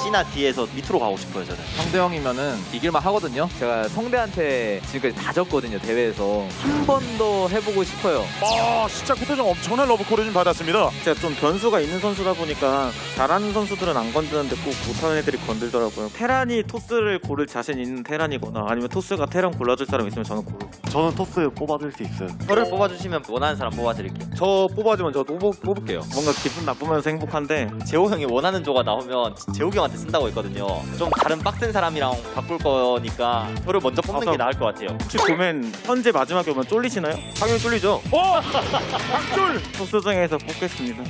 C나 D에서 밑으로 가고 싶어요. 저는 성대형이면은 이길만 하거든요. 제가 성대한테 지금까지 다 졌거든요. 대회에서 한 번 더 해보고 싶어요. 시작부터 좀 엄청난 러브콜을 좀 받았습니다. 제가 좀 변수가 있는 선수다 보니까 잘하는 선수들은 안 건드는데 꼭 못하는 애들이 건들더라고요. 테란이 토스를 고를 자신 있는 테란이거나 아니면 토스가 테란 골라줄 사람 있으면 저는 고르고. 저는 토스 뽑아줄 수 있어요. 저를 뽑아주시면 원하는 사람 뽑아드릴게요. 저 뽑아주면 저도 뽑을게요. 뭔가 기분 나쁘면서 행복한데 재호 형이 원하는 조가 나오면 재호 형한테 쓴다고 했거든요. 좀 다른 빡센 사람이랑 바꿀 거니까 저를 먼저 뽑는 게 나을 것 같아요. 혹시 보면 현재 마지막에 오면 쫄리시나요? 당연히 쫄리죠. 박줄! 토스정에서 뽑겠습니다.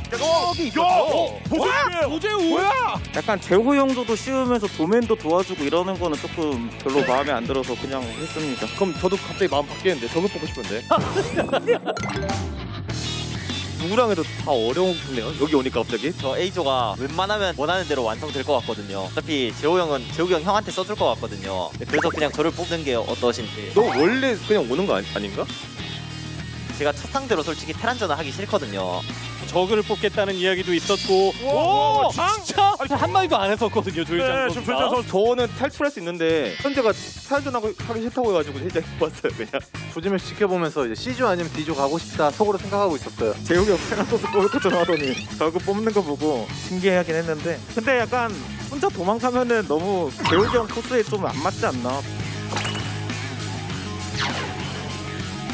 도재우! 뭐야? 약간 제호 형도도 씌우면서 도맨도 도와주고 이러는 거는 조금 별로 마음에 안 들어서 그냥 했습니다. 그럼 저도 갑자기 마음 바뀌는데 저거 뽑고 싶은데. 누구랑 해도 다 어려운데요. 여기 오니까 갑자기. 저 A조가 웬만하면 원하는 대로 완성될 것 같거든요. 어차피 재호 형은 재욱이 형 형한테 써줄 것 같거든요. 그래서 그냥 저를 뽑는 게 어떠신지. 너 원래 그냥 오는 거 아닌가? 제가 첫 상대로 솔직히 테란전을 하기 싫거든요. 저그를 뽑겠다는 이야기도 있었고 진짜 한마디도 안 했었거든요. 조일장 네, 지금 조일장 선수가. 선수. 저는 탈출할 수 있는데 현재가 사연전하고 하기 싫다고 해가지고 진짜 봤어요 그냥. 조지면 지켜보면서 이제 C조 아니면 D조 가고 싶다 속으로 생각하고 있었어요. 제욱이 형 테란 토스 뽑을 것처럼 하더니 결국 뽑는 거 보고 신기해하긴 했는데 근데 약간 혼자 도망가면은 너무 제욱이 형 토스에 좀 안 맞지 않나?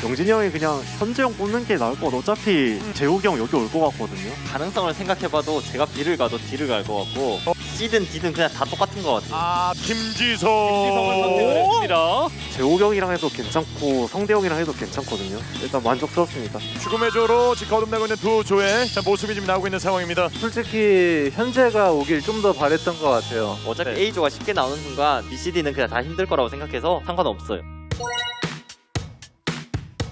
영진이 형이 그냥 현재형 뽑는 게 나을 것 같아. 어차피 재욱이 형 여기 올 것 같거든요. 가능성을 생각해봐도 제가 B를 가도 D를 갈 것 같고 C든 D든 그냥 다 똑같은 것 같아요. 김지성 선택을 했습니다. 재욱이 형이랑 해도 괜찮고 성대 형이랑 해도 괜찮거든요. 일단 만족스럽습니다. 죽음의 조로 지금 거듭나고 있는 두 조의 모습이 지금 나오고 있는 상황입니다. 솔직히 현재가 오길 좀 더 바랬던 것 같아요. 어차피 A조가 쉽게 나오는 순간 B, C, D는 그냥 다 힘들 거라고 생각해서 상관없어요.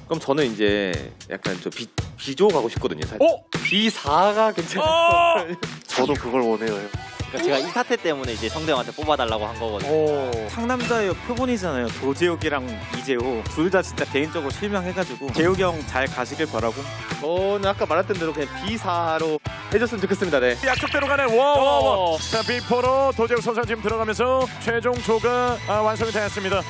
그럼 저는 이제 약간 저 B조 가고 싶거든요. 사실. B4가 괜찮아요. 저도 그걸 원해요. 그러니까 제가 이 사태 때문에 이제 성대 형한테 뽑아달라고 한 거거든요. 상남자의 표본이잖아요. 도재욱이랑 이재호 둘 다 진짜 개인적으로 실망해가지고 재욱이 형 잘 가시길 바라고. 저는 아까 말했던 대로 그냥 B4로 해줬으면 좋겠습니다. 네. 약속대로 가네. 와. 자, B4로 도재욱 선수가 지금 들어가면서 최종 조가 완성이 되었습니다.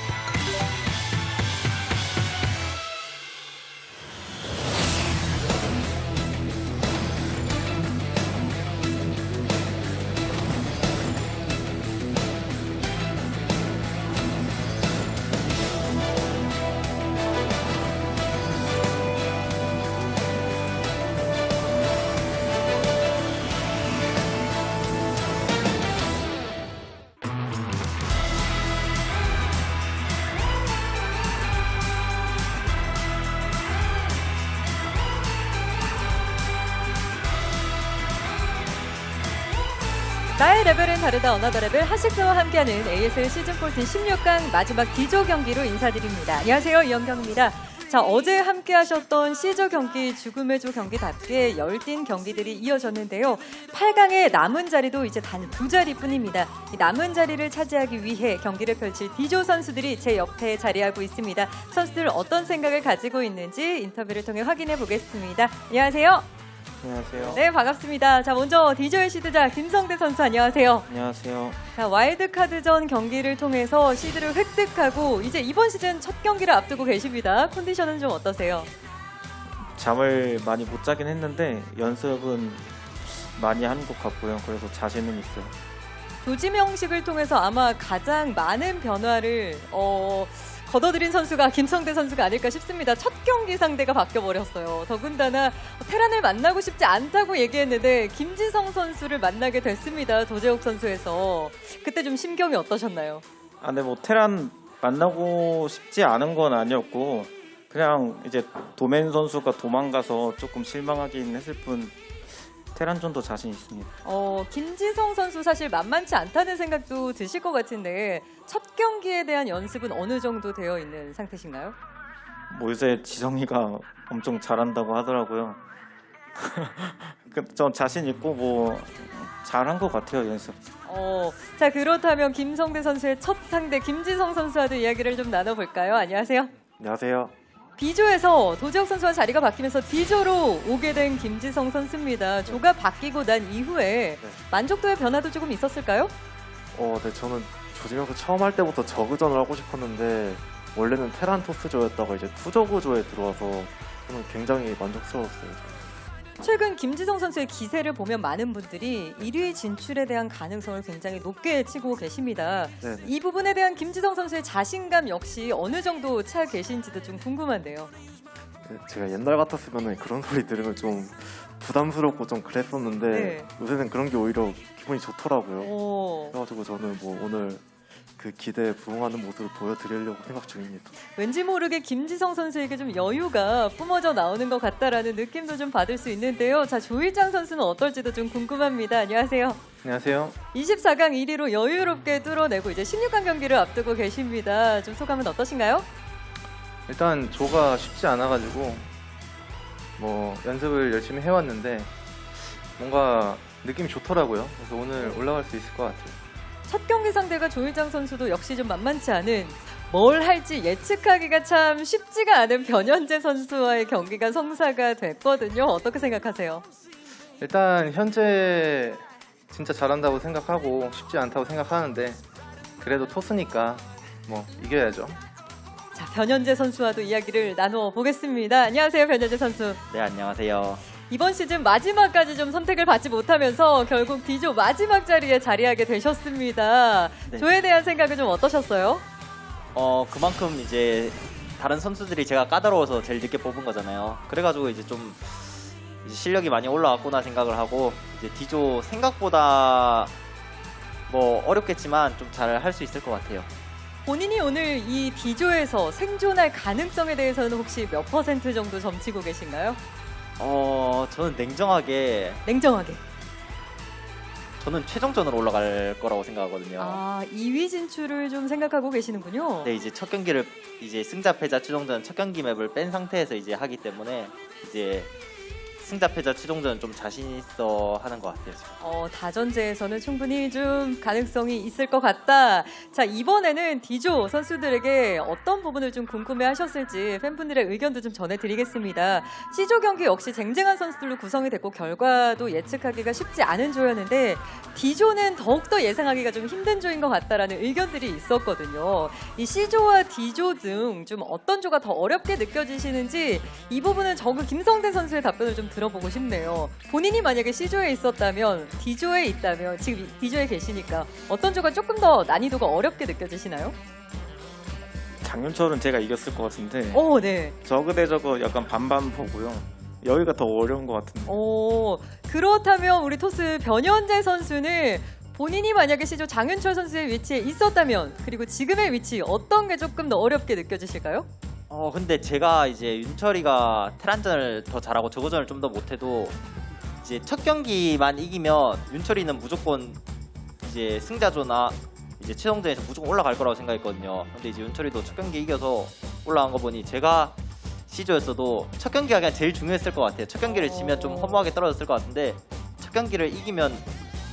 나의 레벨은 다르다 어나더 레벨 하식스와 함께하는 ASL 시즌14 16강 마지막 D조 경기로 인사드립니다. 안녕하세요, 이영경입니다. 자, 어제 함께하셨던 C조 경기, 죽음의 조 경기답게 열띤 경기들이 이어졌는데요. 8강의 남은 자리도 이제 단 2자리뿐입니다. 이 남은 자리를 차지하기 위해 경기를 펼칠 D조 선수들이 제 옆에 자리하고 있습니다. 선수들 어떤 생각을 가지고 있는지 인터뷰를 통해 확인해 보겠습니다. 안녕하세요. 안녕하세요. 네, 반갑습니다. 자, 먼저 D조의 시드자 김성대 선수 안녕하세요. 안녕하세요. 자, 와일드카드전 경기를 통해서 시드를 획득하고 이제 이번 시즌 첫 경기를 앞두고 계십니다. 컨디션은 좀 어떠세요? 잠을 많이 못 자긴 했는데 연습은 많이 하는 것 같고요. 그래서 자신은 있어요. 조짐 형식을 통해서 아마 가장 많은 변화를 거둬들인 선수가 김성대 선수가 아닐까 싶습니다. 첫 경기 상대가 바뀌어버렸어요. 더군다나 테란을 만나고 싶지 않다고 얘기했는데 김지성 선수를 만나게 됐습니다. 도재욱 선수에서. 그때 좀 심경이 어떠셨나요? 근데 뭐 테란 만나고 싶지 않은 건 아니었고 그냥 이제 도맨 선수가 도망가서 조금 실망하긴 했을 뿐 테란전도 자신 있습니다. 김지성 선수 사실 만만치 않다는 생각도 드실 것 같은데 첫 경기에 대한 연습은 어느 정도 되어 있는 상태신가요? 뭐 요새 지성이가 엄청 잘한다고 하더라고요. 전 자신 있고 뭐 잘한 것 같아요, 연습. 자 그렇다면 김성대 선수의 첫 상대 김지성 선수와도 이야기를 좀 나눠볼까요? 안녕하세요. 안녕하세요. B조에서 도재욱 선수와 자리가 바뀌면서 D조로 오게 된 김지성 선수입니다. 조가 바뀌고 난 이후에 만족도의 변화도 조금 있었을까요? 네, 저는 조지명수 처음 할 때부터 저그전을 하고 싶었는데 원래는 테란 토스조였다가 이제 투저그조에 들어와서 저는 굉장히 만족스러웠어요. 최근 김지성 선수의 기세를 보면 많은 분들이 1위 진출에 대한 가능성을 굉장히 높게 치고 계십니다. 네네. 이 부분에 대한 김지성 선수의 자신감 역시 어느 정도 차 계신지도 좀 궁금한데요. 제가 옛날 같았으면 그런 소리 들으면 좀 부담스럽고 좀 그랬었는데 네. 요새는 그런 게 오히려 기분이 좋더라고요. 그래가지고 저는 뭐 오늘 그 기대에 부응하는 모습을 보여드리려고 생각 중입니다. 왠지 모르게 김지성 선수에게 좀 여유가 뿜어져 나오는 것 같다라는 느낌도 좀 받을 수 있는데요. 자, 조일장 선수는 어떨지도 좀 궁금합니다. 안녕하세요. 안녕하세요. 24강 1위로 여유롭게 뚫어내고 이제 16강 경기를 앞두고 계십니다. 좀 소감은 어떠신가요? 일단 조가 쉽지 않아가지고 뭐 연습을 열심히 해왔는데 뭔가 느낌이 좋더라고요. 그래서 오늘 올라갈 수 있을 것 같아요. 첫 경기 상대가 조일장 선수도 역시 좀 만만치 않은 뭘 할지 예측하기가 참 쉽지가 않은 변현재 선수와의 경기가 성사가 됐거든요. 어떻게 생각하세요? 일단 현재 진짜 잘한다고 생각하고 쉽지 않다고 생각하는데 그래도 토스니까 뭐 이겨야죠. 자, 변현재 선수와도 이야기를 나누어 보겠습니다. 안녕하세요, 변현재 선수. 네, 안녕하세요. 이번 시즌 마지막까지 좀 선택을 받지 못하면서 결국 D조 마지막 자리에 자리하게 되셨습니다. 네. 조에 대한 생각은 좀 어떠셨어요? 그만큼 이제 다른 선수들이 제가 까다로워서 제일 늦게 뽑은 거잖아요. 그래가지고 이제 좀 이제 실력이 많이 올라왔구나 생각을 하고 이제 D조 생각보다 뭐 어렵겠지만 좀 잘 할 수 있을 것 같아요. 본인이 오늘 이 D조에서 생존할 가능성에 대해서는 혹시 몇 % 정도 점치고 계신가요? 저는 냉정하게 저는 최종전으로 올라갈 거라고 생각하거든요. 2위 진출을 좀 생각하고 계시는군요. 네, 이제 첫 경기를 이제 승자 패자 최종전 첫 경기 맵을 뺀 상태에서 이제 하기 때문에 이제 승자 패자 최종전 좀 자신 있어 하는 것 같아요. 지금. 다전제에서는 충분히 좀 가능성이 있을 것 같다. 자, 이번에는 D조 선수들에게 어떤 부분을 좀 궁금해하셨을지 팬분들의 의견도 좀 전해드리겠습니다. C조 경기 역시 쟁쟁한 선수들로 구성이 됐고 결과도 예측하기가 쉽지 않은 조였는데 D조는 더욱더 예상하기가 좀 힘든 조인 것 같다라는 의견들이 있었거든요. 이 C조와 D조 등 좀 어떤 조가 더 어렵게 느껴지시는지 이 부분은 저그 김성대 선수의 답변을 좀 들어보고 싶네요. 본인이 만약에 C조에 있었다면 D조에 있다면 지금 D조에 계시니까 어떤 조가 조금 더 난이도가 어렵게 느껴지시나요? 장윤철은 제가 이겼을 것 같은데 네. 저그 대 저그 약간 반반 보고요. 여기가 더 어려운 것 같은데. 그렇다면 우리 토스 변현재 선수는 본인이 만약에 C조 장윤철 선수의 위치에 있었다면 그리고 지금의 위치 어떤 게 조금 더 어렵게 느껴지실까요? 근데 제가 이제 윤철이가 테란전을 더 잘하고 저거전을 좀 더 못해도 이제 첫 경기만 이기면 윤철이는 무조건 이제 승자조나 이제 최종전에서 무조건 올라갈 거라고 생각했거든요. 근데 이제 윤철이도 첫 경기 이겨서 올라간 거 보니 제가 C조였어도 첫 경기가 그냥 제일 중요했을 것 같아요. 첫 경기를 지면 좀 허무하게 떨어졌을 것 같은데 첫 경기를 이기면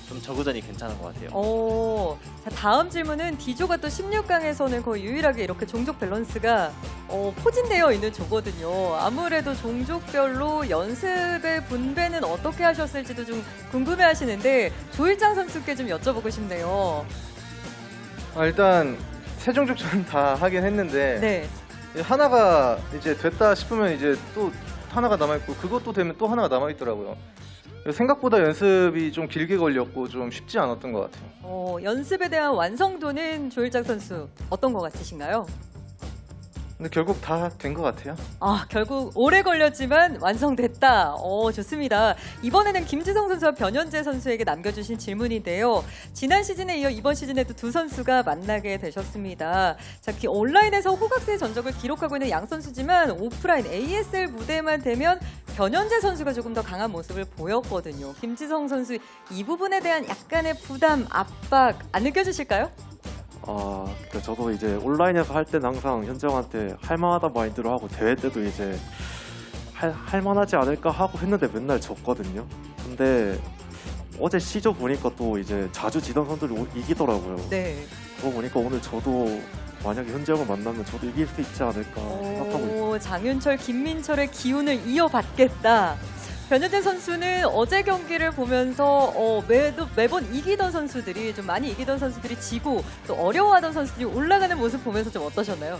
좀 저그전이 괜찮은 것 같아요. 자, 다음 질문은 D조가 또 16강에서는 거의 유일하게 이렇게 종족 밸런스가 포진되어 있는 조거든요. 아무래도 종족별로 연습의 분배는 어떻게 하셨을지도 좀 궁금해하시는데 조일장 선수께 좀 여쭤보고 싶네요. 일단 세 종족전 다 하긴 했는데 네. 하나가 이제 됐다 싶으면 이제 또 하나가 남아있고 그것도 되면 또 하나가 남아있더라고요. 생각보다 연습이 좀 길게 걸렸고 좀 쉽지 않았던 것 같아요. 연습에 대한 완성도는 조일장 선수 어떤 것 같으신가요? 근데 결국 다 된 것 같아요. 아, 결국 오래 걸렸지만 완성됐다. 좋습니다. 이번에는 김지성 선수와 변현재 선수에게 남겨주신 질문인데요. 지난 시즌에 이어 이번 시즌에도 두 선수가 만나게 되셨습니다. 자, 온라인에서 호각세 전적을 기록하고 있는 양 선수지만 오프라인 ASL 무대만 되면 변현재 선수가 조금 더 강한 모습을 보였거든요. 김지성 선수 이 부분에 대한 약간의 부담, 압박 안 느껴지실까요? 그러니까 저도 이제 온라인에서 할 때는 항상 현정한테 할만하다 마인드로 하고 대회 때도 이제 할만하지 않을까 하고 했는데 맨날 졌거든요. 근데 어제 시조 보니까 또 이제 자주 지던 선수들이 이기더라고요. 네. 그거 보니까 오늘 저도 만약에 현정을 만나면 저도 이길 수 있지 않을까 생각하고 있어요. 장윤철, 김민철의 기운을 이어받겠다. 변현재 선수는 어제 경기를 보면서 매번 이기던 선수들이 좀 많이 이기던 선수들이 지고 또 어려워하던 선수들이 올라가는 모습 보면서 좀 어떠셨나요?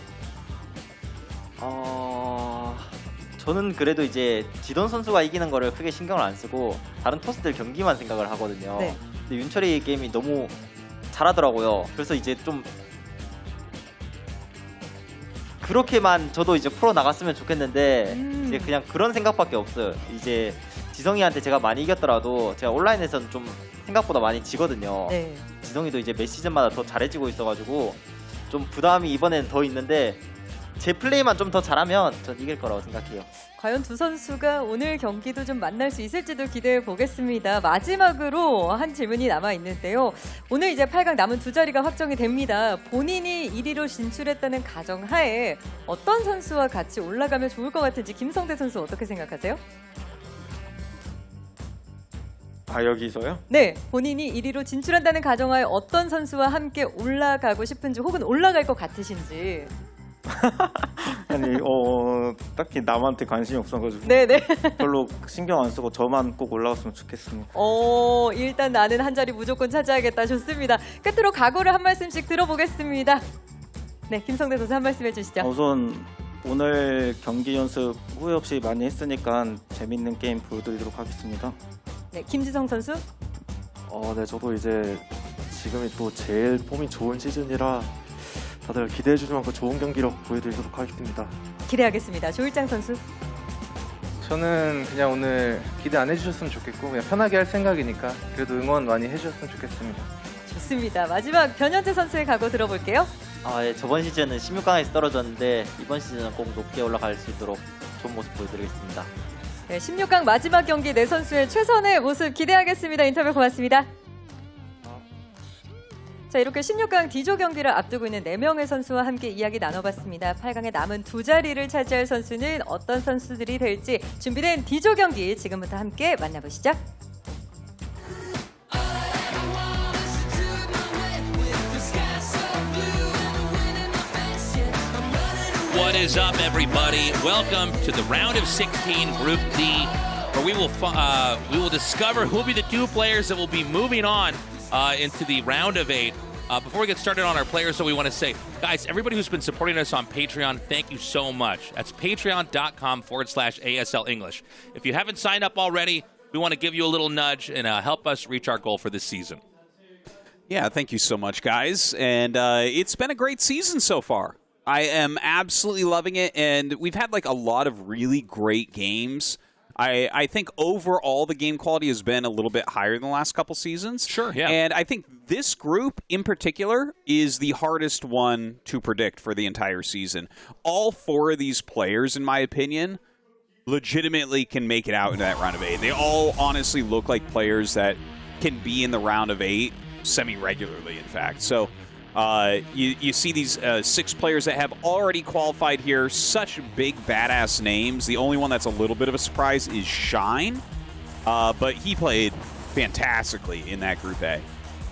저는 그래도 이제 지던 선수가 이기는 거를 크게 신경을 안 쓰고 다른 토스들 경기만 생각을 하거든요. 네. 근데 윤철이 게임이 너무 잘하더라고요. 그래서 이제 좀 그렇게만 저도 이제 풀어 나갔으면 좋겠는데 이제 그냥 그런 생각밖에 없어요. 이제 지성이한테 제가 많이 이겼더라도 제가 온라인에서는 좀 생각보다 많이 지거든요. 네. 지성이도 이제 매 시즌마다 더 잘해지고 있어가지고 좀 부담이 이번에는 더 있는데 제 플레이만 좀 더 잘하면 전 이길 거라고 생각해요. 과연 두 선수가 오늘 경기도 좀 만날 수 있을지도 기대해 보겠습니다. 마지막으로 한 질문이 남아 있는데요. 오늘 이제 8강 남은 두 자리가 확정이 됩니다. 본인이 1위로 진출했다는 가정하에 어떤 선수와 같이 올라가면 좋을 것 같은지 김성대 선수 어떻게 생각하세요? 여기서요? 네, 본인이 1위로 진출한다는 가정하에 어떤 선수와 함께 올라가고 싶은지 혹은 올라갈 것 같으신지. 아니 딱히 남한테 관심이 없어가지고 네네. 별로 신경 안 쓰고 저만 꼭 올라갔으면 좋겠습니다. 일단 나는 한 자리 무조건 차지하겠다. 좋습니다. 끝으로 각오를 한 말씀씩 들어보겠습니다. 네, 김성대 선수 한 말씀 해주시죠. 우선 오늘 경기 연습 후회 없이 많이 했으니까 재밌는 게임 보여드리도록 하겠습니다. 네, 김지성 선수. 네, 저도 이제 지금이 또 제일 폼이 좋은 시즌이라 다들 기대해 주실 만큼 좋은 경기력 보여드리도록 하겠습니다. 기대하겠습니다. 조일장 선수. 저는 그냥 오늘 기대 안 해주셨으면 좋겠고 그냥 편하게 할 생각이니까 그래도 응원 많이 해주셨으면 좋겠습니다. 좋습니다. 마지막 변현재 선수의 각오 들어볼게요. 예, 저번 시즌은 16강에서 떨어졌는데 이번 시즌은 꼭 높게 올라갈 수 있도록 좋은 모습 보여드리겠습니다. 네, 16강 마지막 경기 네 선수의 최선의 모습 기대하겠습니다. 인터뷰 고맙습니다. 자, 이렇게 16강 D조 경기를 앞두고 있는 4명의 선수와 함께 이야기 나눠봤습니다. 8강에 남은 두 자리를 차지할 선수는 어떤 선수들이 될지 준비된 D조 경기 지금부터 함께 만나보시죠. What is up, everybody? Welcome to the round of 16, Group D, where we will discover who will be the two players that will be moving on into the round of 8. Before we get started on our players, so we want to say, guys, everybody who's been supporting us on Patreon, thank you so much. That's patreon.com/ASL English. If you haven't signed up already, we want to give you a little nudge and help us reach our goal for this season. Yeah, thank you so much, guys. And it's been a great season so far. I am absolutely loving it, and we've had like a lot of really great games. I think overall the game quality has been a little bit higher than the last couple seasons. Sure, yeah. And I think this group in particular is the hardest one to predict for the entire season. All four of these players, in my opinion, legitimately can make it out into that round of 8. They all honestly look like players that can be in the round of 8 semi-regularly, in fact. So you see these 6 players that have already qualified here, such big badass names. The only one that's a little bit of a surprise is Shine, but he played fantastically in that Group A.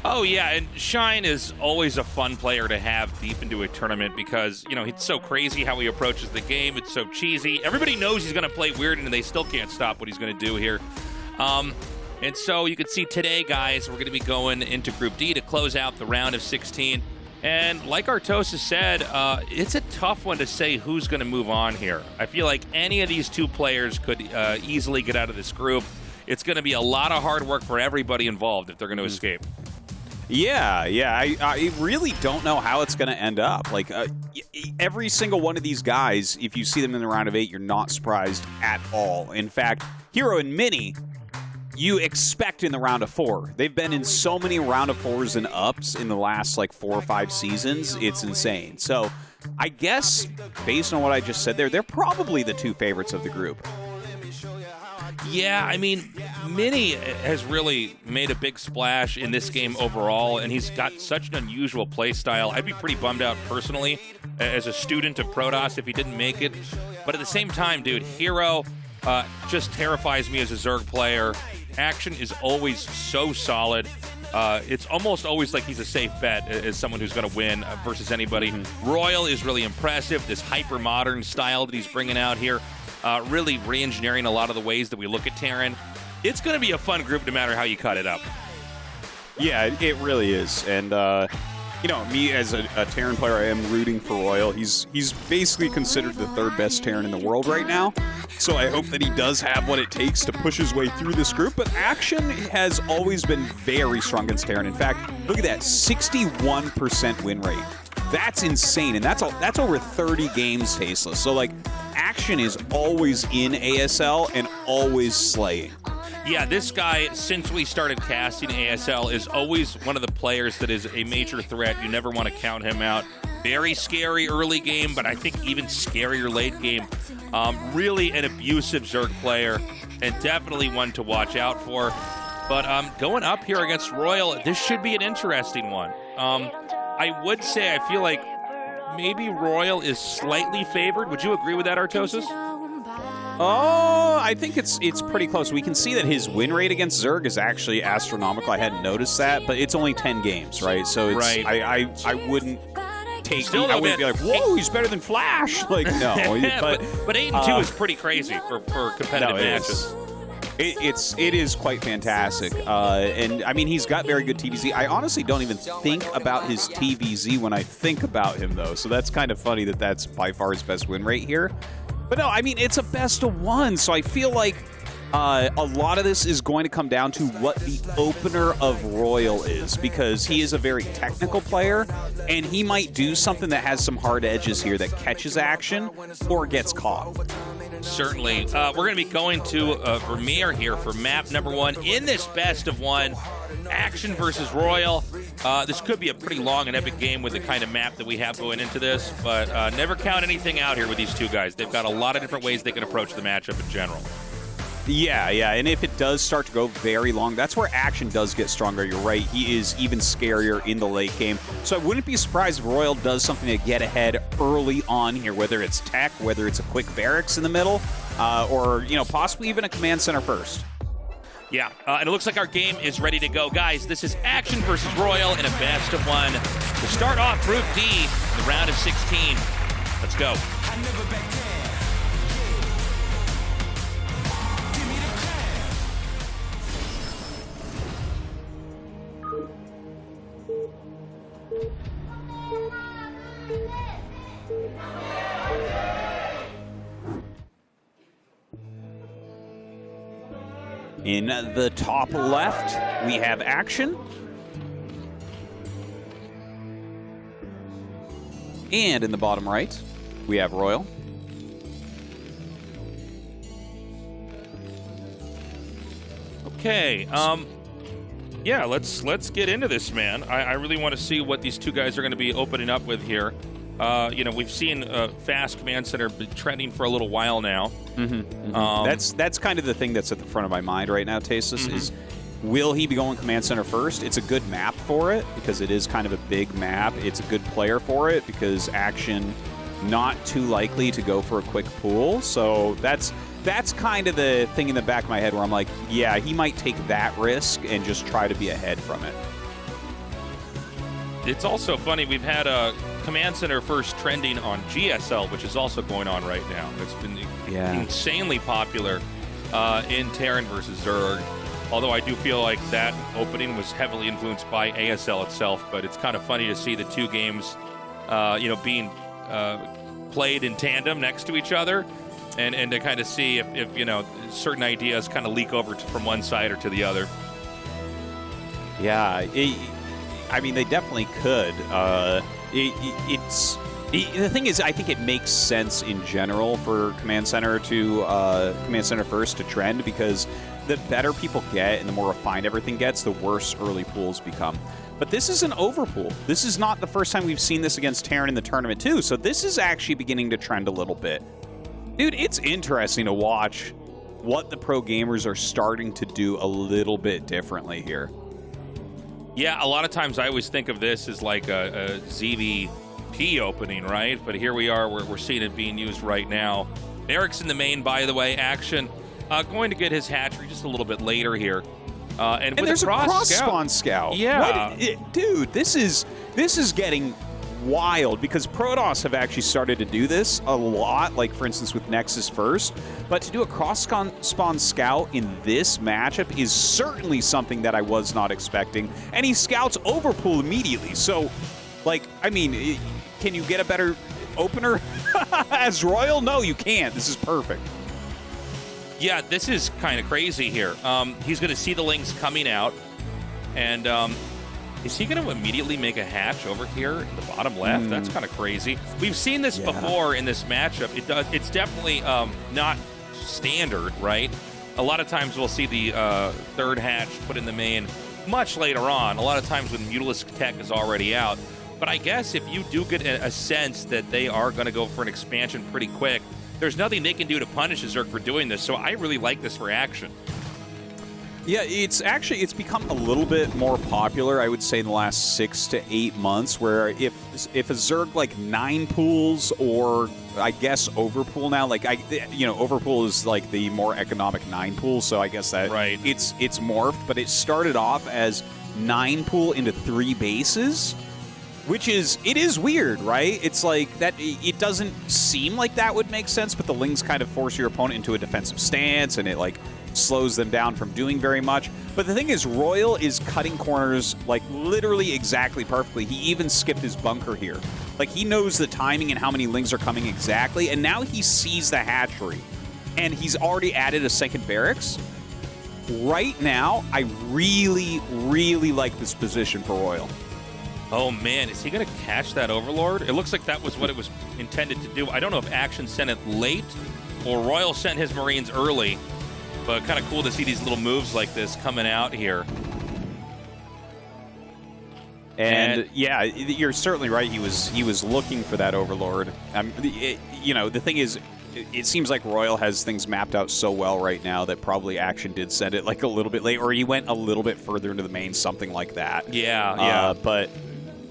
Oh, yeah, and Shine is always a fun player to have deep into a tournament because, you know, it's so crazy how he approaches the game. It's so cheesy. Everybody knows he's going to play weird, and they still can't stop what he's going to do here. And so you can see today, guys, we're going to be going into Group D to close out the round of 16. And like Tastosis said, it's a tough one to say who's going to move on here. I feel like any of these two players could easily get out of this group. It's going to be a lot of hard work for everybody involved if they're going to escape. Yeah. I really don't know how it's going to end up. Like, every single one of these guys, if you see them in the round of 8, you're not surprised at all. In fact, Hero and Mini, you expect in the round of 4. They've been in so many round of 4s and ups in the last, like, 4 or 5 seasons. It's insane. So I guess, based on what I just said there, they're probably the 2 favorites of the group. Yeah, I mean, Mini has really made a big splash in this game overall, and he's got such an unusual play style. I'd be pretty bummed out personally as a student of Protoss if he didn't make it. But at the same time, dude, Hero just terrifies me as a Zerg player. Action is always so solid. It's almost always like he's a safe bet as someone who's going to win versus anybody. Royal is really impressive. This hyper-modern style that he's bringing out here. Really re-engineering a lot of the ways that we look at Terran. It's going to be a fun group no matter how you cut it up. Yeah, it really is. And, you know, me as a Terran player, I am rooting for Royal. He's basically considered the 3rd best Terran in the world right now. So I hope that he does have what it takes to push his way through this group. But Action has always been very strong against Terran. In fact, look at that, 61% win rate. That's insane, and that's over 30 games, Tasteless. So, like, Action is always in ASL and always slaying. Yeah, this guy, since we started casting ASL, is always one of the players that is a major threat. You never want to count him out. Very scary early game, but I think even scarier late game. Really an abusive Zerg player, and definitely one to watch out for. But going up here against Royal, this should be an interesting one. I would say I feel like maybe Royal is slightly favored. Would you agree with that, Artosis? Oh, I think it's pretty close. We can see that his win rate against Zerg is actually astronomical. I hadn't noticed that, but it's only 10 games, right? So it's, right. I wouldn't take. Still, I wouldn't be like, whoa, he's better than Flash. Like, no. but 8-2 is pretty crazy for competitive matches. It is quite fantastic, and I mean he's got very good TVZ. I honestly don't even think about his TVZ when I think about him though, so that's kind of funny that that's by far his best win rate here. But no, I mean it's a best of 1, so I feel like a lot of this is going to come down to what the opener of Royal is, because he is a very technical player, and he might do something that has some hard edges here that catches Action or gets caught. Certainly. We're going to be going to Vermeer here for map number 1 in this best of 1. Action versus Royal. This could be a pretty long and epic game with the kind of map that we have going into this, but never count anything out here with these two guys. They've got a lot of different ways they can approach the matchup in general. Yeah, and if it does start to go very long, that's where Action does get stronger. You're right, he is even scarier in the late game. So I wouldn't be surprised if Royal does something to get ahead early on here, whether it's tech, whether it's a quick barracks in the middle, or, you know, possibly even a command center first. Yeah, and it looks like our game is ready to go. Guys, this is Action versus Royal in a best of 1. To start off Group D, the round of 16. Let's go. In the top left, we have Action. And in the bottom right, we have Royal. Okay, yeah, let's get into this, man. I really want to see what these two guys are going to be opening up with here. You know, we've seen fast command center trending for a little while now. That's kind of the thing that's at the front of my mind right now, Tastosis, is will he be going command center first? It's a good map for it because it is kind of a big map. It's a good player for it because Action not too likely to go for a quick pool. So that's kind of the thing in the back of my head where I'm like, yeah, he might take that risk and just try to be ahead from it. It's also funny, we've had a command center first trending on GSL, which is also going on right now. It's been insanely popular in Terran versus Zerg. Although I do feel like that opening was heavily influenced by ASL itself, but it's kind of funny to see the two games, you know, being played in tandem next to each other, and to kind of see if you know, certain ideas kind of leak over from one side or to the other. Yeah, I mean, they definitely could. The thing is, I think it makes sense in general for Command Center First to trend, because the better people get and the more refined everything gets, the worse early pools become. But this is an overpool. This is not the first time we've seen this against Terran in the tournament too, so this is actually beginning to trend a little bit. Dude, it's interesting to watch what the pro gamers are starting to do a little bit differently here. Yeah, a lot of times I always think of this as like a ZVP opening, right? But here we are, we're seeing it being used right now. Eric's in the main, by the way, action. Going to get his hatchery just a little bit later here. And there's a cross-spawn scout. Yeah. Dude, this is getting wild, because Protoss have actually started to do this a lot, like for instance with Nexus First, but to do a cross-spawn scout in this matchup is certainly something that I was not expecting, and he scouts overpool immediately, so, like, I mean, can you get a better opener as Royal? No, you can't. This is perfect. Yeah, this is kind of crazy here. He's going to see the Lings coming out, and is he going to immediately make a hatch over here in the bottom left? That's kind of crazy. We've seen this before in this matchup. It's definitely not standard, right? A lot of times we'll see the third hatch put in the main much later on. A lot of times when Mutalisk Tech is already out. But I guess if you do get a sense that they are going to go for an expansion pretty quick, there's nothing they can do to punish Zerg for doing this. So I really like this for action. Yeah, it's become a little bit more popular, I would say, in the last 6 to 8 months, where if a Zerg like 9 pools, or I guess overpool now, like overpool is like the more economic 9 pool, so I guess that right. it's morphed, but it started off as 9 pool into 3 bases, which is weird, right? It's like that. It doesn't seem like that would make sense, but the Lings kind of force your opponent into a defensive stance, and it like slows them down from doing very much. But the thing is, Royal is cutting corners like literally exactly perfectly. He even skipped his bunker here. Like, he knows the timing and how many Lings are coming exactly, and now he sees the hatchery, and he's already added a second barracks. Right now, I really, really like this position for Royal. Oh man, is he going to catch that Overlord? It looks like that was what it was intended to do. I don't know if Action sent it late or Royal sent his Marines early, but kind of cool to see these little moves like this coming out here. And yeah, you're certainly right. He was looking for that Overlord. The thing is, it seems like Royal has things mapped out so well right now that probably Action did send it like a little bit late, or he went a little bit further into the main, something like that. Yeah.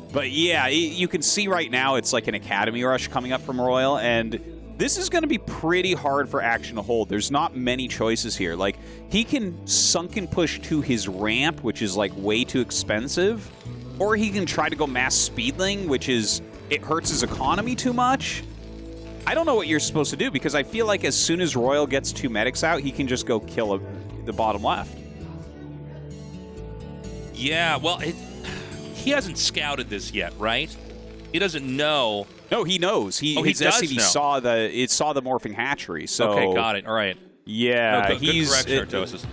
But yeah, you can see right now it's like an Academy rush coming up from Royal, and this is going to be pretty hard for Action to hold. There's not many choices here. Like, he can sunken push to his ramp, which is like way too expensive, or he can try to go mass speedling, which is, it hurts his economy too much. I don't know what you're supposed to do, because I feel like as soon as Royal gets 2 medics out, he can just go kill the bottom left. Yeah, well, he hasn't scouted this yet, right? He doesn't know. No, he knows. His SCV saw the morphing hatchery. So okay, got it. All right. Yeah, no, good correction, Tastosis.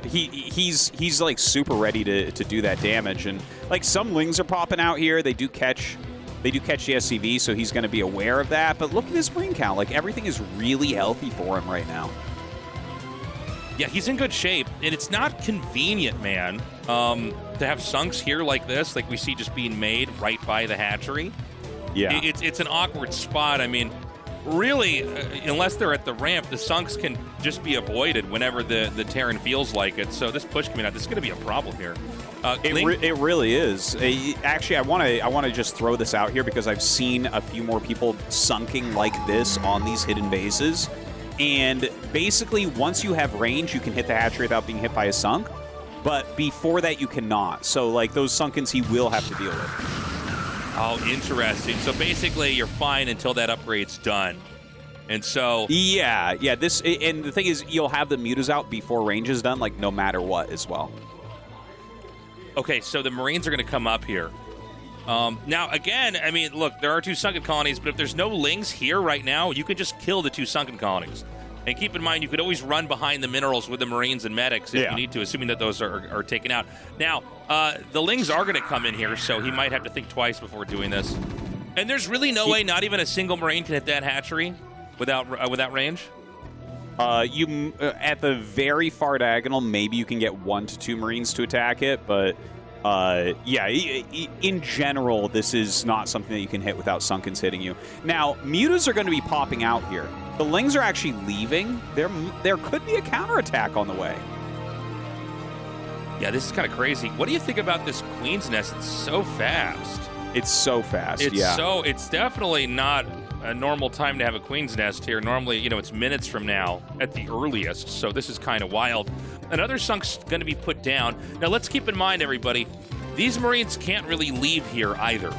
He's like super ready to do that damage, and like some Lings are popping out here. They do catch the SCV, so he's going to be aware of that. But look at his Marine count. Like, everything is really healthy for him right now. Yeah, he's in good shape, and it's not convenient, man, to have sunks here like this, like we see just being made right by the hatchery. Yeah. It's an awkward spot. I mean, really, unless they're at the ramp, the sunks can just be avoided whenever the Terran feels like it. So this push coming out, this is going to be a problem here. It really is. Actually, I want to just throw this out here, because I've seen a few more people sunking like this on these hidden bases. And basically, once you have range, you can hit the hatchery without being hit by a sunk. But before that, you cannot. So, like, those sunkens he will have to deal with. Oh, interesting. So basically, you're fine until that upgrade's done. And so... Yeah. And the thing is, you'll have the mutas out before range is done, like, no matter what as well. Okay, so the Marines are going to come up here. Now, again, I mean, look, there are 2 sunken colonies, but if there's no Lings here right now, you can just kill the 2 sunken colonies. And keep in mind, you could always run behind the minerals with the Marines and medics if you need to, assuming that those are taken out. Now, the Lings are going to come in here, so he might have to think twice before doing this. And there's really no way not even a single Marine can hit that hatchery without range? At the very far diagonal, maybe you can get 1 to 2 Marines to attack it, but yeah, in general, this is not something that you can hit without Sunkens hitting you. Now, mutas are going to be popping out here. The Lings are actually leaving. There could be a counterattack on the way. Yeah, this is kind of crazy. What do you think about this Queen's Nest? It's so fast. It's so fast, It's definitely not a normal time to have a Queen's Nest here. Normally, you know, it's minutes from now at the earliest, so this is kind of wild. Another Sunk's going to be put down. Now, let's keep in mind, everybody, these Marines can't really leave here either.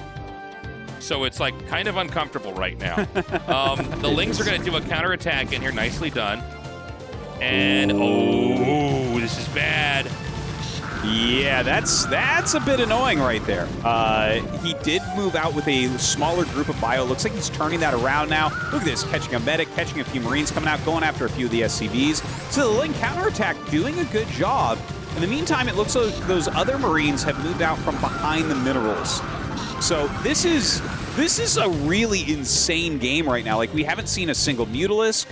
So it's like kind of uncomfortable right now. The Lings are going to do a counterattack in here. Nicely done. And, oh, this is bad. Yeah, that's a bit annoying right there. He did move out with a smaller group of bio. Looks like he's turning that around now. Look at this, catching a medic, catching a few Marines coming out, going after a few of the SCVs. So the Ling counterattack doing a good job. In the meantime, it looks like those other Marines have moved out from behind the minerals. So this is a really insane game right now. Like, we haven't seen a single Mutalisk.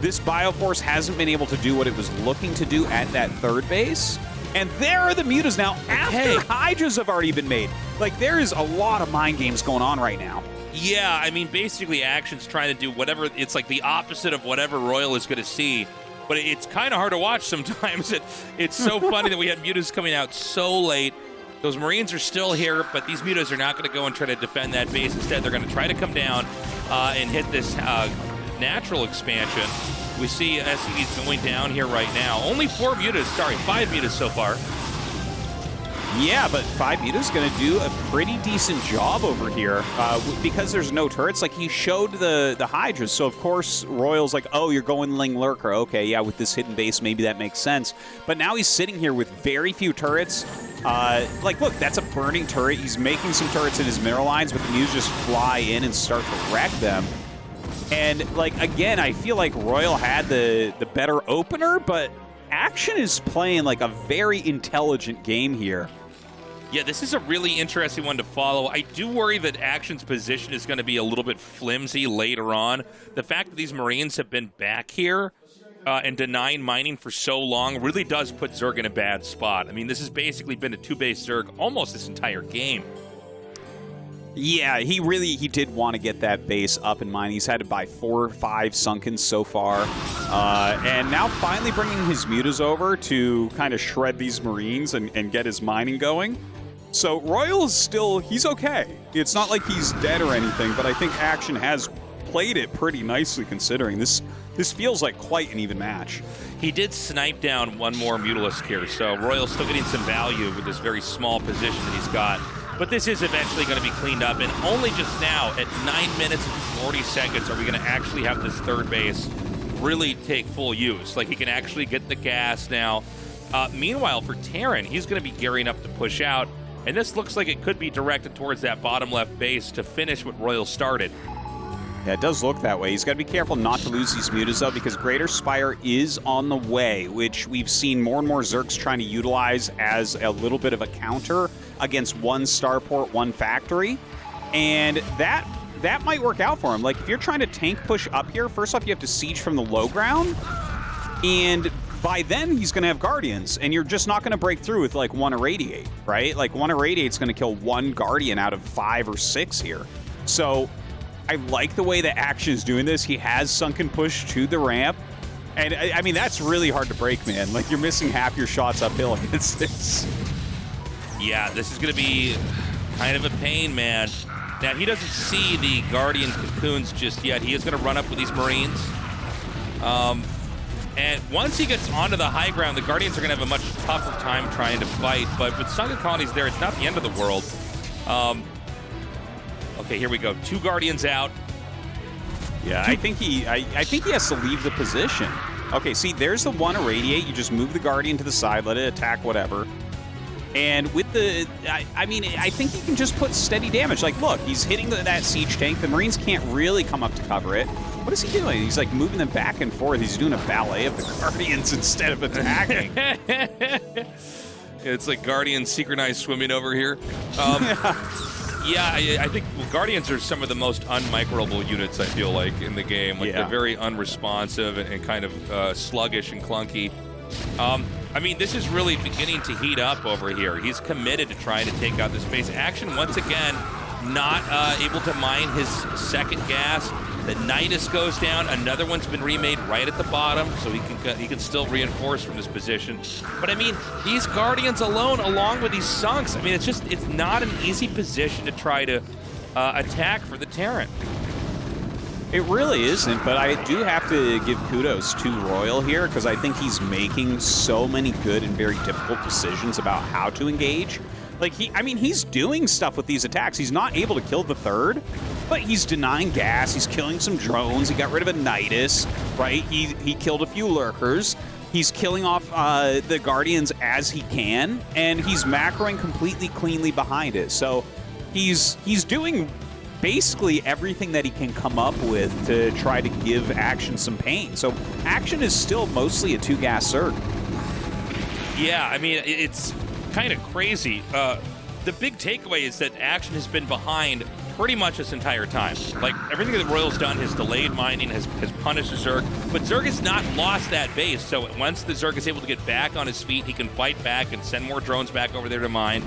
This Bioforce hasn't been able to do what it was looking to do at that third base. And there are the mutas now after Hydras have already been made. Like, there is a lot of mind games going on right now. Yeah, I mean, basically Action's trying to do whatever, it's like the opposite of whatever Royal is going to see. But it's kind of hard to watch sometimes. It's so funny that we had mutas coming out so late. Those Marines are still here, but these mutas are not going to go and try to defend that base. Instead, they're going to try to come down and hit this natural expansion. We see SCVs going down here right now. Only 5 mutas so far. Yeah, but 5 mutas going to do a pretty decent job over here because there's no turrets. Like, he showed the Hydras, so of course Royal's like, oh, you're going Ling Lurker. Okay, yeah, with this hidden base, maybe that makes sense. But now he's sitting here with very few turrets. Like, look, that's a burning turret. He's making some turrets in his mineral lines, but the mutas just fly in and start to wreck them. And, like, again, I feel like Royal had the better opener, but Action is playing, like, a very intelligent game here. Yeah, this is a really interesting one to follow. I do worry that Action's position is going to be a little bit flimsy later on. The fact that these Marines have been back here and denying mining for so long really does put Zerg in a bad spot. I mean, this has basically been a 2-base Zerg almost this entire game. Yeah, he did want to get that base up and mining. He's had to buy 4 or 5 Sunkens so far. And now finally bringing his mutas over to kind of shred these Marines and get his mining going. So Royal is still, he's okay. It's not like he's dead or anything, but I think Action has played it pretty nicely considering. This feels like quite an even match. He did snipe down one more Mutalisk here, so Royal's still getting some value with this very small position that he's got. But this is eventually going to be cleaned up, and only just now, at 9 minutes and 40 seconds, are we going to actually have this third base really take full use. Like, he can actually get the gas now. Meanwhile, for Terran, he's going to be gearing up to push out, and this looks like it could be directed towards that bottom left base to finish what Royal started. Yeah, it does look that way. He's got to be careful not to lose these mutas, though, because Greater Spire is on the way, which we've seen more and more Zergs trying to utilize as a little bit of a counter against one starport, one factory. And that might work out for him. Like, if you're trying to tank push up here, first off, you have to siege from the low ground. And by then, he's going to have Guardians. And you're just not going to break through with, like, 1 Irradiate, right? Like, 1 Irradiate is going to kill 1 Guardian out of 5 or 6 here. So I like the way that Action is doing this. He has Sunken push to the ramp. And, I mean, that's really hard to break, man. Like, you're missing half your shots uphill against this. Yeah, this is going to be kind of a pain, man. Now, he doesn't see the Guardian cocoons just yet. He is going to run up with these Marines. And once he gets onto the high ground, the Guardians are going to have a much tougher time trying to fight. But with Sunken Colonies there, it's not the end of the world. Okay, here we go. 2 Guardians out. Yeah, I think he has to leave the position. Okay, see, there's the 1 Irradiate. You just move the Guardian to the side, let it attack whatever. And with the, I mean, I think he can just put steady damage. Like, look, he's hitting that siege tank. The Marines can't really come up to cover it. What is he doing? He's like moving them back and forth. He's doing a ballet of the Guardians instead of attacking. It's like Guardians synchronized swimming over here. Yeah, I think Guardians are some of the most unmicroable units, I feel like, in the game. Like, they're very unresponsive and kind of sluggish and clunky. I mean, this is really beginning to heat up over here. He's committed to trying to take out this base. Action, once again, not able to mine his second gas. The Nidus goes down. Another one's been remade right at the bottom, so he can still reinforce from this position. But I mean, these Guardians alone, along with these Sunks, I mean, it's not an easy position to try to attack for the Terran. It really isn't, but I do have to give kudos to Royal here because I think he's making so many good and very difficult decisions about how to engage. Like, he's doing stuff with these attacks. He's not able to kill the third, but he's denying gas. He's killing some drones. He got rid of a Nidus, right? He killed a few lurkers. He's killing off the Guardians as he can, and he's macroing completely cleanly behind it. So he's doing basically everything that he can come up with to try to give Action some pain. So Action is still mostly a 2-gas Zerg. Yeah, I mean, it's kind of crazy. The big takeaway is that Action has been behind pretty much this entire time. Like, everything that Royal's done has delayed mining, has punished the Zerg, but Zerg has not lost that base, so once the Zerg is able to get back on his feet, he can fight back and send more drones back over there to mine.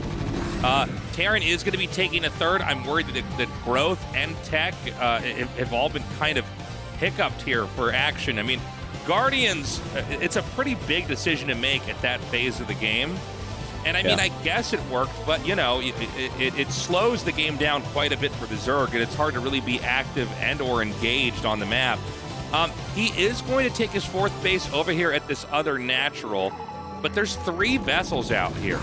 Terran is going to be taking a third. I'm worried that growth and tech have all been kind of hiccuped here for Action. I mean, Guardians, it's a pretty big decision to make at that phase of the game. And I mean, I guess it worked, but, you know, it slows the game down quite a bit for the Zerg, and it's hard to really be active and or engaged on the map. He is going to take his fourth base over here at this other natural, but there's 3 vessels out here.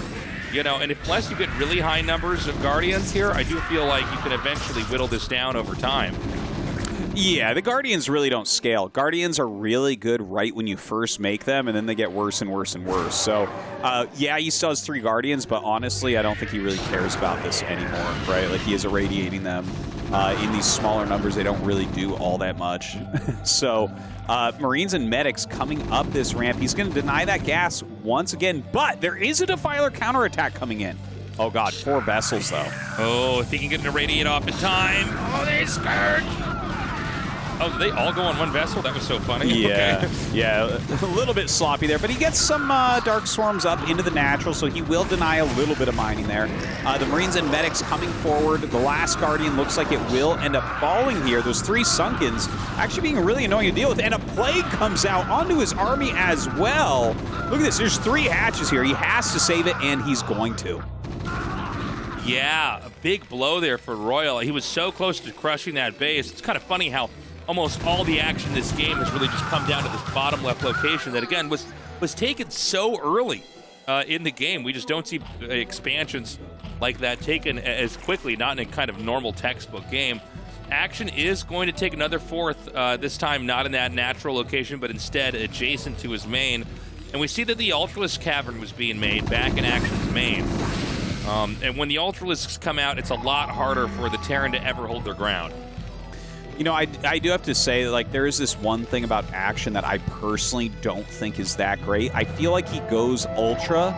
You know, and unless you get really high numbers of Guardians here, I do feel like you can eventually whittle this down over time. Yeah, the Guardians really don't scale. Guardians are really good right when you first make them, and then they get worse and worse and worse. So, yeah, he still has 3 Guardians, but honestly, I don't think he really cares about this anymore, right? Like, he is irradiating them. In these smaller numbers, they don't really do all that much. So, Marines and Medics coming up this ramp. He's going to deny that gas once again, but there is a Defiler counterattack coming in. Oh, God, 4 vessels, though. Oh, if he can get an irradiate off in time. Oh, they scourge. Oh, did they all go on one vessel? That was so funny. Yeah, okay. Yeah, a little bit sloppy there, but he gets some Dark Swarms up into the natural, so he will deny a little bit of mining there. The Marines and Medics coming forward. The last Guardian looks like it will end up falling here. Those 3 Sunkens actually being really annoying to deal with, and a Plague comes out onto his army as well. Look at this, there's 3 hatches here. He has to save it, and he's going to. Yeah, a big blow there for Royal. He was so close to crushing that base. It's kind of funny how almost all the action in this game has really just come down to this bottom left location that, again, was taken so early in the game. We just don't see expansions like that taken as quickly, not in a kind of normal textbook game. Action is going to take another 4th, this time not in that natural location, but instead adjacent to his main. And we see that the Ultralisk Cavern was being made back in Action's main. And when the Ultralisks come out, it's a lot harder for the Terran to ever hold their ground. You know, I do have to say, like, there is this one thing about Action that I personally don't think is that great. I feel like he goes Ultra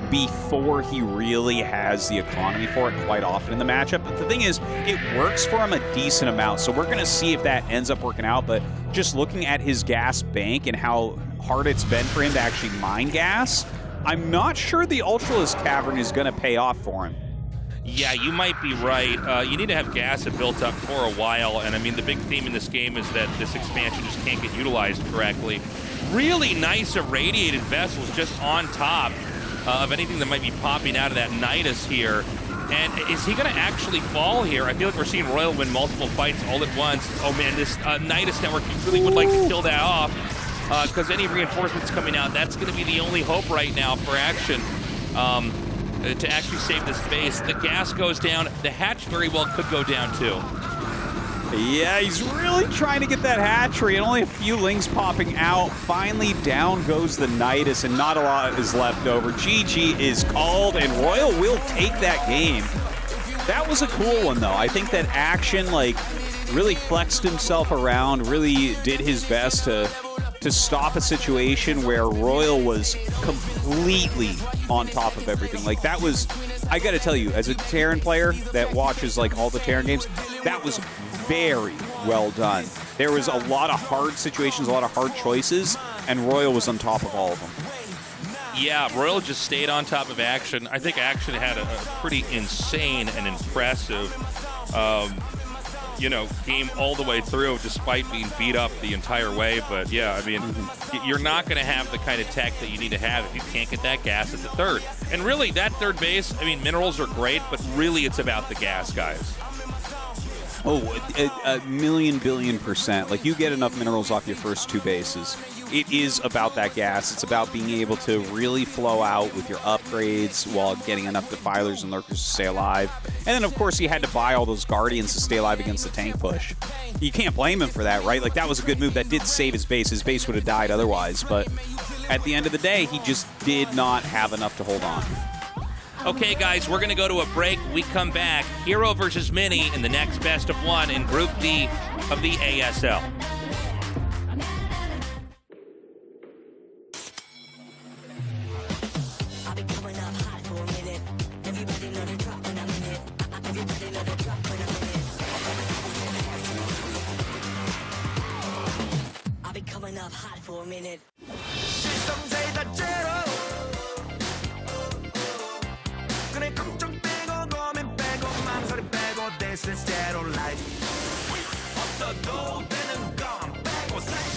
before he really has the economy for it quite often in the matchup. But the thing is, it works for him a decent amount, so we're going to see if that ends up working out. But just looking at his gas bank and how hard it's been for him to actually mine gas, I'm not sure the Ultralisk Cavern is going to pay off for him. Yeah, you might be right. You need to have gas built up for a while, and I mean, the big theme in this game is that this expansion just can't get utilized correctly. Really nice irradiated vessels just on top of anything that might be popping out of that Nidus here. And is he going to actually fall here? I feel like we're seeing Royal win multiple fights all at once. Oh man, this Nidus network really would like to kill that off, because any reinforcements coming out, that's going to be the only hope right now for Action. To actually save this base. The gas goes down. The hatch very well could go down too. Yeah, he's really trying to get that hatchery, and only a few lings popping out. Finally, down goes the Nidus, and not a lot is left over. GG is called, and Royal will take that game. That was a cool one, though. I think that Action, like, really flexed himself around, really did his best to stop a situation where Royal was completely on top of everything. Like, that was, I gotta tell you, as a Terran player that watches, like, all the Terran games, that was very well done. There was a lot of hard situations, a lot of hard choices, and Royal was on top of all of them. Yeah, Royal just stayed on top of Action. I think Action had a pretty insane and impressive game all the way through, despite being beat up the entire way. But yeah, I mean, you're not going to have the kind of tech that you need to have if you can't get that gas at the third. And really, that third base, I mean, minerals are great, but really it's about the gas, guys. Oh, a million billion %. Like, you get enough minerals off your first two bases. It is about that gas. It's about being able to really flow out with your upgrades while getting enough defilers and lurkers to stay alive. And then, of course, he had to buy all those guardians to stay alive against the tank push. You can't blame him for that, right? Like, that was a good move. That did save his base. His base would have died otherwise. But at the end of the day, he just did not have enough to hold on. Okay, guys, we're going to go to a break. We come back. Hero versus Mini in the next best of one in Group D of the ASL.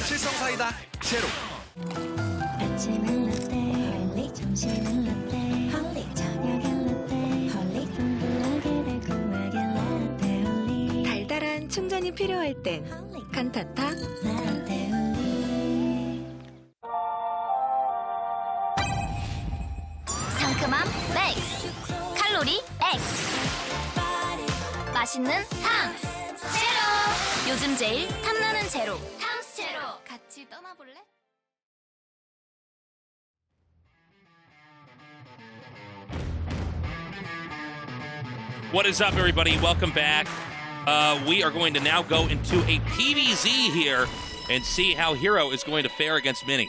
실성사이다 제로. 아침은 라떼, 홀릭 점심은 라떼, 홀릭 저녁엔 라떼, 홀릭 둥글하게 달콤하게 라떼 홀릭. 달달한 충전이 필요할 땐 칸타타 라떼 홀릭. 상큼함 맥스, 칼로리 X, 맛있는 탐스 제로. 요즘 제일 탐나는 제로. 제로. 같이 떠나볼래? What is up, everybody? Welcome back. We are going to now go into a PvZ here and see how Hero is going to fare against Mini.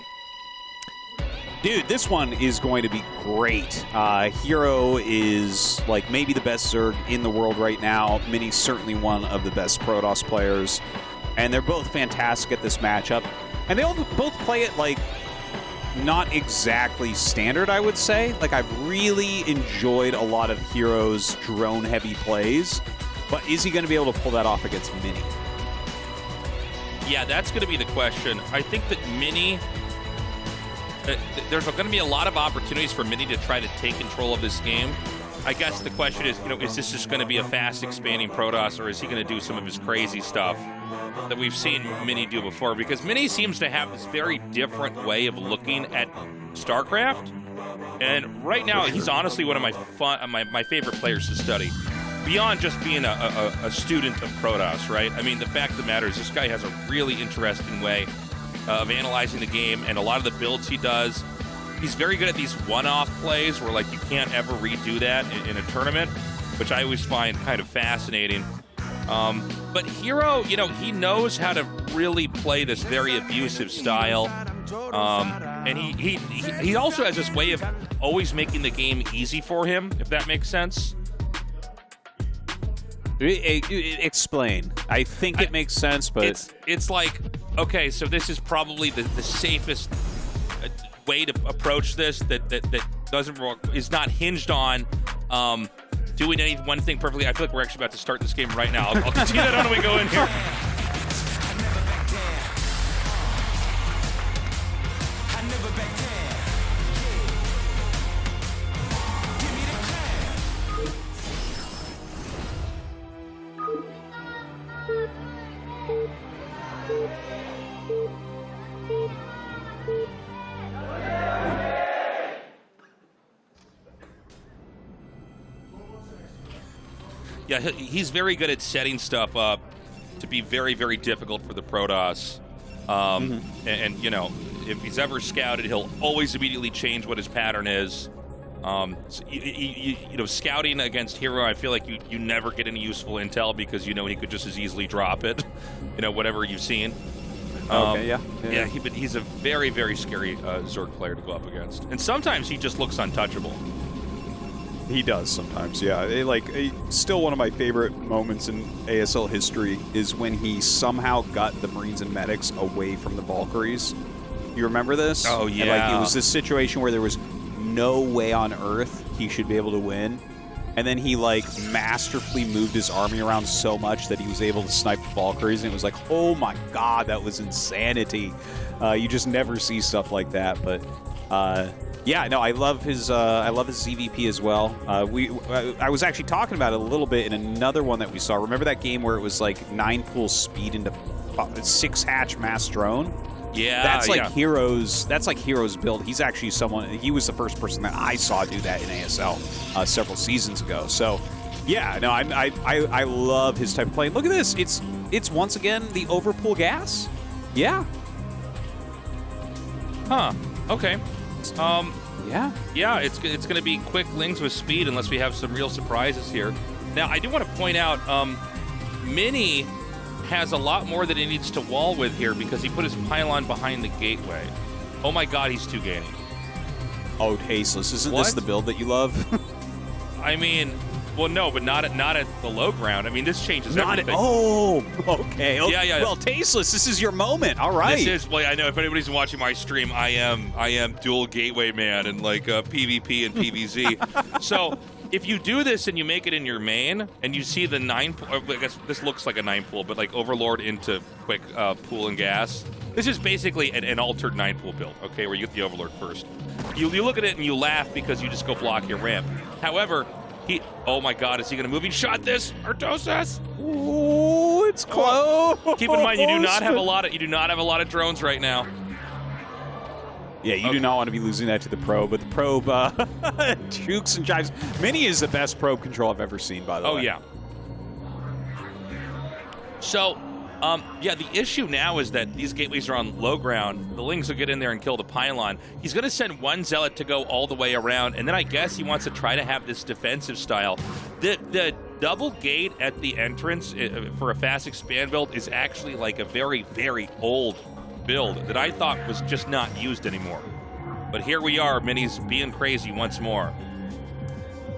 Dude, this one is going to be great. Hero is like maybe the best Zerg in the world right now. Mini's certainly one of the best Protoss players. And they're both fantastic at this matchup. And they both play it, like, not exactly standard, I would say. Like, I've really enjoyed a lot of Hero's drone-heavy plays. But is he going to be able to pull that off against Mini? Yeah, that's going to be the question. I think that Mini... there's going to be a lot of opportunities for Mini to try to take control of this game. I guess the question is, is this just going to be a fast expanding Protoss, or is he going to do some of his crazy stuff that we've seen Mini do before? Because Mini seems to have this very different way of looking at StarCraft, and right now he's honestly one of my favorite players to study. Beyond just being a student of Protoss, right? I mean, the fact of the matter is this guy has a really interesting way of analyzing the game, and a lot of the builds he does. He's very good at these one-off plays where, like, you can't ever redo that in a tournament, which I always find kind of fascinating. But Hero, he knows how to really play this very abusive style. And he also has this way of always making the game easy for him, if that makes sense. Explain. I think it makes sense, but... It's like, okay, so this is probably the safest way to approach this that doesn't work, is not hinged on doing any one thing perfectly. I feel like we're actually about to start this game right now. I'll continue that on when we go in here. Yeah, he's very good at setting stuff up. to be very, very difficult for the Protoss. And you know, if he's ever scouted, he'll always immediately change what his pattern is. So you know, scouting against Hero, I feel like you never get any useful intel because you know he could just as easily drop it, you know, whatever you've seen. Okay, But he's a very, very scary Zerg player to go up against. And sometimes he just looks untouchable. He does sometimes, yeah. Still one of my favorite moments in ASL history is when he somehow got the Marines and Medics away from the Valkyries. You remember this? Oh, yeah. And, it was this situation where there was no way on earth he should be able to win. And then he, masterfully moved his army around so much that he was able to snipe the Valkyries. And it was like, oh my god, that was insanity. You just never see stuff like that. But, yeah, no, I love his ZVP as well. I was actually talking about it a little bit in another one that we saw. Remember that game where it was 9 pool speed into 6 hatch mass drone? Yeah, that's like Hero's. That's like Hero's build. He's actually someone. He was the first person that I saw do that in ASL several seasons ago. So, yeah, no, I love his type of play. Look at this. It's once again the overpool gas. Yeah. Huh. Okay. Yeah. Yeah, it's going to be quick lings with speed unless we have some real surprises here. Now, I do want to point out, Mini has a lot more that he needs to wall with here because he put his pylon behind the gateway. Oh my god, he's 2 gaining. Oh, tasteless. Isn't this the build that you love? I mean, well, no, but not at the low ground. I mean, this changes everything. Oh, okay. Yeah. Well, tasteless, this is your moment. All right. This is, I know if anybody's been watching my stream, I am dual gateway man and PvP and PvZ. So if you do this and you make it in your main and you see the 9 pool, I guess this looks like a 9 pool, but Overlord into quick pool and gas. This is basically an altered 9 pool build, okay, where you get the Overlord first. You look at it and you laugh because you just go block your ramp. However, oh my god, is he going to moving shot this? Tastosis? Ooh, it's close. Keep in mind, you do not have a lot of drones right now. Yeah, you do not want to be losing that to the probe, but the probe jukes and jives. Mini is the best probe control I've ever seen, by the way. Oh, yeah. So, yeah, the issue now is that these gateways are on low ground. The Lings will get in there and kill the pylon. He's going to send one Zealot to go all the way around, and then I guess he wants to try to have this defensive style. The double gate at the entrance for a fast expand build is actually a very, very old build that I thought was just not used anymore. But here we are, Mini's being crazy once more.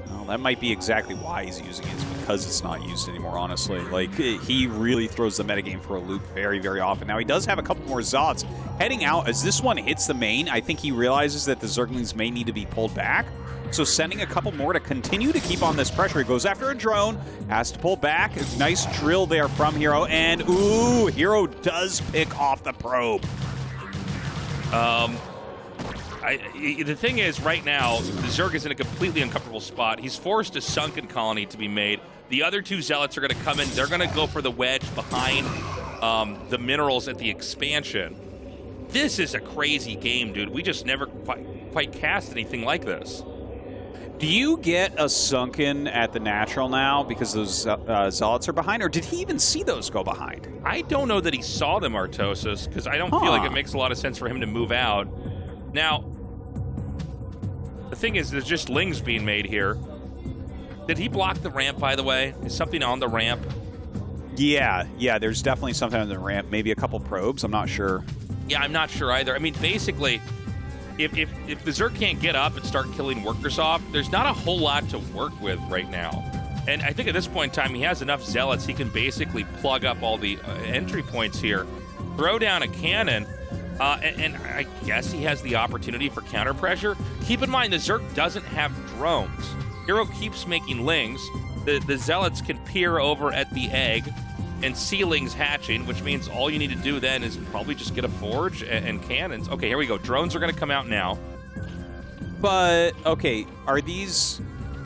Well, that might be exactly why he's using it, is because it's not used anymore, honestly. He really throws the metagame for a loop very, very often. Now, he does have a couple more Zods heading out. As this one hits the main, I think he realizes that the Zerglings may need to be pulled back. So sending a couple more to continue to keep on this pressure. He goes after a drone, has to pull back. A nice drill there from Hero, and ooh, Hero does pick off the probe. The thing is, right now, the Zerg is in a completely uncomfortable spot. He's forced a sunken colony to be made. The other 2 Zealots are going to come in. They're going to go for the wedge behind the minerals at the expansion. This is a crazy game, dude. We just never quite cast anything like this. Do you get a sunken at the natural now because those Zealots are behind, or did he even see those go behind? I don't know that he saw them, Artosis, because I don't feel like it makes a lot of sense for him to move out. Now, the thing is, there's just Lings being made here. Did he block the ramp, by the way? Is something on the ramp? Yeah, there's definitely something on the ramp. Maybe a couple probes, I'm not sure. Yeah, I'm not sure either. I mean, basically, if the Zerg can't get up and start killing workers off, there's not a whole lot to work with right now. And I think at this point in time, he has enough Zealots, he can basically plug up all the entry points here, throw down a cannon, and I guess he has the opportunity for counter pressure. Keep in mind, the Zerg doesn't have drones. Hero keeps making Lings. The Zealots can peer over at the egg and see Lings hatching, which means all you need to do then is probably just get a forge and cannons. Okay, here we go. Drones are going to come out now. But, okay, are these...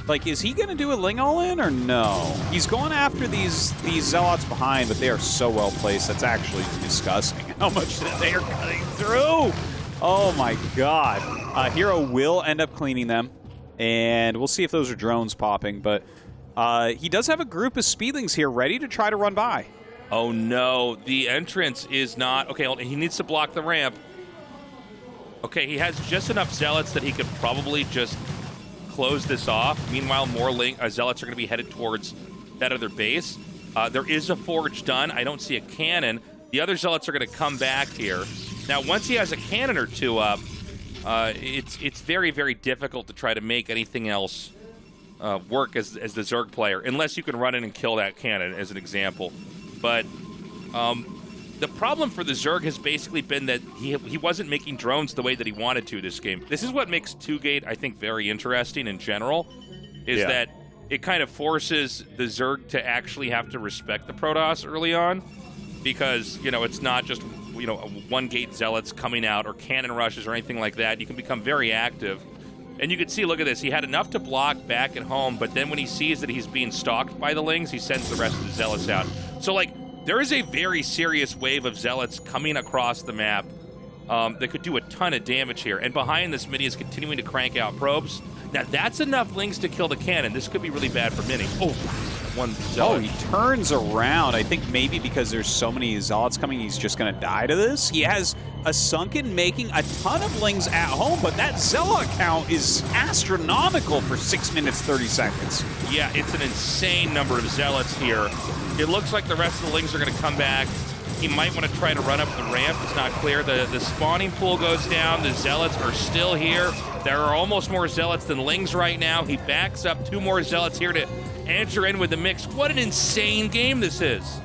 is he going to do a Ling all-in or no? He's going after these Zealots behind, but they are so well placed. That's actually disgusting how much they are cutting through. Oh, my God. Hero will end up cleaning them, and we'll see if those are drones popping, but he does have a group of Speedlings here ready to try to run by. Oh no, the entrance is not... Okay, he needs to block the ramp. Okay, he has just enough Zealots that he could probably just close this off. Meanwhile, more Zealots are going to be headed towards that other base. There is a forge done. I don't see a cannon. The other Zealots are going to come back here. Now, once he has a cannon or two up, it's very, very difficult to try to make anything else work as the Zerg player, unless you can run in and kill that cannon, as an example. But the problem for the Zerg has basically been that he wasn't making drones the way that he wanted to this game. This is what makes 2-Gate, I think, very interesting in general, is that it kind of forces the Zerg to actually have to respect the Protoss early on, because, you know, it's not just, you know, 1-Gate Zealots coming out or cannon rushes or anything like that. You can become very active. And you can see, look at this, he had enough to block back at home, but then when he sees that he's being stalked by the Lings, he sends the rest of the Zealots out. So, like, there is a very serious wave of Zealots coming across the map that could do a ton of damage here. And behind this, Mini is continuing to crank out probes. Now, that's enough Lings to kill the cannon. This could be really bad for Mini. Oh, one Zealot. Oh, he turns around. I think maybe because there's so many Zealots coming, he's just going to die to this. He has a Sunken making a ton of Lings at home, but that Zealot count is astronomical for 6 minutes, 30 seconds. Yeah, it's an insane number of Zealots here. It looks like the rest of the Lings are going to come back. He might want to try to run up the ramp. It's not clear. The spawning pool goes down. The Zealots are still here. There are almost more Zealots than Lings right now. He backs up 2 more Zealots here to answer in with the mix. What an insane game this is.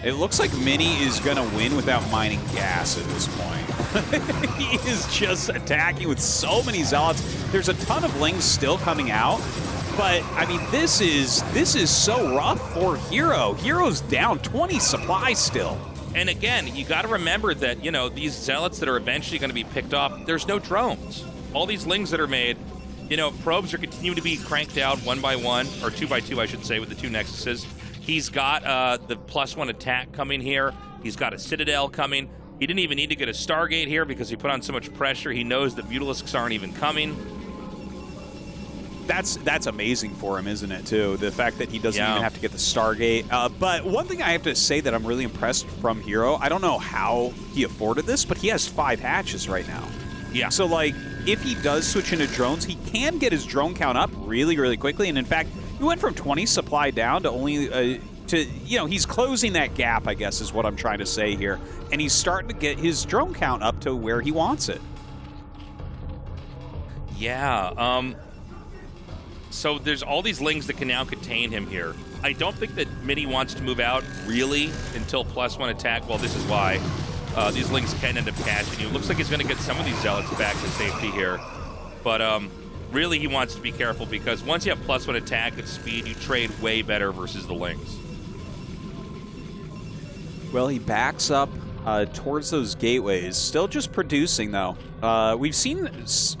It looks like Mini is going to win without mining gas at this point. He is just attacking with so many Zealots. There's a ton of Lings still coming out. But, I mean, this is so rough for Hero. Hero's down 20 supply still. And again, you got to remember that, you know, these Zealots that are eventually going to be picked off, there's no drones. All these Lings that are made, you know, probes are continuing to be cranked out 1 by 1, or 2 by 2, I should say, with the 2 Nexuses. He's got the +1 attack coming here. He's got a Citadel coming. He didn't even need to get a Stargate here because he put on so much pressure. He knows that Mutalisks aren't even coming. That's amazing for him, isn't it, too? The fact that he doesn't even have to get the Stargate. But one thing I have to say that I'm really impressed from Hero, I don't know how he afforded this, but he has 5 hatches right now. Yeah. So, like, if he does switch into drones, he can get his drone count up really, really quickly. And, in fact, he went from 20 supply down to only... he's closing that gap, I guess, is what I'm trying to say here. And he's starting to get his drone count up to where he wants it. Yeah, so there's all these Lings that can now contain him here. I don't think that Mini wants to move out, really, until +1 attack. Well, this is why. These Lings can end up catching you. Looks like he's going to get some of these Zealots back to safety here. But really, he wants to be careful because once you have +1 attack at speed, you trade way better versus the Lings. Well, he backs up towards those gateways. Still just producing, though. We've seen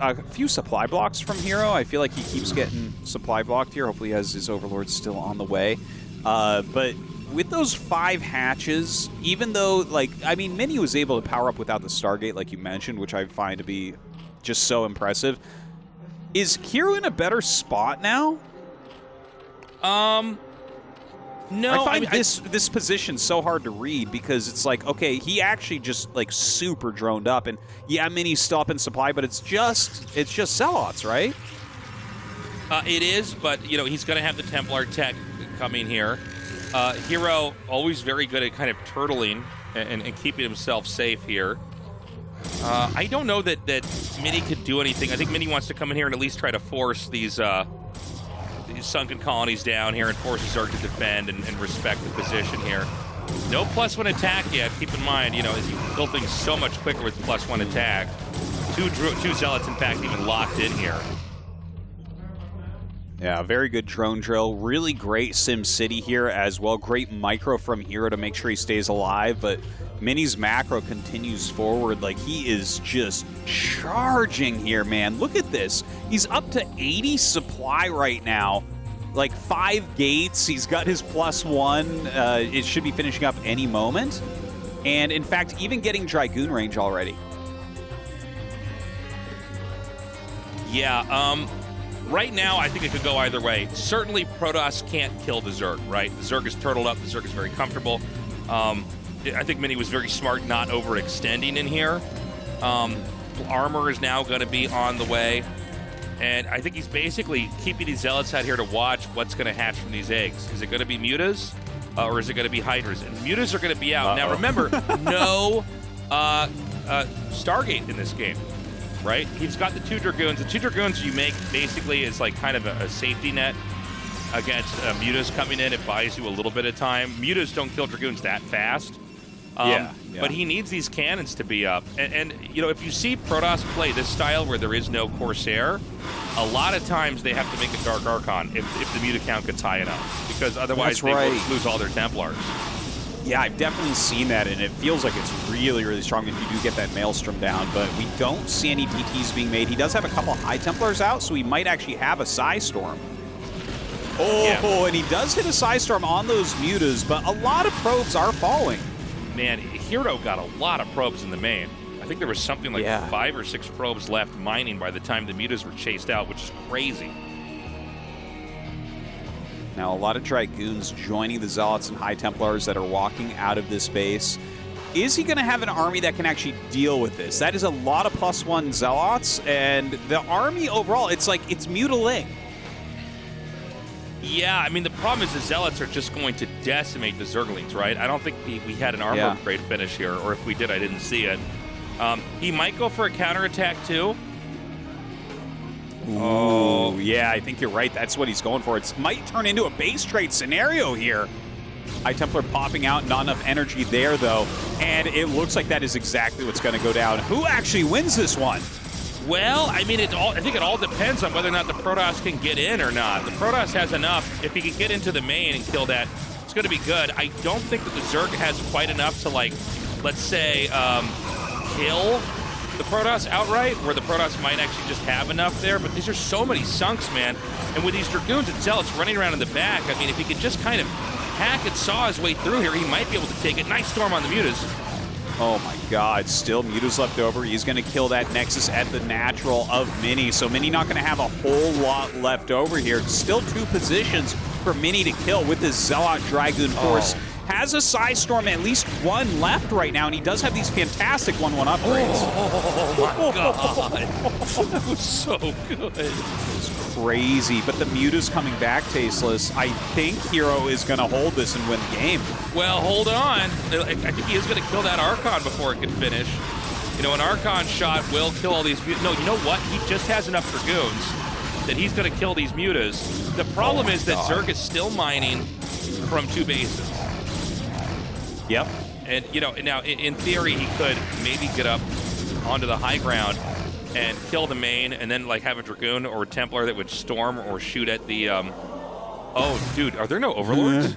a few supply blocks from Hero. I feel like he keeps getting supply blocked here. Hopefully he has his Overlord still on the way. But with those 5 hatches, even though, like, I mean, Mini was able to power up without the Stargate, like you mentioned, which I find to be just so impressive. Is Hero in a better spot now? No, I find this position so hard to read because it's like, okay, he actually just like super droned up, and yeah, Mini's still up in supply, but it's just Zealots, right? It is, but you know he's going to have the Templar tech coming here. Hero always very good at kind of turtling and keeping himself safe here. I don't know that Mini could do anything. I think Mini wants to come in here and at least try to force these sunken colonies down here and force Zerg to defend and respect the position here. No +1 attack yet. Keep in mind, you know, you kill things so much quicker with +1 attack. Two Zealots, in fact, even locked in here. Yeah, very good drone drill. Really great Sim City here as well. Great micro from Hero to make sure he stays alive, but Mini's macro continues forward. Like, he is just charging here, man. Look at this. He's up to 80 supply right now. Like, 5 gates. He's got his +1. It should be finishing up any moment. And, in fact, even getting Dragoon range already. Yeah, right now, I think it could go either way. Certainly, Protoss can't kill the Zerg, right? The Zerg is turtled up. The Zerg is very comfortable. I think Mini was very smart not overextending in here. Armor is now going to be on the way. And I think he's basically keeping these Zealots out here to watch what's going to hatch from these eggs. Is it going to be Mutas or is it going to be Hydras? And Mutas are going to be out. Now, remember, no Stargate in this game, right? He's got the 2 Dragoons. The 2 Dragoons you make basically is like kind of a safety net against Mutas coming in. It buys you a little bit of time. Mutas don't kill Dragoons that fast. But he needs these cannons to be up. And you know, if you see Protoss play this style where there is no Corsair, a lot of times they have to make a Dark Archon if the Muta count gets high enough. Because otherwise they will lose all their Templars. Yeah, I've definitely seen that, and it feels like it's really, really strong if you do get that Maelstrom down, but we don't see any DTs being made. He does have a couple High Templars out, so he might actually have a Psystorm. Oh, and he does hit a Psystorm on those Mutas, but a lot of probes are falling. Man, Hero got a lot of probes in the main. I think there was something like 5 or 6 probes left mining by the time the Mutas were chased out, which is crazy. Now, a lot of Dragoons joining the Zealots and High Templars that are walking out of this base. Is he going to have an army that can actually deal with this? That is a lot of +1 Zealots, and the army overall, it's like, it's mutilating. Yeah, I mean, the problem is the Zealots are just going to decimate the Zerglings, right? I don't think we had an armor upgrade finish here, or if we did, I didn't see it. He might go for a counterattack, too. Ooh, yeah, I think you're right. That's what he's going for. It might turn into a base trade scenario here. High Templar popping out, not enough energy there, though. And it looks like that is exactly what's going to go down. Who actually wins this one? Well, I mean, I think it all depends on whether or not the Protoss can get in or not. The Protoss has enough. If he can get into the main and kill that, it's going to be good. I don't think that the Zerg has quite enough to, like, let's say, kill the Protoss outright, where the Protoss might actually just have enough there. But these are so many sunks, man. And with these Dragoons and Zealots running around in the back, I mean, if he could just kind of hack and saw his way through here, he might be able to take it. Nice storm on the Mutas. Oh my god, still Mutas left over. He's going to kill that Nexus at the natural of Mini. So Mini not going to have a whole lot left over here. Still 2 positions for Mini to kill with his Zealot Dragoon force. Has a Psystorm, at least 1 left right now, and he does have these fantastic 1/1 upgrades. Oh my god, that was so good. It's crazy, but the Muta's coming back, Tasteless. I think Hero is going to hold this and win the game. Well, hold on. I think he is going to kill that Archon before it can finish. You know, an Archon shot will kill all these Mutas. No, you know what? He just has enough Dragoons that he's going to kill these Mutas. The problem is that Zerg is still mining from 2 bases. Yep. And, you know, now, in theory, he could maybe get up onto the high ground and kill the main and then, like, have a Dragoon or a Templar that would storm or shoot at the, Oh, dude, are there no Overlords?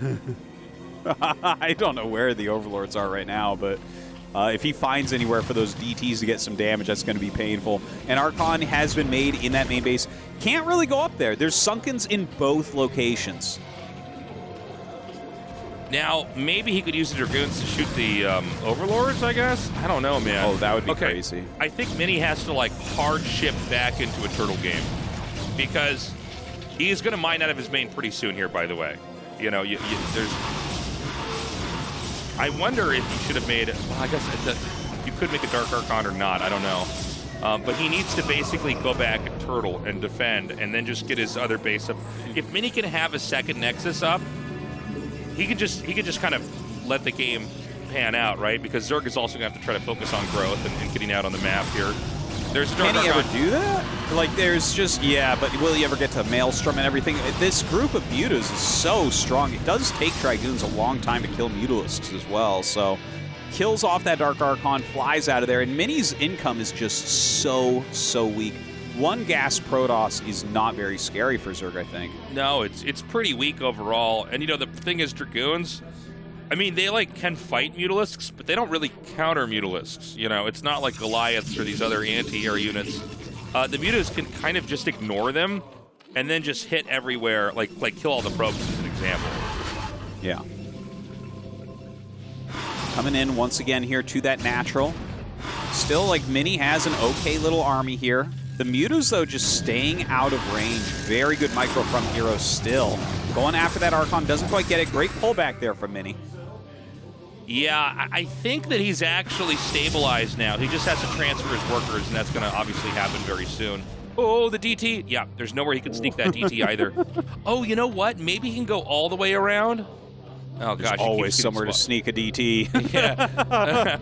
I don't know where the Overlords are right now, but if he finds anywhere for those DTs to get some damage, that's going to be painful. And Archon has been made in that main base. Can't really go up there. There's Sunkens in both locations. Now, maybe he could use the Dragoons to shoot the Overlords, I guess? I don't know, man. Oh, that would be crazy. I think Mini has to, like, hard shift back into a turtle game. Because he's going to mine out of his main pretty soon here, by the way. You know, there's... I wonder if he should have made... Well, I guess you could make a Dark Archon or not. I don't know. But he needs to basically go back and turtle and defend and then just get his other base up. If Mini can have a second Nexus up, he could just kind of let the game pan out, right? Because Zerg is also going to have to try to focus on growth and getting out on the map here. There's Can he ever do that? Like, there's just, yeah, but will he ever get to Maelstrom and everything? This group of Mutas is so strong. It does take Dragoons a long time to kill Mutalisks as well, so kills off that Dark Archon, flies out of there, and Mini's income is just so weak. 1 gas Protoss is not very scary for Zerg, I think. No, it's pretty weak overall. And, you know, the thing is, Dragoons, I mean, they, like, can fight Mutalisks, but they don't really counter Mutalisks. You know, it's not like Goliaths or these other anti-air units. The Mutas can kind of just ignore them and then just hit everywhere, like kill all the probes as an example. Yeah. Coming in once again here to that natural. Still, like, Mini has an okay little army here. The Mutas, though, just staying out of range. Very good micro from Hero still. Going after that Archon, doesn't quite get it. Great pullback there from Mini. Yeah, I think that he's actually stabilized now. He just has to transfer his workers, and that's going to obviously happen very soon. Oh, the DT. Yeah, there's nowhere he can sneak that DT either. Oh, you know what? Maybe he can go all the way around. Oh, There's gosh. always somewhere to sneak a DT. Yeah.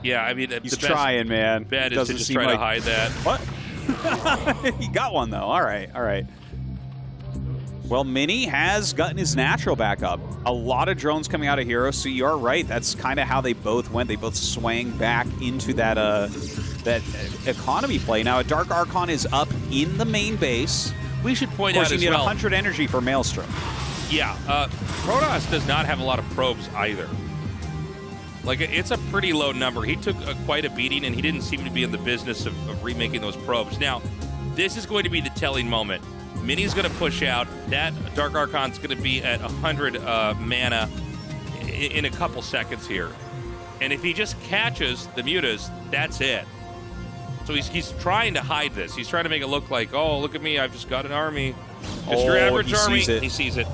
Yeah, I mean, He's trying, man. Bet is Doesn't to just seem try like... to hide that. What? He got one, though. All right, all right. Well, Mini has gotten his natural back up. A lot of drones coming out of Hero, so you are right. That's kind of how they both went. They both swang back into that that economy play. Now, a Dark Archon is up in the main base. We should point out out you as need well. 100 energy for Maelstrom. Yeah, Protoss does not have a lot of probes either. Like, it's a pretty low number. He took quite a beating, and he didn't seem to be in the business of remaking those probes. Now, this is going to be the telling moment. Mini's going to push out. That Dark Archon's going to be at 100 mana in a couple seconds here. And if he just catches the Mutas, that's it. So he's trying to hide this. He's trying to make it look like, oh, look at me, I've just got an army. Just your average army. He sees it.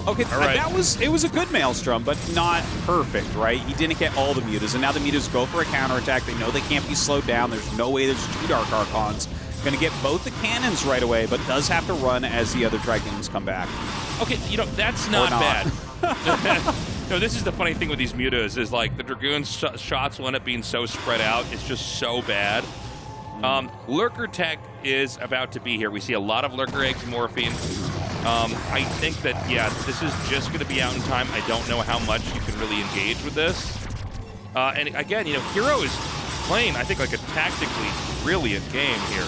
Okay, all right. it was a good Maelstrom, but not perfect, right? He didn't get all the Mutas, and now the Mutas go for a counterattack. They know they can't be slowed down. There's no way there's 2 Dark Archons. Going to get both the cannons right away, but does have to run as the other Dragons come back. Okay, you know, that's not bad. No, this is the funny thing with these Mutas is, like, the Dragoon's shots will end up being so spread out. It's just so bad. Lurker tech is about to be here. We see a lot of Lurker eggs morphing. I think that, yeah, this is just going to be out in time. I don't know how much you can really engage with this. And again, you know, Hero is playing, I think, like a tactically brilliant game here.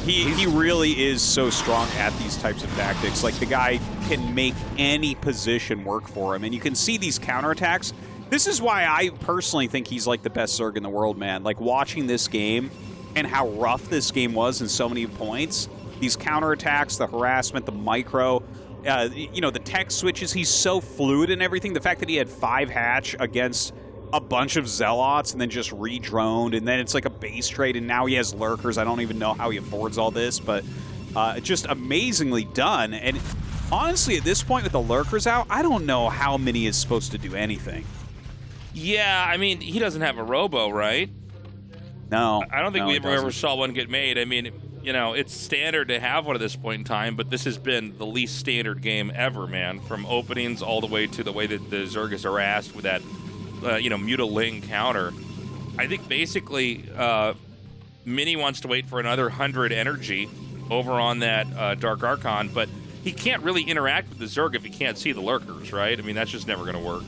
He really is so strong at these types of tactics. Like, the guy can make any position work for him. And you can see these counterattacks. This is why I personally think he's like the best Zerg in the world, man. Like, watching this game and how rough this game was in so many points. These counterattacks, the harassment, the micro, you know, the tech switches. He's so fluid and everything. The fact that he had 5 hatch against a bunch of Zealots and then just re-droned, and then it's like a base trade, and now he has Lurkers. I don't even know how he affords all this, but just amazingly done. And honestly, at this point with the Lurkers out, I don't know how Mini is supposed to do anything. Yeah, I mean, he doesn't have a Robo, right? No. I don't think no, we ever saw one get made. I mean, you know, it's standard to have one at this point in time, but this has been the least standard game ever, man. From openings all the way to the way that the Zerg is harassed with that, you know, Mutaling counter. I think basically Mini wants to wait for another 100 energy over on that Dark Archon, but he can't really interact with the Zerg if he can't see the Lurkers, right? I mean, that's just never going to work.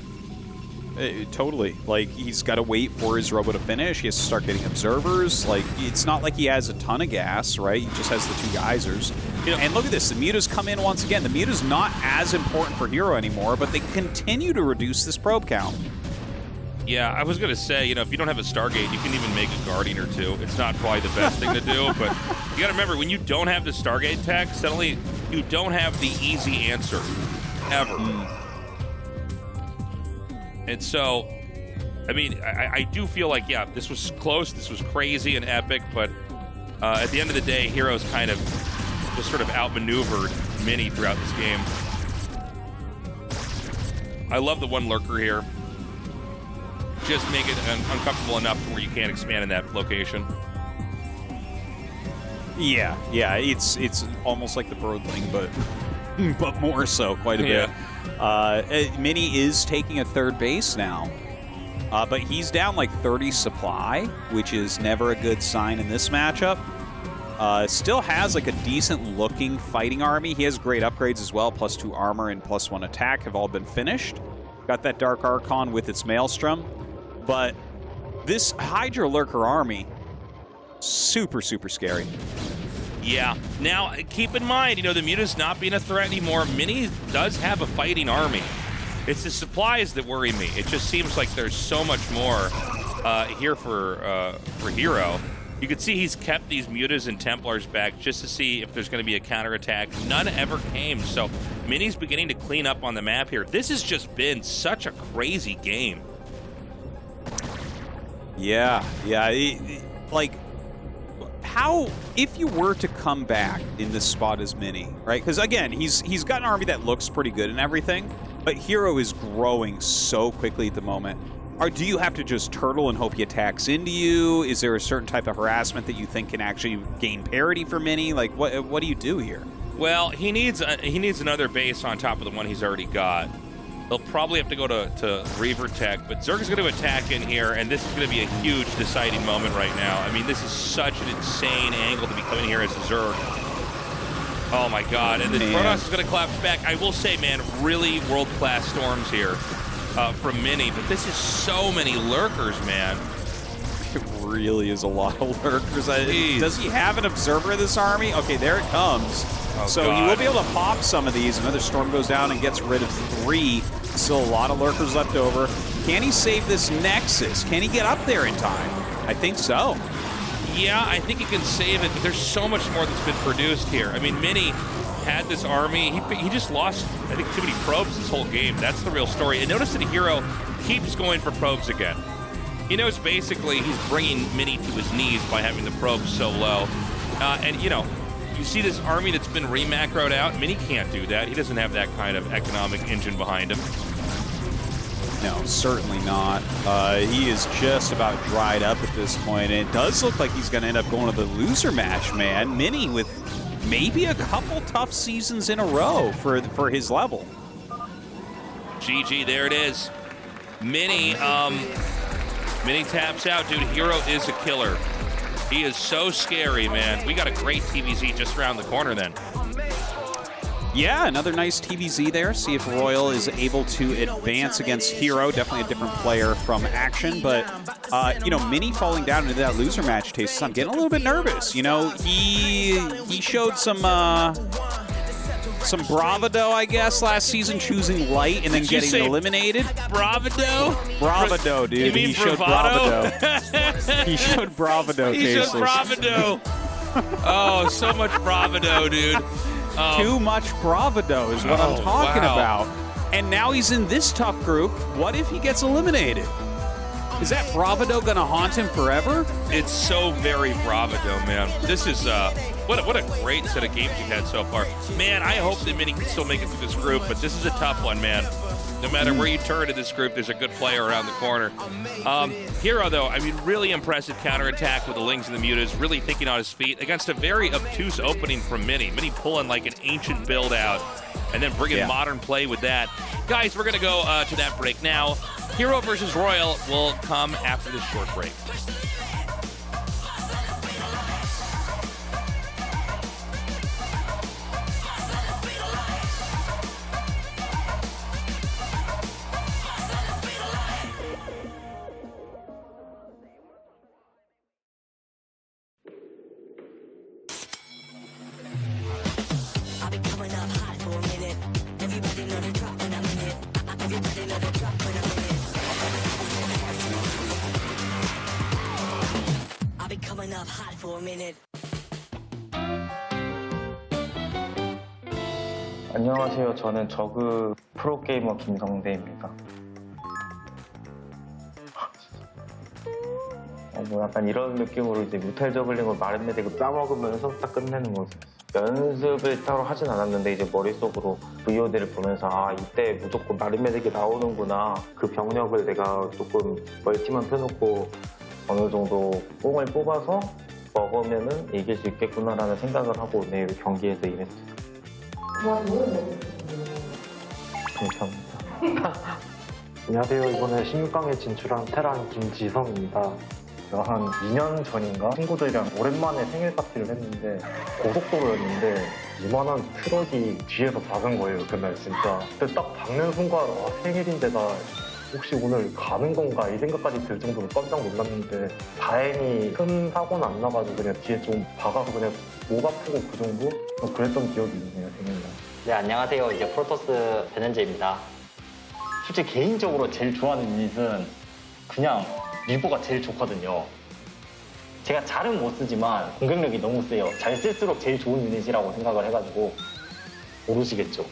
Totally. Like, he's got to wait for his Robo to finish. He has to start getting observers. Like, it's not like he has a ton of gas, right? He just has the 2 geysers. You know, and look at this. The Mutas come in once again. The Muta's not as important for Hero anymore, but they continue to reduce this probe count. Yeah, I was going to say, you know, if you don't have a Stargate, you can even make a Guardian or 2. It's not probably the best thing to do, but you got to remember, when you don't have the Stargate tech, suddenly you don't have the easy answer, ever. And so, I mean, I do feel like, yeah, this was close, this was crazy and epic, but at the end of the day, Heroes kind of just sort of outmaneuvered Mini throughout this game. I love the one Lurker here. Just make it uncomfortable enough to where you can't expand in that location. Yeah, it's almost like the Broodling, but more so, quite a bit. Mini is taking a 3rd base now, but he's down like 30 supply, which is never a good sign in this matchup. Still has like a decent looking fighting army. He has great upgrades as well. +2 armor and +1 attack have all been finished. Got that Dark Archon with its Maelstrom. But this Hydra Lurker army, super, super scary. Yeah. Now, keep in mind, you know, the Muta's not being a threat anymore. Mini does have a fighting army. It's the supplies that worry me. It just seems like there's so much more here for Hero. You can see he's kept these Mutas and Templars back just to see if there's going to be a counterattack. None ever came, so Mini's beginning to clean up on the map here. This has just been such a crazy game. Yeah. Like, how, if you were to come back in this spot as Mini, right? Because again, he's got an army that looks pretty good and everything, but Hero is growing so quickly at the moment. Or do you have to just turtle and hope he attacks into you? Is there a certain type of harassment that you think can actually gain parity for Mini? Like, what do you do here? Well, he needs another base on top of the one he's already got. He'll probably have to go to Reaver Tech, but Zerg is going to attack in here, and this is going to be a huge deciding moment right now. I mean, this is such an insane angle to be coming here as a Zerg. Oh my God, and the Protoss is going to collapse back. I will say, man, really world-class storms here from Mini, but this is so many lurkers, man. It really is a lot of lurkers. Does he have an observer of this army? Okay, there it comes. Oh, so God. he will be able to pop some of these. Another storm goes down and gets rid of 3. Still a lot of lurkers left over. Can he save this Nexus? Can he get up there in time? I think so. Yeah, I think he can save it, but there's so much more that's been produced here. I mean, Mini had this army. He just lost, I think, too many probes this whole game. That's the real story. And notice that Hero keeps going for probes again. He knows basically he's bringing Mini to his knees by having the probes so low. And, you know, you see this army that's been remacroed out. Mini can't do that. He doesn't have that kind of economic engine behind him. No, certainly not. He is just about dried up at this point. And it does look like he's going to end up going to the loser match, man. Mini with maybe a couple tough seasons in a row for his level. GG, there it is. Mini taps out, dude. Hero is a killer. He is so scary, man. We got a great TVZ just around the corner then. Yeah, another nice TVZ there. See if Royal is able to advance against Hero. Definitely a different player from Action, but you know, Mini falling down into that loser match taste. I'm getting a little bit nervous. You know, he showed some bravado, I guess, last season, choosing light and then getting eliminated. Bravado? Bravado, dude. You mean he showed bravado? He showed bravado. He showed bravado. Oh, so much bravado, dude. Too much bravado is what I'm talking about. And now he's in this tough group. What if he gets eliminated? Is that bravado gonna haunt him forever? It's so very bravado, man. This is what a great set of games we've had so far. Man, I hope that Mini can still make it through this group, but this is a tough one, man. No matter where you turn in this group, there's a good player around the corner. Hero, though, I mean, really impressive counterattack with the Lings and the Mutas, really thinking on his feet against a very obtuse opening from Mini. Mini pulling like an ancient build out and then bringing modern play with that. Guys, we're going to go to that break now. Hero versus Royal will come after this short break. 안녕하세요. 저는 저그 프로게이머 김성대입니다. 뭐 약간 이런 느낌으로 이제 뮤탈 저글링을 마른메딕을 따먹으면서 딱 끝내는 모습. 연습을 따로 하진 않았는데 이제 머릿속으로 VOD를 보면서 아 이때 무조건 마른메딕이 나오는구나. 그 병력을 내가 조금 멀티만 펴놓고 어느 정도 뽕을 뽑아서 먹으면은 이길 수 있겠구나라는 생각을 하고 내일 경기에서 임했어요. 감사합니다. 안녕하세요. 이번에 16강에 진출한 테란 김지성입니다. 제가 한 2년 전인가 친구들이랑 오랜만에 생일 파티를 했는데 고속도로였는데 이만한 트럭이 뒤에서 박은 거예요. 그날 진짜. 근데 딱 박는 순간 생일인데 나 혹시 오늘 가는 건가 이 생각까지 들 정도로 깜짝 놀랐는데 다행히 큰 사고는 안 나가지고 그냥 뒤에 좀 박아서 그냥 목 아프고 그 정도? 그랬던 기억이 있네요. 생일날. 네, 안녕하세요. 이제 프로토스 변현재입니다. 솔직히 개인적으로 제일 좋아하는 유닛은 그냥 리버가 제일 좋거든요. 제가 잘은 못 쓰지만 공격력이 너무 세요. 잘 쓸수록 제일 좋은 유닛이라고 생각을 해가지고 모르시겠죠?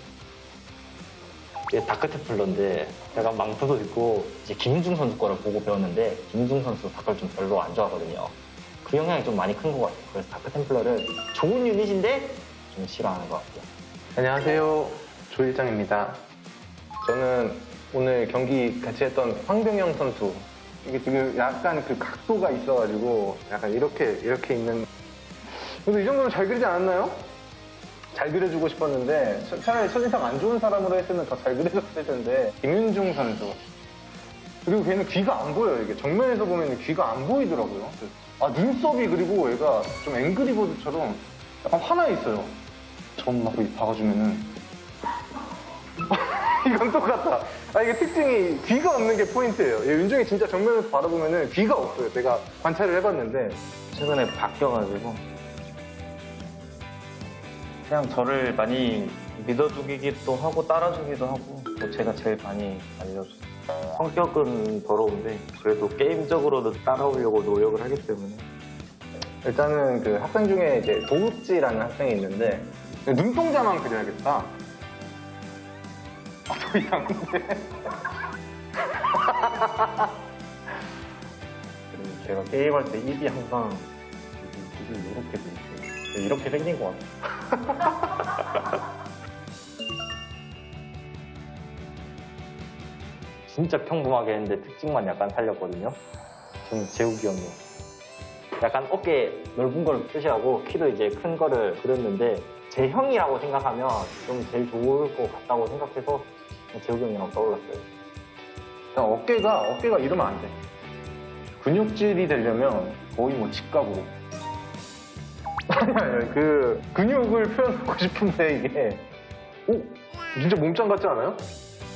이게 다크테플러인데 제가 망토도 있고 이제 김웅중 선수 거를 보고 배웠는데 김웅중 선수 다크를 좀 별로 안 좋아하거든요. 그 영향이 좀 많이 큰 것 같아요. 그래서 다크 템플러를 좋은 유닛인데 좀 싫어하는 것 같아요. 안녕하세요. 조일장입니다. 저는 오늘 경기 같이 했던 황병영 선수, 이게 지금 약간 그 각도가 있어가지고 약간 이렇게 있는. 근데 이 정도면 잘 그리지 않았나요? 잘 그려주고 싶었는데 차라리 첫인상 안 좋은 사람으로 했으면 더 잘 그려줬을 텐데. 김윤중 선수. 그리고 걔는 귀가 안 보여요. 이게 정면에서 보면 귀가 안 보이더라고요. 아, 눈썹이 그리고 얘가 좀 앵그리버드처럼 약간 화나 있어요. 처음 막 박아주면은 이건 똑같다. 아, 이게 특징이 귀가 없는 게 포인트예요. 얘 윤중이 진짜 정면에서 바라보면은 귀가 없어요. 제가 관찰을 해봤는데. 최근에 바뀌어가지고 그냥 저를 많이 믿어주기도 하고 따라주기도 하고 또 제가 제일 많이 알려줬어요. 성격은 더러운데 그래도 게임적으로도 따라오려고 노력을 하기 때문에. 일단은 그 학생 중에 이제 도우찌라는 학생이 있는데 눈동자만 그려야겠다. 아, 더 이상한데. 제가 게임할 때 입이 항상 이렇게 돼 있어요. 이렇게 생긴 것 같아요. 진짜 평범하게 했는데 특징만 약간 살렸거든요. 저는 재욱이 형이요. 약간 어깨 넓은 걸 표시하고 키도 이제 큰 거를 그렸는데 제 형이라고 생각하면 좀 제일 좋을 것 같다고 생각해서 재욱이 형이라고 떠올랐어요. 어깨가 이러면 안 돼. 근육질이 되려면 거의 뭐 직각으로. 아니, 그 근육을 표현하고 싶은데 이게 진짜 몸짱 같지 않아요?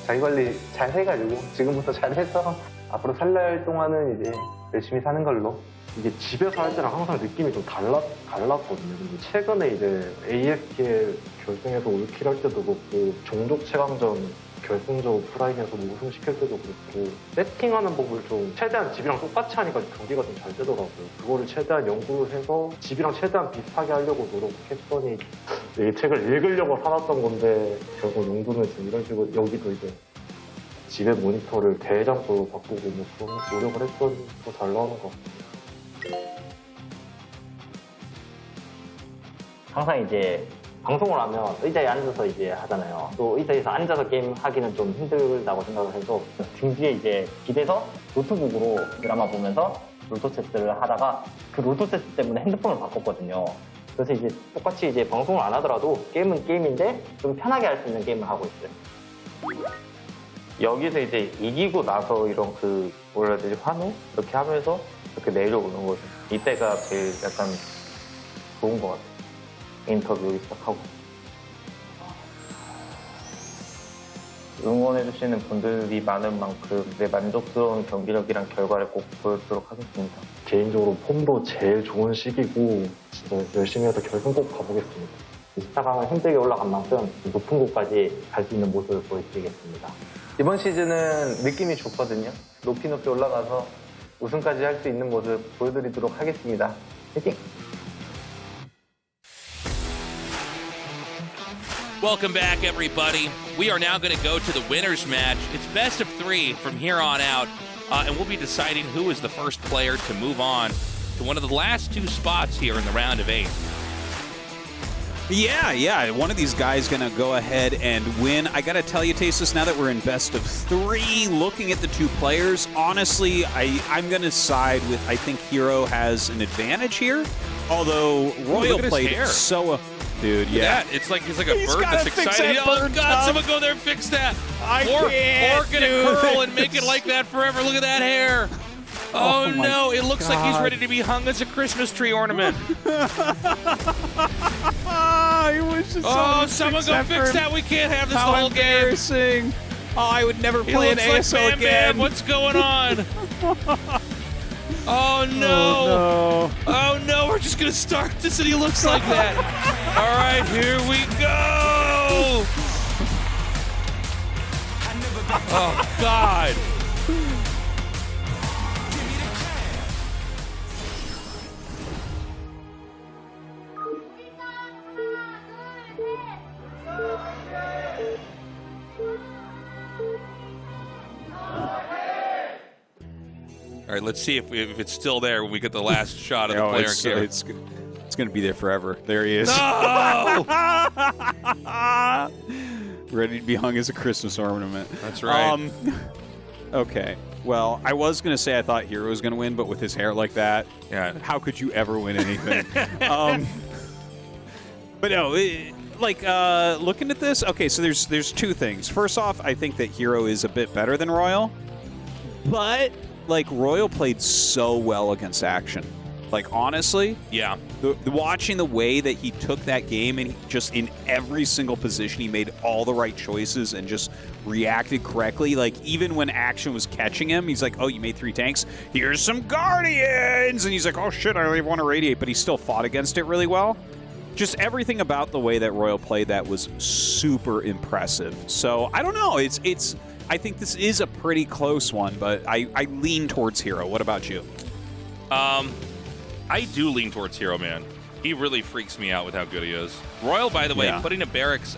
자기 관리 잘 해가지고 지금부터 잘 해서 앞으로 살 날 동안은 이제 열심히 사는 걸로. 이게 집에서 할 때랑 항상 느낌이 좀 달랐거든요. 근데 최근에 이제 AFL 결승에서 올킬 할 때도 그렇고 종족 최강전 결승적 프라임에서 우승시킬 때도 그렇고 세팅하는 법을 좀 최대한 집이랑 똑같이 하니까 경기가 좀 잘 되더라고요. 그거를 최대한 연구를 해서 집이랑 최대한 비슷하게 하려고 노력했더니 이 책을 읽으려고 사놨던 건데 결국 용도는 지금 이런 식으로 여기도 이제 집에 모니터를 대장소로 바꾸고 뭐 그런 노력을 했더니 더 잘 나오는 것 같아요. 항상 이제 방송을 하면 의자에 앉아서 이제 하잖아요. 또 의자에서 앉아서 게임 하기는 좀 힘들다고 생각을 해서 등 뒤에 이제 기대서 노트북으로 드라마 보면서 롤토체스를 하다가 그 롤토체스 때문에 핸드폰을 바꿨거든요. 그래서 이제 똑같이 이제 방송을 안 하더라도 게임은 게임인데 좀 편하게 할 수 있는 게임을 하고 있어요. 여기서 이제 이기고 나서 이런 그 뭐라 해야 되지 환호? 이렇게 하면서 이렇게 내려오는 거죠. 이때가 제일 약간 좋은 것 같아요. 인터뷰 시작하고 응원해주시는 분들이 많은 만큼 내 만족스러운 경기력이랑 결과를 꼭 보여주도록 하겠습니다. 개인적으로 폼도 제일 좋은 시기고 진짜 열심히 해서 결승 꼭 가보겠습니다. 24강을 힘들게 올라간 만큼 높은 곳까지 갈 수 있는 모습을 보여드리겠습니다. 이번 시즌은 느낌이 좋거든요. 높이 올라가서 우승까지 할 수 있는 모습 보여드리도록 하겠습니다. 화이팅! Welcome back, everybody. We are now going to go to the winners match. It's best of 3 from here on out, and we'll be deciding who is the first player to move on to one of the last 2 spots here in the round of 8. Yeah. One of these guys going to go ahead and win. I got to tell you, Tastosis, now that we're in best of 3, looking at the 2 players, honestly, I'm going to side with, I think Hero has an advantage here. Although Royal played so... Dude, yeah. It's like he's like a bird that's excited. Oh God, someone go there and fix that. Or gonna curl and make it like that forever. Look at that hair. Oh no, it looks like he's ready to be hung as a Christmas tree ornament. Someone go fix that. We can't have this the whole game. Oh, I would never play an ASL like again. Bam. What's going on? Oh no. Oh no, we're just gonna start this and he looks like that. All right, here we go. Oh God. All right, let's see if it's still there when we get the last shot of the player in camera. It's going to be there forever. There he is. No! Ready to be hung as a Christmas ornament. That's right. Okay. Well, I was going to say I thought Hero was going to win, but with his hair like that, how could you ever win anything? But no, looking at this, okay, so there's two things. First off, I think that Hero is a bit better than Royal, but like Royal played so well against Action. Like honestly, yeah. Watching the way that he took that game and just in every single position he made all the right choices and just reacted correctly. Like even when Action was catching him, he's like, "Oh, you made 3 tanks. Here's some Guardians," and he's like, "Oh shit, I only want to radiate," but he still fought against it really well. Just everything about the way that Royal played that was super impressive. So I don't know. It's. I think this is a pretty close one, but I lean towards Hero. What about you? I do lean towards Hero, man. He really freaks me out with how good he is. Royal, by the way, putting a barracks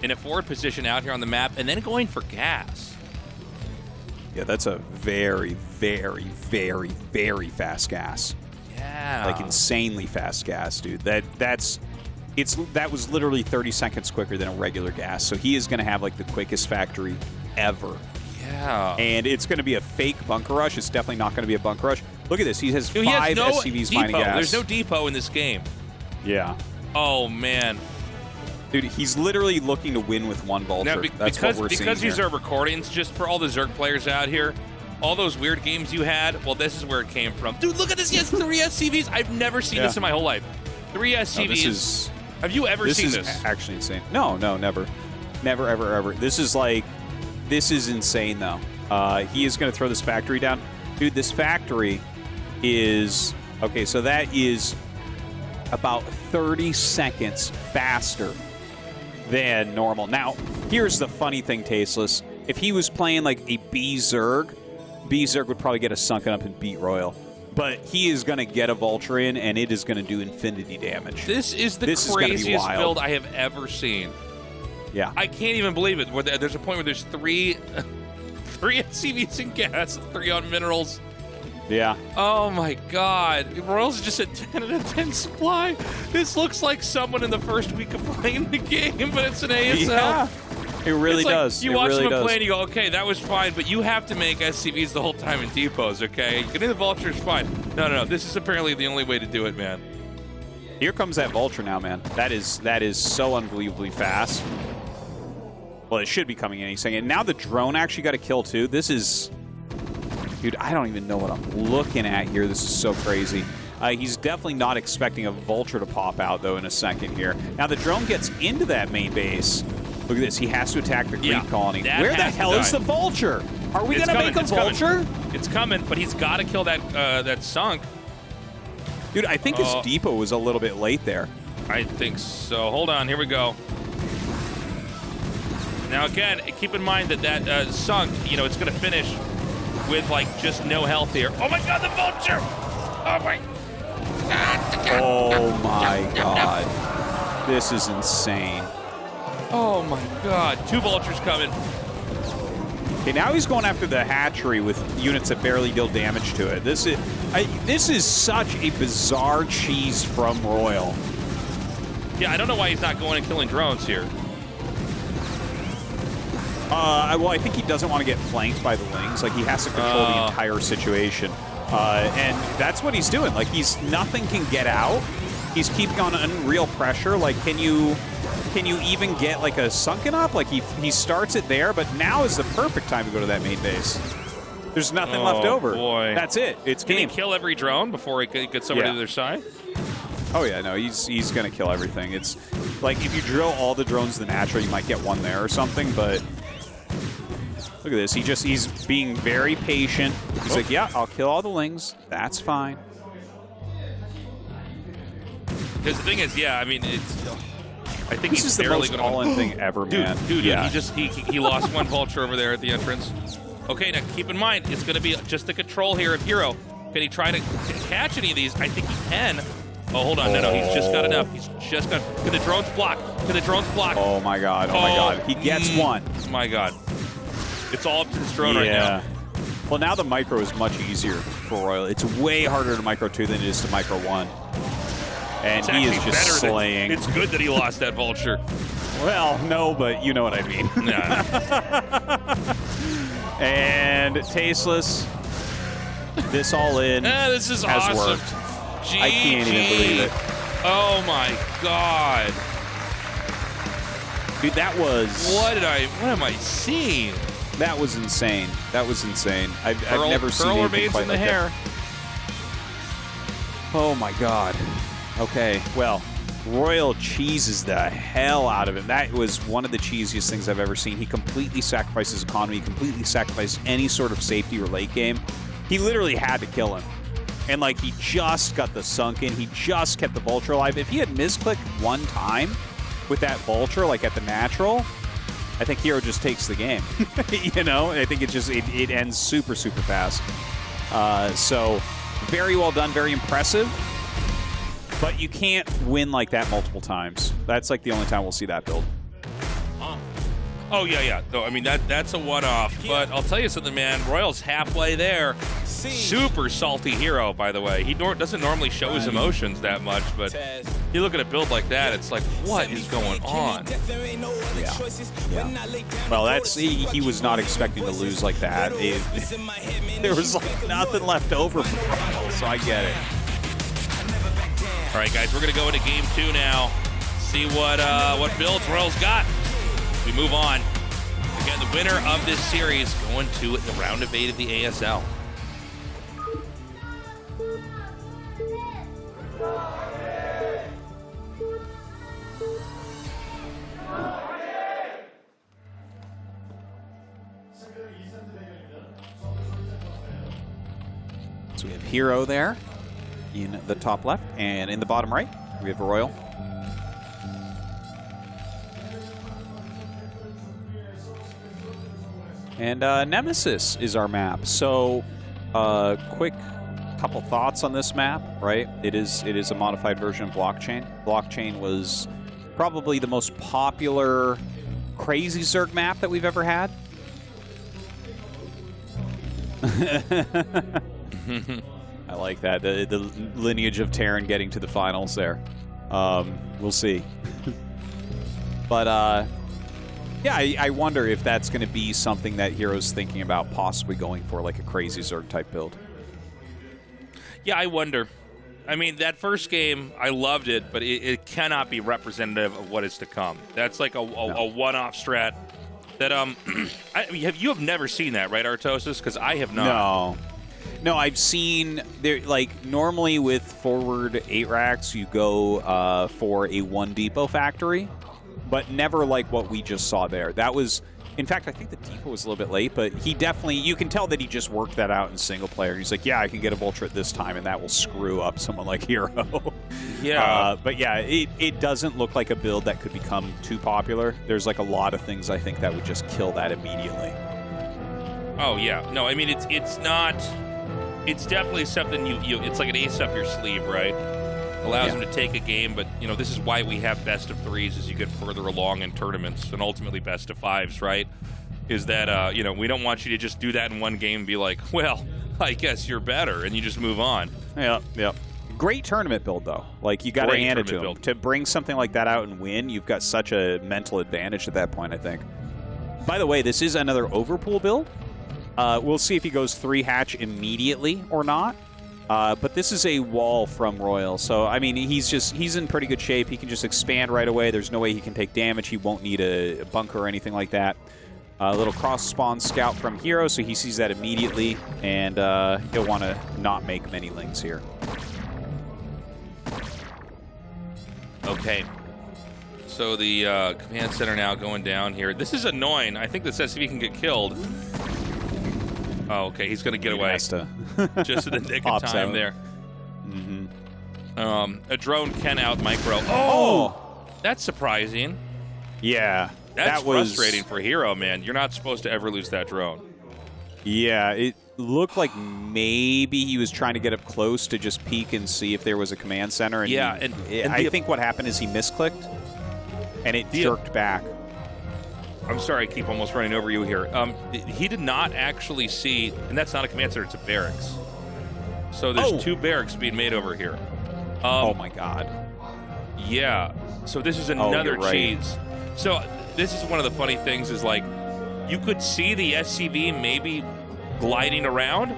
in a forward position out here on the map and then going for gas. Yeah, that's a very, very, very, very fast gas. Yeah. Like insanely fast gas, dude. That was literally 30 seconds quicker than a regular gas. So he is going to have like the quickest factory ever. Yeah. And it's going to be a fake bunker rush. It's definitely not going to be a bunker rush. Look at this. He has 5 SCVs mining gas. There's no depot in this game. Yeah. Oh, man. Dude, he's literally looking to win with 1 Vulture. Now, That's what we're seeing because these here. are recordings, just for all the Zerg players out here, all those weird games you had, well, this is where it came from. Dude, look at this. He has 3 SCVs. I've never seen this in my whole life. 3 SCVs. Have you ever seen this? This is actually insane. No, never. Never, ever, ever. This is insane, though. He is going to throw this factory down. Dude, this factory is... Okay, so that is about 30 seconds faster than normal. Now, here's the funny thing, Tasteless. If he was playing like a B-Zerg would probably get a sunken up and beat Royal. But he is going to get a Vulture in, and it is going to do infinity damage. This is the craziest build I have ever seen. Yeah. I can't even believe it. There's a point where there's 3 SCVs in gas, 3 on minerals. Yeah. Oh my god. Royals just at 10 out of 10 supply. This looks like someone in the first week of playing the game, but it's an ASL. Yeah. It really does. You watch them play and you go, okay, that was fine, but you have to make SCVs the whole time in depots, okay? Getting the Vulture is fine. No. This is apparently the only way to do it, man. Here comes that Vulture now, man. That is so unbelievably fast. Well, it should be coming any second. Now the drone actually got a kill, too. This is... Dude, I don't even know what I'm looking at here. This is so crazy. He's definitely not expecting a Vulture to pop out, though, in a second here. Now the drone gets into that main base. Look at this. He has to attack the creep colony. Where the hell is the Vulture? Are we going to make a Vulture? It's coming, but he's got to kill that sunk. Dude, I think his depot was a little bit late there. I think so. Hold on. Here we go. Now, again, keep in mind that sunk, it's going to finish with, like, just no health here. Oh, my God, the Vulture! Oh, my God! Oh, my God. This is insane. Oh, my God. 2 Vultures coming. Okay, now he's going after the hatchery with units that barely deal damage to it. This is such a bizarre cheese from Royal. Yeah, I don't know why he's not going and killing drones here. Well, I think he doesn't want to get flanked by the Lings. Like, he has to control the entire situation. And that's what he's doing. Like, nothing can get out. He's keeping on unreal pressure. Like, can you even get, like, a sunken up? Like, he starts it there, but now is the perfect time to go to that main base. There's nothing left over. Boy. That's it. It's game. Can he kill every drone before he gets somebody to their side? Oh, yeah, no, he's going to kill everything. It's like, if you drill all the drones the natural, you might get one there or something, but... Look at this. He's being very patient. He's like, yeah, I'll kill all the Lings. That's fine. Because the thing is, yeah, I mean, I think this is the most all-in thing ever, man. Dude, yeah. he lost 1 Vulture over there at the entrance. Okay, now keep in mind, it's going to be just the control here of Hero. Can he try to catch any of these? I think he can. Oh, hold on. No, he's just got enough. He's just got... Can the drones block? Oh, my God. Oh, my God. He gets one. My God. It's all up to this drone right now. Well, now the micro is much easier for Royal. It's way harder to micro 2 than it is to micro 1. And It's he is actually just better slaying. It's good that he lost that vulture. Well, no, but you know what I mean. Nah. And Tasteless, this all in This is has awesome. worked. I can't even believe it. Oh my god. Dude, that was... What am I seeing? That was insane. That was insane. I've never seen Curl anything remains quite in the like hair. that. Oh my god. Okay, well, Royal cheeses the hell out of him. That was one of the cheesiest things I've ever seen. He completely sacrificed his economy, completely sacrificed any sort of safety or late game. He literally had to kill him. And, like, he just got the sunk in. He just kept the Vulture alive. If he had misclicked one time with that Vulture, like at the natural, I think Hero just takes the game. You know? I think it ends super, super fast. So, very well done, very impressive. But you can't win like that multiple times. That's like the only time we'll see that build. Oh, yeah. No, I mean, that's a one-off. But I'll tell you something, man. Royal's halfway there. Super salty Hero, by the way. He doesn't normally show his emotions that much, but you look at a build like that, it's like, what is going on? Yeah. Well, he was not expecting to lose like that. There was like nothing left over for Royal, so I get it. All right, guys, we're going to go into Game 2 now. See what builds Royal's got. We move on. Again, the winner of this series going to the round of 8 of the ASL. So we have Hero there in the top left, and in the bottom right, we have Royal. And Nemesis is our map. So, quick couple thoughts on this map, right? It is a modified version of Blockchain. Blockchain was probably the most popular Crazy Zerg map that we've ever had. I like that. The lineage of Terran getting to the finals there. We'll see. But, yeah, I wonder if that's going to be something that Hero's thinking about possibly going for, like a Crazy Zerg type build. Yeah, I wonder. I mean, that first game, I loved it, but it cannot be representative of what is to come. That's like a one-off strat that, you have never seen that, right, Artosis? Because I have not. No, I've seen, like, normally with forward 8 racks, you go for a 1 depot factory, but never like what we just saw there. That was, in fact, I think the depot was a little bit late, but he definitely, you can tell that he just worked that out in single player. He's like, yeah, I can get a Vulture at this time, and that will screw up someone like Hero. Yeah. But yeah, it doesn't look like a build that could become too popular. There's like a lot of things I think that would just kill that immediately. Oh, yeah. No, I mean, it's not... It's definitely something it's like an ace up your sleeve, right? Allows them to take a game, but, you know, this is why we have best of 3s as you get further along in tournaments, and ultimately best of 5s, right? Is that, you know, we don't want you to just do that in one game and be like, well, I guess you're better, and you just move on. Yeah. Great tournament build, though. Like, you got to hand it to him. To bring something like that out and win, you've got such a mental advantage at that point, I think. By the way, this is another overpool build. We'll see if he goes 3 hatch immediately or not. But this is a wall from Royal, so I mean he's in pretty good shape. He can just expand right away. There's no way he can take damage. He won't need a bunker or anything like that. A little cross spawn scout from Hero, so he sees that immediately, and he'll want to not make many lings here. Okay. So the command center now going down here. This is annoying. I think this says if he can get killed. Oh, okay. He's going to get away. Just in the nick of time there. A drone can out micro. Oh! That's surprising. Yeah. That's frustrating for Hero, man. You're not supposed to ever lose that drone. Yeah, it looked like maybe he was trying to get up close to just peek and see if there was a command center. And yeah, and I think what happened is he misclicked, and it jerked back. I'm sorry, I keep almost running over you here. He did not actually see, and that's not a command center, it's a barracks. So there's 2 barracks being made over here. Oh my God. Yeah. So this is another you're right. cheese. So this is one of the funny things is like, you could see the SCV maybe gliding around,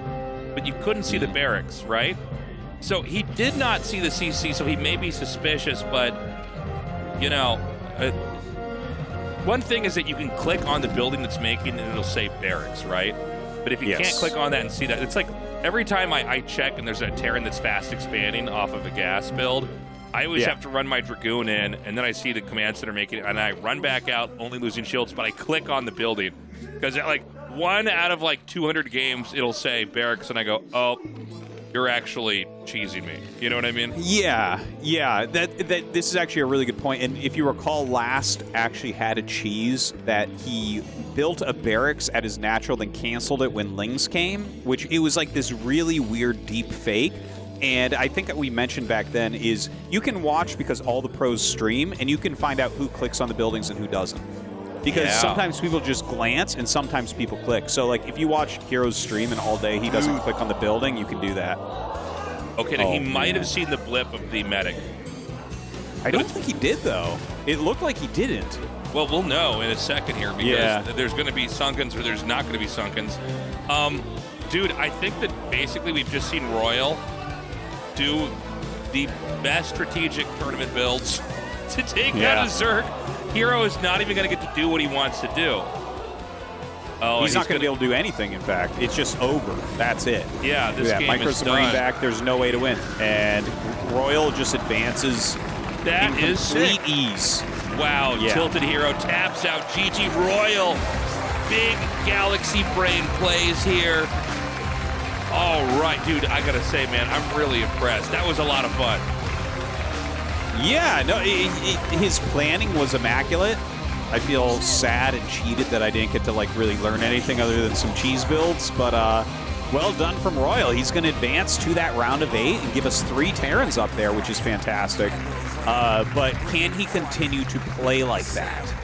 but you couldn't see the barracks, right? So he did not see the CC, so he may be suspicious, but, you know, one thing is that you can click on the building that's making and it'll say barracks, right? But if you can't click on that and see that, it's like every time I check and there's a Terran that's fast expanding off of a gas build, I always have to run my Dragoon in, and then I see the command center making it, and I run back out, only losing shields, but I click on the building. Because like 1 out of like 200 games, it'll say barracks, and I go, oh, you're actually cheesing me. You know what I mean? Yeah. This is actually a really good point. And if you recall, Last actually had a cheese that he built a barracks at his natural, then canceled it when Lings came, which it was like this really weird deep fake. And I think that we mentioned back then is you can watch because all the pros stream, and you can find out who clicks on the buildings and who doesn't. Because sometimes people just glance and sometimes people click. So like if you watch Hero's stream and all day he doesn't click on the building, you can do that. Okay, now he might have seen the blip of the medic. I don't think he did, though. It looked like he didn't. Well, we'll know in a second here because there's going to be Sunkens or there's not going to be Sunkens. Dude, I think that basically we've just seen Royal do the best strategic tournament builds to take out a Zerg. Hero is not even going to get to do what he wants to do. Oh, he's not going to be able to do anything, in fact. It's just over. That's it. Yeah, this game Micro is Submarine done. back, there's no way to win. And Royal just advances that in is complete sick. ease. Wow, Tilted Hero taps out GG Royal. Big Galaxy Brain plays here. All right, dude, I got to say, man, I'm really impressed. That was a lot of fun. Yeah, no, his planning was immaculate. I feel sad and cheated that I didn't get to like really learn anything other than some cheese builds, but well done from Royal. He's going to advance to that round of 8 and give us 3 Terrans up there, which is fantastic. But can he continue to play like that?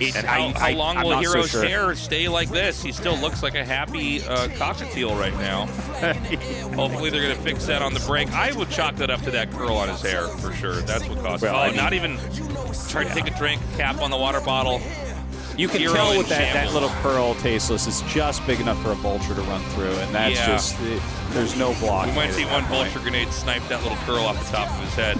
And how long will Hero's hair stay like this? He still looks like a happy cockatiel right now. Hopefully they're going to fix that on the break. I would chalk that up to that curl on his hair for sure. That's what caused it. Oh, not even trying to take a drink, cap on the water bottle. You can Hero tell in with that little curl, Tasteless, is just big enough for a vulture to run through, and that's just, there's no block. We might see one vulture grenade snipe that little curl off the top of his head.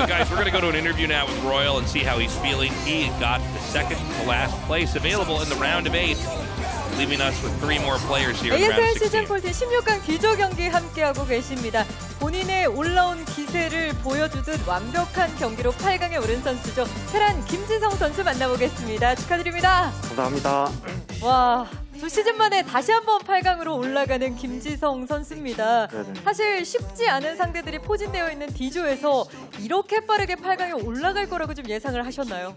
Guys, we're going to go to an interview now with Royal and see how he's feeling. He got the second to last place available in the round of 8, leaving us with 3 more players here in round ASL 16. 시즌 14 16강 기조 경기 함께하고 계십니다. 본인의 올라온 기세를 보여주듯 완벽한 경기로 8강에 오른 선수죠. 테란 김지성 선수 만나보겠습니다. 축하드립니다. 감사합니다. 와, 2시즌 만에 다시 한번 8강으로 올라가는 김지성 선수입니다. 네네. 사실 쉽지 않은 상대들이 포진되어 있는 D조에서 이렇게 빠르게 8강에 올라갈 거라고 좀 예상을 하셨나요?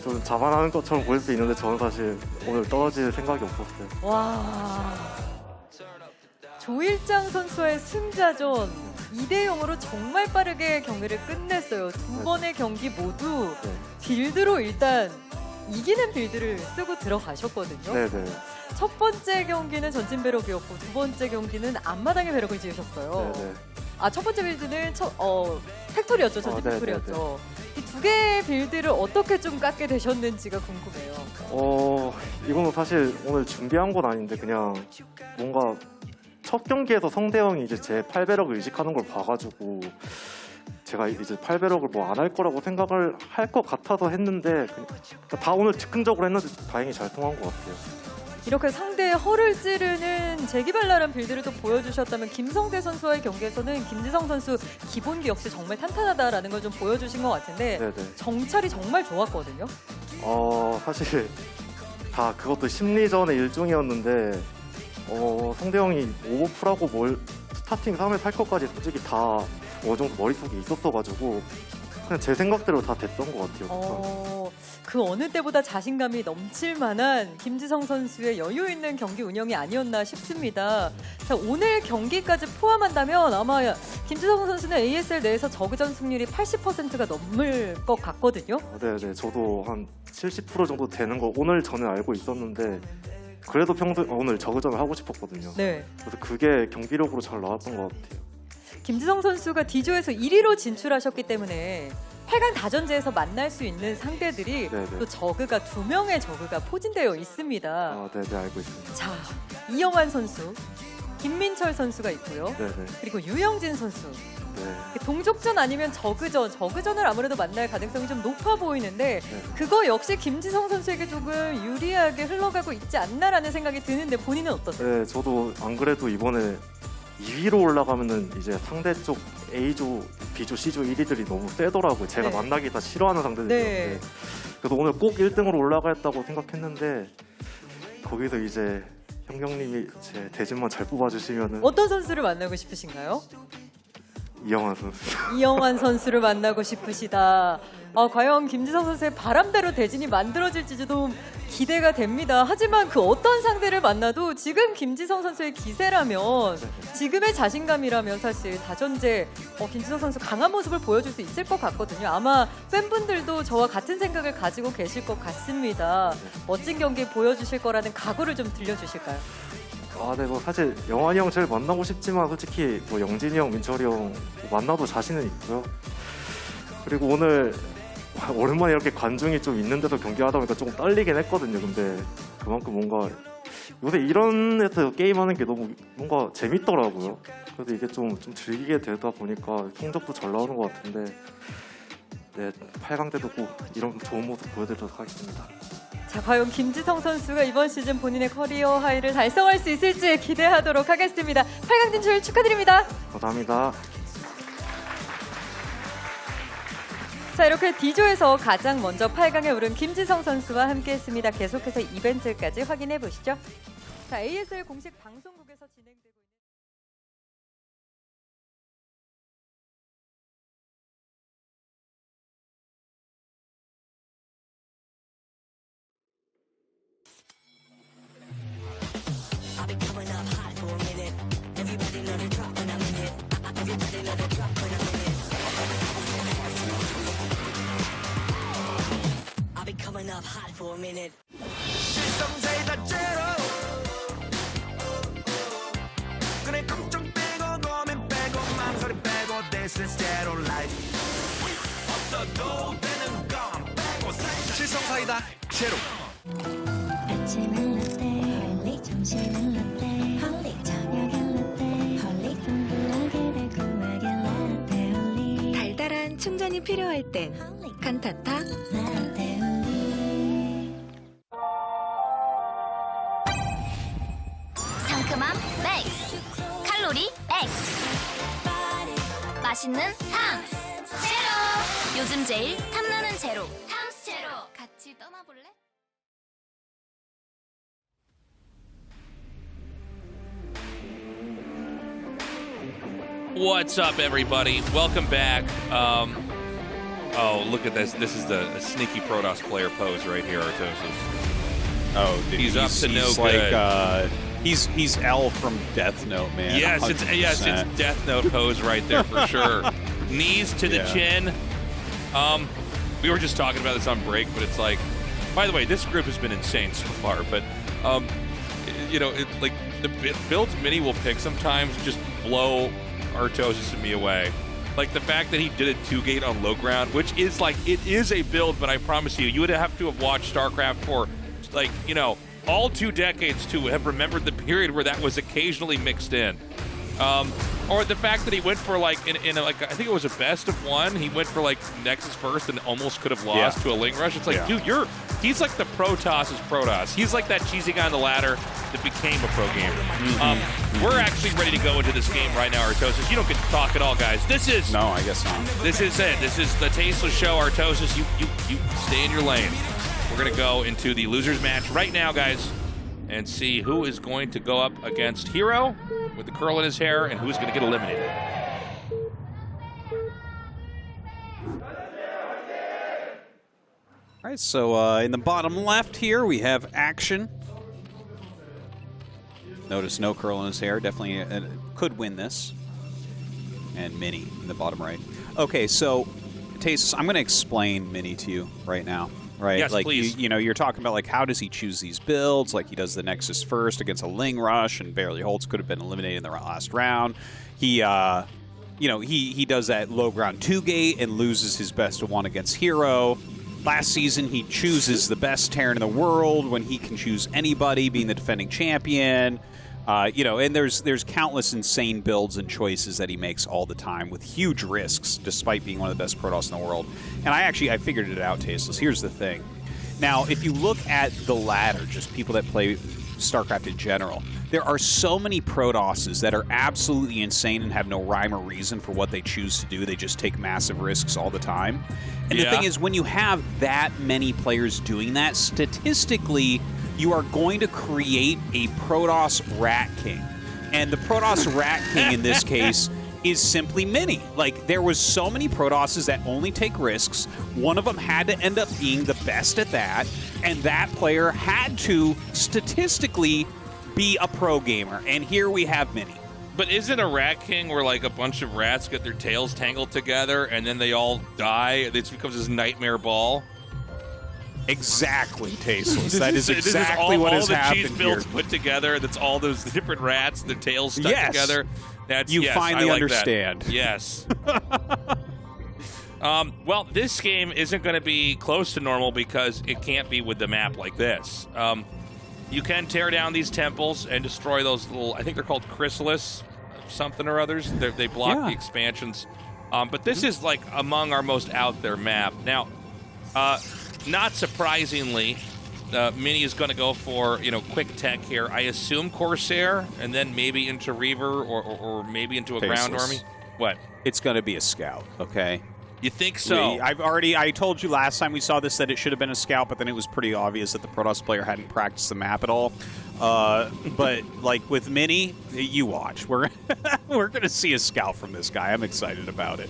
좀 자만하는 것처럼 보일 수 있는데 저는 사실 오늘 떨어질 생각이 없었어요. 와, 조일장 선수의 승자전 2대0으로 정말 빠르게 경기를 끝냈어요. 2번의 경기 모두 빌드로 일단 이기는 빌드를 쓰고 들어가셨거든요. 네네. 첫 번째 경기는 전진 배럭이었고 두 번째 경기는 앞마당에 배럭을 지으셨어요. 네네. 첫 번째 빌드는 팩토리였죠. 전진 팩토리였죠. 이 두 개의 빌드를 어떻게 좀 깎게 되셨는지가 궁금해요. 이거는 사실 오늘 준비한 건 아닌데 그냥 뭔가 첫 경기에서 성대형이 이제 제 8배럭을 의식하는 걸 봐가지고 제가 이제 8배럭을 뭐 안 할 거라고 생각을 할 것 같아서 했는데 다 오늘 즉흥적으로 했는데 다행히 잘 통한 것 같아요. 이렇게 상대의 허를 찌르는 재기발랄한 빌드를 또 보여주셨다면 김성대 선수와의 경기에서는 김지성 선수 기본기 역시 정말 탄탄하다라는 걸 좀 보여주신 것 같은데 네네. 정찰이 정말 좋았거든요. 사실 다 그것도 심리전의 일종이었는데 성대형이 오버풀하고 스타팅 3회 8컷까지 솔직히 다 어느 정도 머릿속에 있었어가지고 그냥 제 생각대로 다 됐던 것 같아요. 그 어느 때보다 자신감이 넘칠 만한 김지성 선수의 여유 있는 경기 운영이 아니었나 싶습니다. 자, 오늘 경기까지 포함한다면 아마 김지성 선수는 ASL 내에서 저그전 승률이 80%가 넘을 것 같거든요. 네네, 저도 한 70% 정도 되는 거 오늘 저는 알고 있었는데 그래도 오늘 저그전을 하고 싶었거든요. 네. 그래서 그게 경기력으로 잘 나왔던 것 같아요. 김지성 선수가 D조에서 1위로 진출하셨기 때문에 8강 다전제에서 만날 수 있는 상대들이 네네. 또 저그가 2명의 저그가 포진되어 있습니다. 아, 네네, 알고 있습니다. 자, 이영환 선수, 김민철 선수가 있고요. 네네. 그리고 유영진 선수. 네. 동족전 아니면 저그전을 아무래도 만날 가능성이 좀 높아 보이는데 그거 역시 김지성 선수에게 조금 유리하게 흘러가고 있지 않나라는 생각이 드는데 본인은 어떠세요? 네, 저도 안 그래도 이번에 2위로 올라가면은 이제 상대 쪽 A조, B조, C조 1위들이 너무 세더라고요. 제가 네. 만나기 다 싫어하는 상대들이었는데 네. 그래서 오늘 꼭 1등으로 올라가겠다고 생각했는데 거기서 이제 형님이 제 대진만 잘 뽑아주시면은 어떤 선수를 만나고 싶으신가요? 이영환 선수. 이영환 선수를 만나고 싶으시다. 과연 김지성 선수의 바람대로 대진이 만들어질지 좀 기대가 됩니다. 하지만 그 어떤 상대를 만나도 지금 김지성 선수의 기세라면 지금의 자신감이라면 사실 다전제 김지성 선수 강한 모습을 보여줄 수 있을 것 같거든요. 아마 팬분들도 저와 같은 생각을 가지고 계실 것 같습니다. 멋진 경기 보여주실 거라는 각오를 좀 들려주실까요? 네, 뭐 사실 영환이 형 제일 만나고 싶지만 솔직히 뭐 영진이 형, 민철이 형 만나도 자신은 있고요. 그리고 오늘 오랜만에 이렇게 관중이 좀 있는데도 경기하다 보니까 조금 떨리긴 했거든요. 근데 그만큼 뭔가 요새 이런 데서 게임하는 게 너무 뭔가 재밌더라고요. 그래서 이게 좀 즐기게 되다 보니까 성적도 잘 나오는 것 같은데 네, 8강 때도 꼭 이런 좋은 모습 보여드리도록 하겠습니다. 자, 과연 김지성 선수가 이번 시즌 본인의 커리어 하이를 달성할 수 있을지 기대하도록 하겠습니다. 8강 진출 축하드립니다. 감사합니다. 자, 이렇게 D조에서 가장 먼저 8강에 오른 김지성 선수와 함께했습니다. 계속해서 이벤트까지 확인해 보시죠. 자, ASL 공식 방송국에서 진행되고 있는 실성사이다 제로. 아침은 라떼, 홀릭 점심은 라떼, 홀릭 저녁엔 라떼, 홀릭 둥글하게 달콤하게 라떼 홀릭. 달달한 충전이 필요할 땐 칸타타 라떼 홀릭. 상큼함 맥스, 칼로리 X, 맛있는 탐스 제로. 요즘 제일 탐나는 제로, 탐스 제로. 같이 떠나볼래? What's up, everybody? Welcome back. Oh, look at this. This is the sneaky Protoss player pose right here, Artosis. Oh, dude, He's up to no like, good. He's L from Death Note, man. Yes, it's 100%. Death Note pose right there for sure. Knees to the chin. We were just talking about this on break, but it's like, by the way, this group has been insane so far. But you know, like the builds Mini will pick sometimes just blow Artosis and me away. Like the fact that he did a 2-gate on low ground, which is like, it is a build, but I promise you, you would have to have watched StarCraft for like, you know, all 2 decades to have remembered the period where that was occasionally mixed in. Or the fact that he went for like, in like, I think it was a best of 1, he went for like Nexus first and almost could have lost to a Ling Rush. It's like, dude, he's like the Protoss' Protoss. He's like that cheesy guy on the ladder that became a pro gamer. We're actually ready to go into this game right now, Artosis. You don't get to talk at all, guys. This is... No, I guess not. This is it. This is the tasteless show, Artosis. You stay in your lane. We're going to go into the losers match right now, guys, and see who is going to go up against Hero with the curl in his hair and who's going to get eliminated. All right, so in the bottom left here, we have Action. Notice no curl in his hair. Definitely could win this. And Mini in the bottom right. Okay, so, Tastosis, I'm going to explain Mini to you right now. Right? Yes, like please. You know, you're talking about like how does he choose these builds? Like he does the Nexus first against a Ling Rush, and Barely Holtz could have been eliminated in the last round. He, you know, he does that low ground 2 gate and loses his best of 1 against Hero. Last season, he chooses the best Terran in the world when he can choose anybody, being the defending champion. You know, and there's countless insane builds and choices that he makes all the time with huge risks, despite being one of the best Protoss in the world. And I figured it out, Tasteless. Here's the thing. Now, if you look at the ladder, just people that play StarCraft in general, there are so many Protosses that are absolutely insane and have no rhyme or reason for what they choose to do. They just take massive risks all the time. And the thing is, when you have that many players doing that, statistically, you are going to create a Protoss Rat King. And the Protoss Rat King in this case is simply Mini. Like, there was so many Protosses that only take risks. One of them had to end up being the best at that, and that player had to statistically be a pro gamer. And here we have Mini. But isn't a Rat King where like a bunch of rats get their tails tangled together and then they all die? It becomes this nightmare ball. Exactly, Tasteless. That is exactly what has happened here. All the cheese builds put together. That's all those different rats, their tails stuck together. That's, you finally understand. That. Yes. Well, this game isn't going to be close to normal because it can't be with the map like this. You can tear down these temples and destroy those little, I think they're called chrysalis something or others. They block the expansions. But this is like among our most out there map. Now, not surprisingly, Mini is going to go for, you know, quick tech here. I assume Corsair, and then maybe into Reaver or maybe into a ground army. What? It's going to be a scout, okay? You think so? I told you last time we saw this that it should have been a scout, but then it was pretty obvious that the Protoss player hadn't practiced the map at all. But like with Mini, you watch. We're going to see a scout from this guy. I'm excited about it.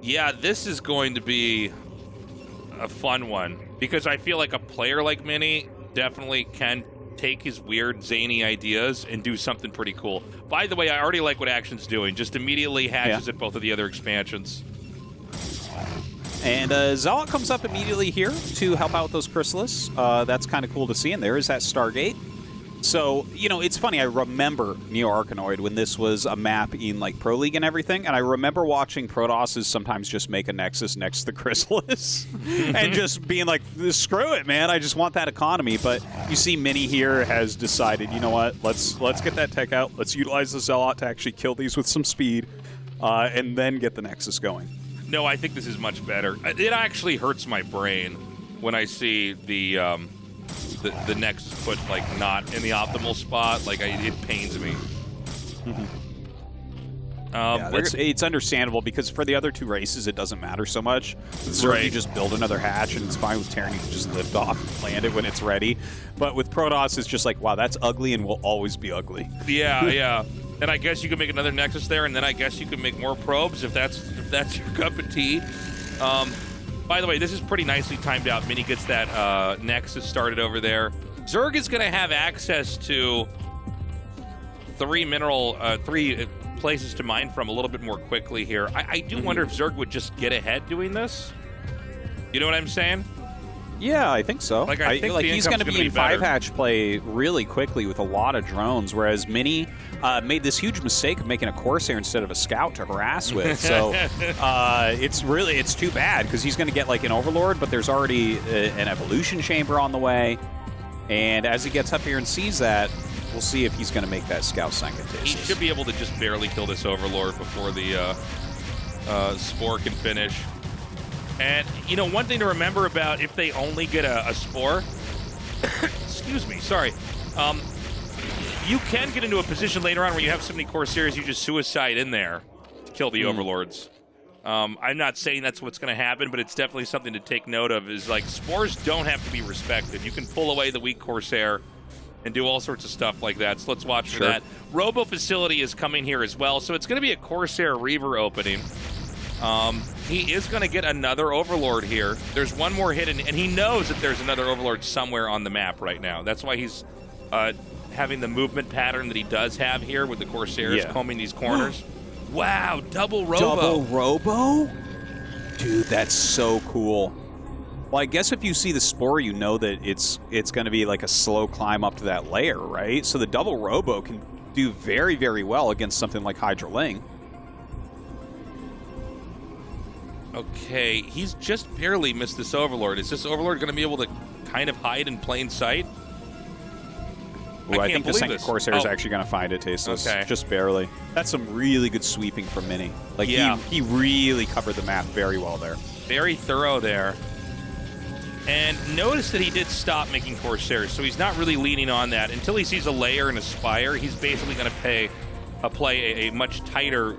Yeah, this is going to be a fun one because I feel like a player like Mini definitely can take his weird, zany ideas and do something pretty cool. By the way, I already like what Action's doing. Just immediately hatches at both of the other expansions. And Zealot comes up immediately here to help out with those Chrysalis. That's kind of cool to see. And there is that Stargate. So, you know, it's funny. I remember Neo Arkanoid when this was a map in, like, Pro League and everything. And I remember watching Protosses sometimes just make a Nexus next to the Chrysalis. And just being like, screw it, man. I just want that economy. But you see Mini here has decided, you know what? Let's get that tech out. Let's utilize the Zealot to actually kill these with some speed. And then get the Nexus going. No, I think this is much better. It actually hurts my brain when I see the Nexus put, like, not in the optimal spot. Like, it pains me. It's understandable because for the other two races, it doesn't matter so much. With Zerg, you just build another hatch, and it's fine. With Terran, you can just lift off and land it when it's ready. But with Protoss, it's just like, wow, that's ugly and will always be ugly. Yeah, yeah. And I guess you can make another Nexus there, and then I guess you can make more probes if that's your cup of tea. By the way, this is pretty nicely timed out. Mini gets that Nexus started over there. Zerg is going to have access to three places to mine from a little bit more quickly here. I do wonder if Zerg would just get ahead doing this. You know what I'm saying? Yeah, I think so. Like, I think he's going to be in 5-hatch play really quickly with a lot of drones, whereas Mini made this huge mistake of making a Corsair instead of a Scout to harass with. So it's too bad because he's going to get like an Overlord, but there's already an Evolution Chamber on the way. And as he gets up here and sees that, we'll see if he's going to make that Scout Sanctitation. He should be able to just barely kill this Overlord before the Spore can finish. And, you know, one thing to remember about if they only get a Spore, excuse me, sorry, you can get into a position later on where you have so many Corsairs you just suicide in there to kill the Overlords. I'm not saying that's what's going to happen, but it's definitely something to take note of is, like, Spores don't have to be respected. You can pull away the weak Corsair and do all sorts of stuff like that. So let's watch for that. Robo Facility is coming here as well, so it's going to be a Corsair Reaver opening. He is going to get another Overlord here. There's one more hit, and he knows that there's another Overlord somewhere on the map right now. That's why he's having the movement pattern that he does have here with the Corsairs combing these corners. Wow, double Robo. Double Robo? Dude, that's so cool. Well, I guess if you see the Spore, you know that it's going to be like a slow climb up to that layer, right? So the double Robo can do very, very well against something like Hydra Ling. Okay, he's just barely missed this Overlord. Is this Overlord going to be able to kind of hide in plain sight? Ooh, I think the second Corsair is actually going to find it, Tastosis. Okay. Just barely. That's some really good sweeping from Mini. Like, yeah. he really covered the map very well there. Very thorough there. And notice that he did stop making Corsairs, so he's not really leaning on that. Until he sees a layer and a Spire, he's basically going to play a much tighter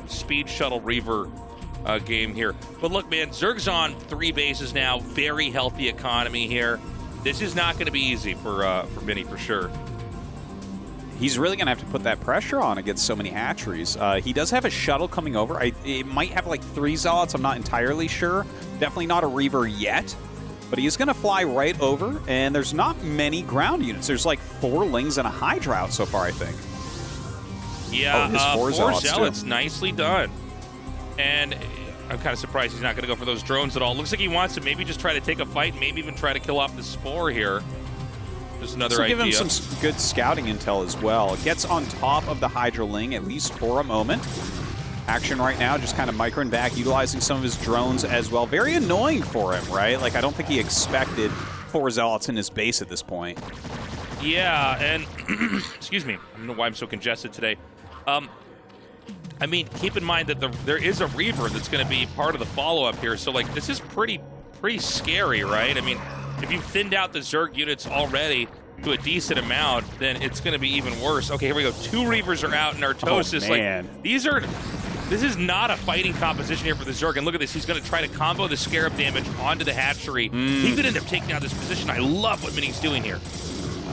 speed shuttle Reaver game here. But look, man, Zerg's on 3 bases now. Very healthy economy here. This is not going to be easy for Mini for sure. He's really going to have to put that pressure on against so many hatcheries. He does have a shuttle coming over. It might have like 3 Zealots. I'm not entirely sure. Definitely not a Reaver yet. But he is going to fly right over, and there's not many ground units. There's like 4 Lings and a Hydra out so far, I think. Yeah, oh, 4 Zealots, nicely done. And I'm kind of surprised he's not going to go for those drones at all. Looks like he wants to maybe just try to take a fight, maybe even try to kill off the Spore here. Just another idea. Give him some good scouting intel as well. It gets on top of the Hydra Ling, at least for a moment. Action right now, just kind of microing back, utilizing some of his drones as well. Very annoying for him, right? Like, I don't think he expected 4 Zealots in his base at this point. Yeah, and excuse me, I don't know why I'm so congested today. I mean, keep in mind that there is a Reaver that's going to be part of the follow-up here. So, like, this is pretty scary, right? I mean, if you've thinned out the Zerg units already to a decent amount, then it's going to be even worse. Okay, here we go. 2 Reavers are out in Tastosis. Oh, man. Like, this is not a fighting composition here for the Zerg. And look at this. He's going to try to combo the Scarab damage onto the hatchery. He could end up taking out this position. I love what Mini's doing here.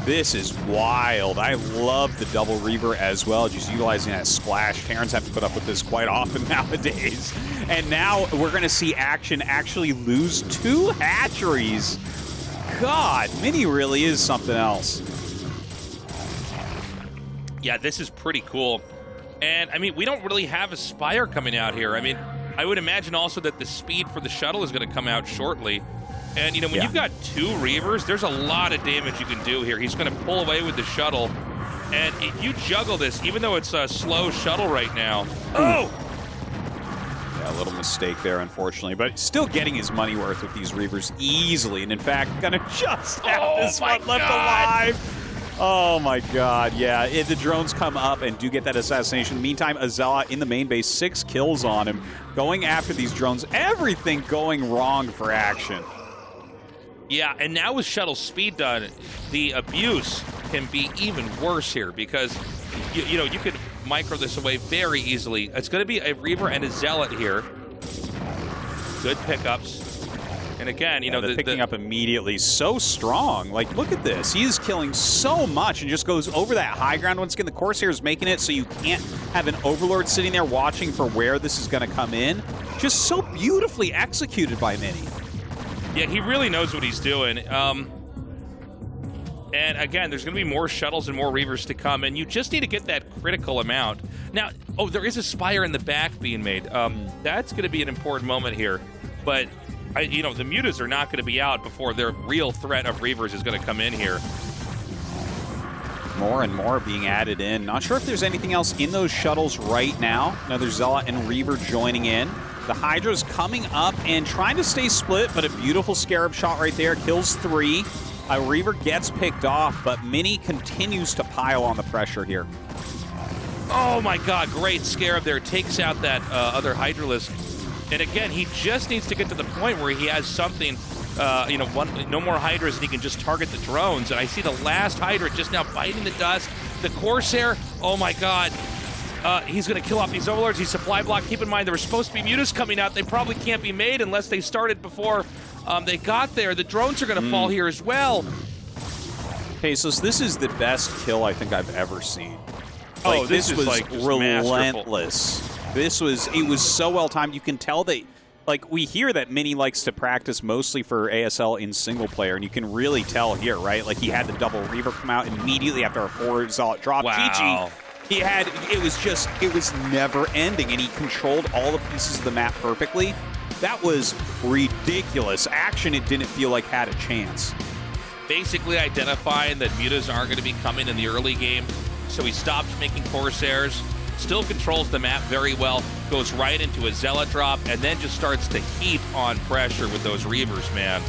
This is wild. I love the double Reaver as well, just utilizing that splash. Terrans have to put up with this quite often nowadays. And now we're going to see Action actually lose 2 hatcheries. God, Mini really is something else. Yeah, this is pretty cool. And, I mean, we don't really have a Spire coming out here. I mean, I would imagine also that the speed for the shuttle is going to come out shortly. And, you know, when you've got 2 Reavers, there's a lot of damage you can do here. He's going to pull away with the shuttle. And if you juggle this, even though it's a slow shuttle right now... Oh! Yeah, a little mistake there, unfortunately. But still getting his money worth with these Reavers easily. And, in fact, going to just have this one left alive. Oh, my God. Yeah, the drones come up and do get that assassination. Meantime, a Zealot in the main base, 6 kills on him. Going after these drones. Everything going wrong for Action. Yeah, and now with shuttle speed done, the abuse can be even worse here because, you know, you could micro this away very easily. It's going to be a Reaver and a Zealot here. Good pickups. And again, you know, they're picking up immediately. So strong. Like, look at this. He is killing so much and just goes over that high ground. Once again, the Corsair is making it so you can't have an Overlord sitting there watching for where this is going to come in. Just so beautifully executed by Mini. Yeah, he really knows what he's doing. And again, there's going to be more shuttles and more Reavers to come, and you just need to get that critical amount. Now, there is a Spire in the back being made. That's going to be an important moment here. But, you know, the mutas are not going to be out before their real threat of Reavers is going to come in here. More and more being added in. Not sure if there's anything else in those shuttles right now. Another Zealot and Reaver joining in. The Hydra's coming up and trying to stay split, but a beautiful Scarab shot right there. Kills 3. A Reaver gets picked off, but Mini continues to pile on the pressure here. Oh my God, great Scarab there. Takes out that other Hydralisk. And again, he just needs to get to the point where he has something, you know, no more Hydras and he can just target the drones. And I see the last Hydra just now biting the dust. The Corsair, oh my God. He's going to kill off these Overlords. He's supply block. Keep in mind, there were supposed to be mutas coming out. They probably can't be made unless they started before they got there. The drones are going to fall here as well. Okay, so this is the best kill I think I've ever seen. Oh, Like, this was like relentless. It was so well timed. You can tell that, like, we hear that Mini likes to practice mostly for ASL in single player, and you can really tell here, right? Like, he had the double Reaver come out immediately after a forward solid drop. Wow. GG. It was never ending, and he controlled all the pieces of the map perfectly. That was ridiculous. Action, it didn't feel like had a chance. Basically identifying that mutas aren't going to be coming in the early game, so he stops making Corsairs, still controls the map very well, goes right into a Zealot drop, and then just starts to heap on pressure with those Reavers, man.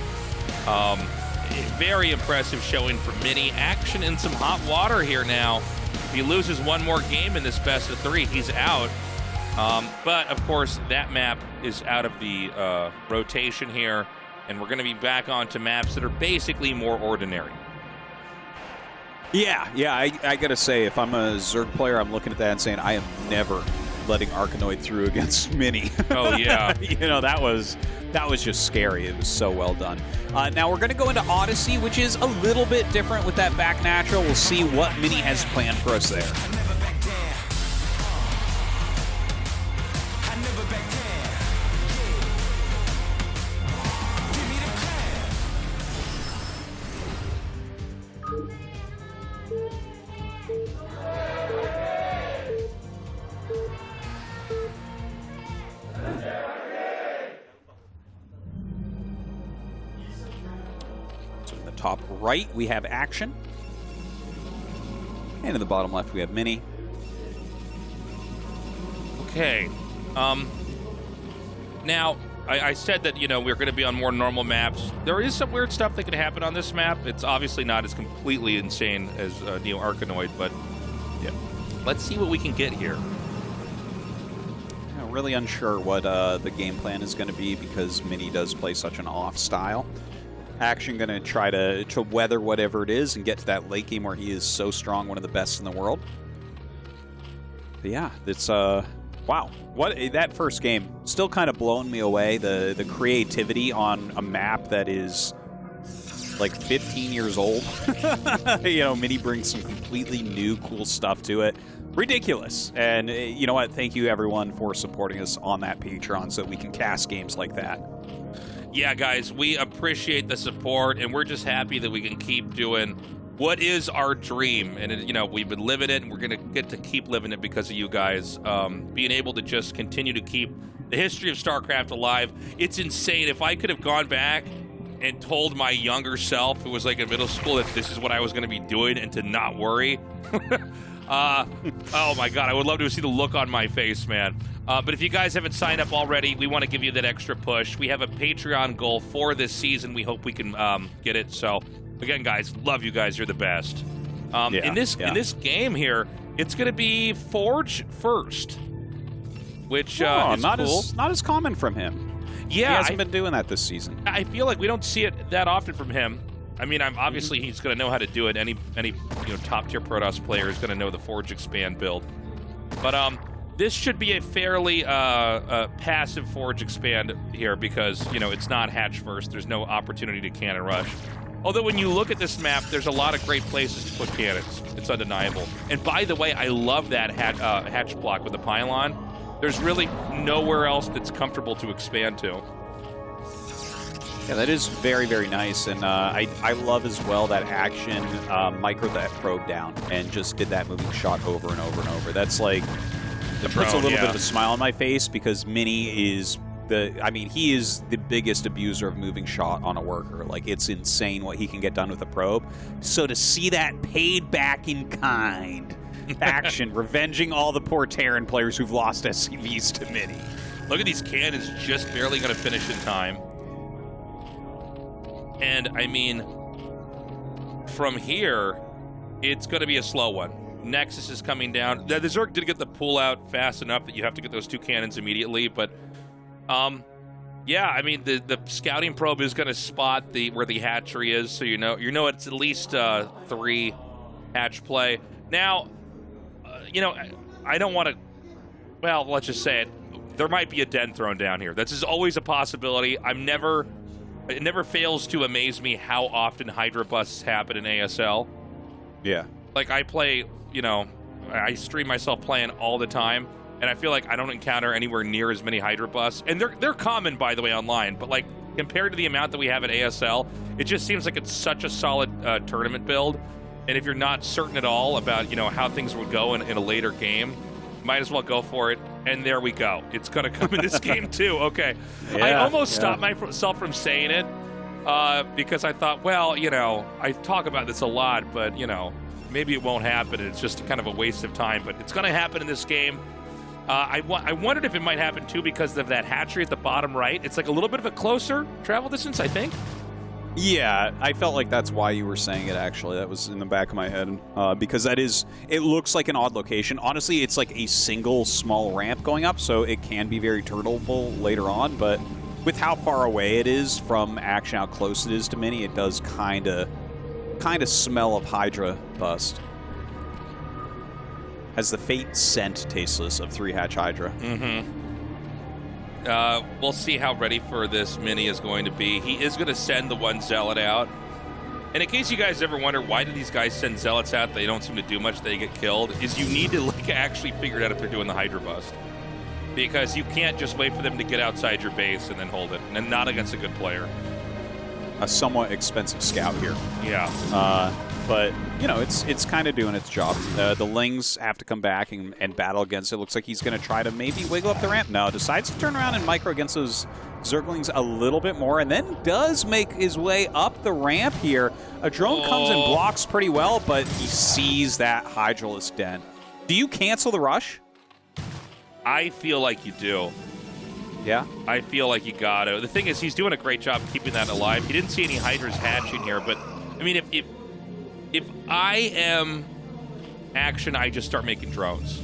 Very impressive showing from Mini. Action in some hot water here now. If he loses one more game in this best of 3, he's out. But, of course, that map is out of the rotation here, and we're going to be back onto maps that are basically more ordinary. Yeah, I gotta say, if I'm a Zerg player, I'm looking at that and saying, I am never letting Arkanoid through against Mini. Oh, yeah. You know, that was just scary. It was so well done. Now we're going to go into Odyssey, which is a little bit different with that back natural. We'll see what Mini has planned for us there. Top right, we have Action. And in the bottom left, we have Mini. Okay. Now, I said that, you know, we're going to be on more normal maps. There is some weird stuff that can happen on this map. It's obviously not as completely insane as Neo Arkanoid, but yeah. Let's see what we can get here. I'm really unsure what the game plan is going to be because Mini does play such an off style. Action going to try to weather whatever it is and get to that late game where he is so strong, one of the best in the world. But yeah, it's wow. What that first game still kind of blown me away. The creativity on a map that is like 15 years old. You know, Mini brings some completely new, cool stuff to it. Ridiculous. And you know what? Thank you everyone for supporting us on that Patreon so that we can cast games like that. Yeah, guys, we appreciate the support, and we're just happy that we can keep doing what is our dream. And, you know, we've been living it, and we're going to get to keep living it because of you guys. Being able to just continue to keep the history of StarCraft alive. It's insane. If I could have gone back and told my younger self, who was like in middle school, that this is what I was going to be doing and to not worry. Oh, my God. I would love to see the look on my face, man. But if you guys haven't signed up already, we want to give you that extra push. We have a Patreon goal for this season. We hope we can get it. So, again, guys, love you guys. You're the best. In this game here, it's going to be Forge first, which is cool. Not as common from him. Yeah, he hasn't been doing that this season. I feel like we don't see it that often from him. I mean, obviously he's going to know how to do it. Any top tier Protoss player is going to know the Forge Expand build. But this should be a fairly passive Forge Expand here because, you know, it's not hatch first. There's no opportunity to cannon rush. Although when you look at this map, there's a lot of great places to put cannons. It's undeniable. And by the way, I love that hatch block with the pylon. There's really nowhere else that's comfortable to expand to. Yeah, that is very, very nice. And I love as well that Action microed that probe down and just did that moving shot over and over and over. That's like... It puts a little bit of a smile on my face because Mini is he is the biggest abuser of moving shot on a worker. Like, it's insane what he can get done with a probe. So to see that paid back in kind, Action, revenging all the poor Terran players who've lost SCVs to Mini. Look at these cannons just barely going to finish in time. And, I mean, from here, it's going to be a slow one. Nexus is coming down. The Zerg did get the pull out fast enough that you have to get those 2 cannons immediately, but yeah, I mean the scouting probe is going to spot where the hatchery is, so you know it's at least 3 hatch play. Now, you know, I don't want to. Well, let's just say it. There might be a den thrown down here. This is always a possibility. It never fails to amaze me how often Hydra busts happen in ASL. Yeah. Like, I play, you know, I stream myself playing all the time, and I feel like I don't encounter anywhere near as many Hydra busts. And they're common, by the way, online, but like compared to the amount that we have at ASL, it just seems like it's such a solid tournament build. And if you're not certain at all about, you know, how things would go in a later game, might as well go for it. And there we go. It's going to come in this game too. Okay. Yeah, I almost stopped myself from saying it because I thought, well, you know, I talk about this a lot, but, you know, maybe it won't happen. It's just kind of a waste of time. But it's going to happen in this game. I wondered if it might happen too because of that hatchery at the bottom right. It's like a little bit of a closer travel distance, I think. Yeah, I felt like that's why you were saying it, actually. That was in the back of my head. Because that is, it looks like an odd location. Honestly, it's like a single small ramp going up, so it can be very turtleable later on. But with how far away it is from action, how close it is to Mini, it does kind of smell of Hydra bust. Has the fate scent tasteless of 3-hatch Hydra. Mm-hmm. We'll see how ready for this Mini is going to be. He is going to send the one Zealot out. And in case you guys ever wonder why do these guys send Zealots out, they don't seem to do much, they get killed, is you need to like actually figure out if they're doing the Hydra bust. Because you can't just wait for them to get outside your base and then hold it, and not against a good player. A somewhat expensive scout here. Yeah. But, you know, it's kind of doing its job. The Lings have to come back and battle against it. Looks like he's going to try to maybe wiggle up the ramp. No, decides to turn around and micro against those Zerglings a little bit more, and then does make his way up the ramp here. A drone comes and blocks pretty well, but he sees that Hydralisk den. Do you cancel the rush? I feel like you do. Yeah? I feel like you got to. The thing is, he's doing a great job keeping that alive. He didn't see any Hydras hatching here, but, I mean, if I am action, I just start making drones.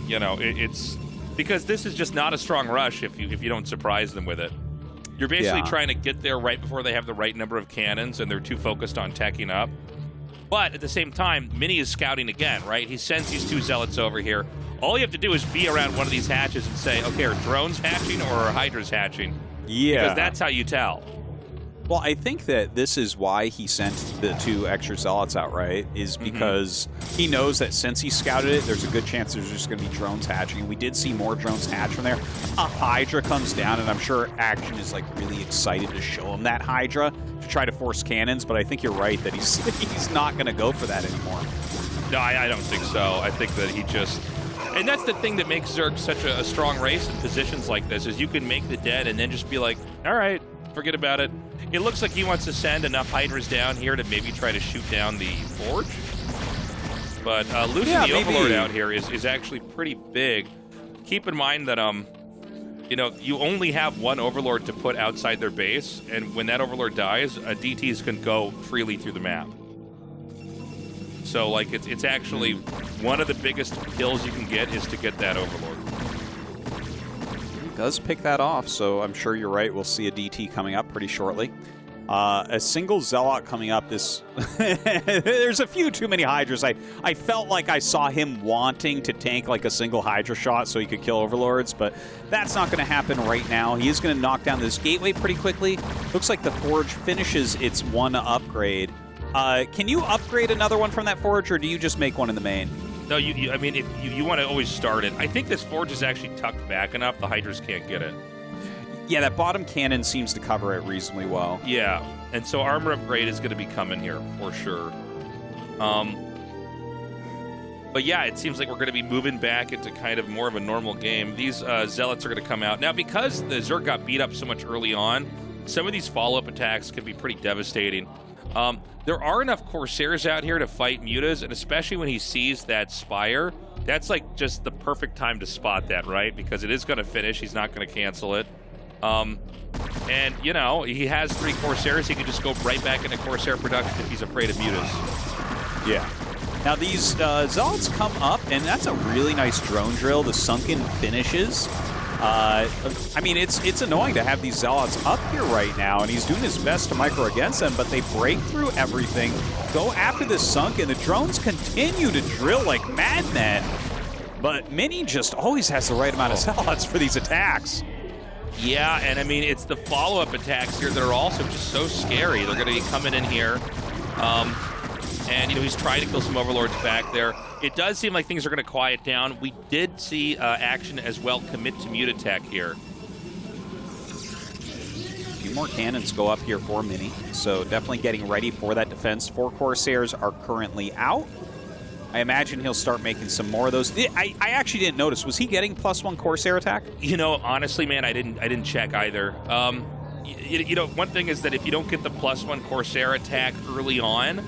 You know, it's because this is just not a strong rush if you don't surprise them with it. You're basically trying to get there right before they have the right number of cannons and they're too focused on teching up. But at the same time, Mini is scouting again, right? He sends these 2 Zealots over here. All you have to do is be around one of these hatches and say, okay, are drones hatching or are Hydras hatching? Yeah. Because that's how you tell. Well, I think that this is why he sent the 2 extra Zealots out, right? Is because he knows that since he scouted it, there's a good chance there's just going to be drones hatching. And we did see more drones hatch from there. A Hydra comes down, and I'm sure Action is like really excited to show him that Hydra to try to force cannons. But I think you're right that he's not going to go for that anymore. No, I don't think so. I think that he just... And that's the thing that makes Zerg such a strong race in positions like this, is you can make the dead and then just be like, all right, forget about it. It looks like he wants to send enough Hydras down here to maybe try to shoot down the Forge. But losing the Overlord out here is actually pretty big. Keep in mind that, you know, you only have one Overlord to put outside their base, and when that Overlord dies, DTs can go freely through the map. So, like, it's actually one of the biggest kills you can get is to get that Overlord. He does pick that off, so I'm sure you're right. We'll see a DT coming up pretty shortly. A single Zealot coming up. This there's a few too many Hydras. I felt like I saw him wanting to tank like a single Hydra shot so he could kill Overlords, but that's not going to happen right now. He is going to knock down this gateway pretty quickly. Looks like the Forge finishes its 1 upgrade. Can you upgrade another one from that Forge, or do you just make one in the main? No, I mean, if you want to always start it. I think this Forge is actually tucked back enough, the Hydras can't get it. Yeah, that bottom cannon seems to cover it reasonably well. Yeah, and so armor upgrade is going to be coming here, for sure. But yeah, it seems like we're going to be moving back into kind of more of a normal game. These Zealots are going to come out. Now, because the Zerg got beat up so much early on, some of these follow-up attacks can be pretty devastating. There are enough Corsairs out here to fight Mutas, and especially when he sees that Spire, that's like just the perfect time to spot that, right? Because it is going to finish. He's not going to cancel it. And, you know, he has 3 Corsairs. He can just go right back into Corsair production if he's afraid of Mutas. Yeah. Now, these Zealots come up, and that's a really nice drone drill. The sunken finishes. I mean, it's annoying to have these Zealots up here right now, and he's doing his best to micro against them, but they break through everything, go after this sunk, and the drones continue to drill like madmen. But Mini just always has the right amount of Zealots for these attacks. Yeah, and I mean, it's the follow-up attacks here that are also just so scary. They're going to be coming in here. And, he's trying to kill some Overlords back there. It does seem like things are going to quiet down. We did see Action as well commit to mute attack here. A few more cannons go up here for Mini, so definitely getting ready for that defense. 4 Corsairs are currently out. I imagine he'll start making some more of those. I actually didn't notice. Was he getting +1 Corsair attack? Honestly, man, I didn't check either. One thing is that if you don't get the +1 Corsair attack early on,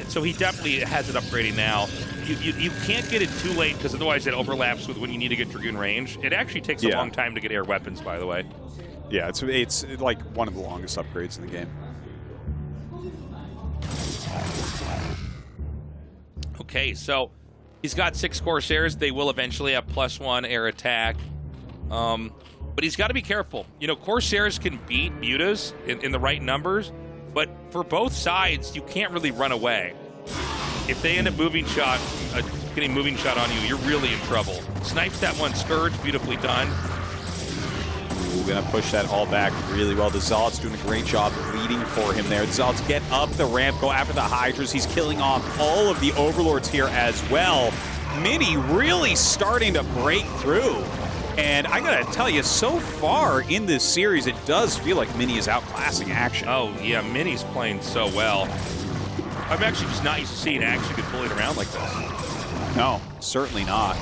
so he definitely has it upgrading now. You can't get it too late because otherwise it overlaps with when you need to get Dragoon range. It actually takes a long time to get air weapons, by the way. Yeah, it's like one of the longest upgrades in the game. Okay, so he's got 6 Corsairs. They will eventually have +1 air attack. But he's got to be careful. Corsairs can beat mutas in the right numbers, but for both sides, you can't really run away. If they end up getting moving shot on you, you're really in trouble. Snipes that one Scourge, beautifully done. We're going to push that all back really well. The Zealot's doing a great job leading for him there. The Zealots get up the ramp, go after the Hydras. He's killing off all of the Overlords here as well. Mini really starting to break through. And I got to tell you, so far in this series, it does feel like Mini is outclassing Action. Oh, yeah, Mini's playing so well. I'm actually just not used to seeing Action get bullied around like this. No, certainly not.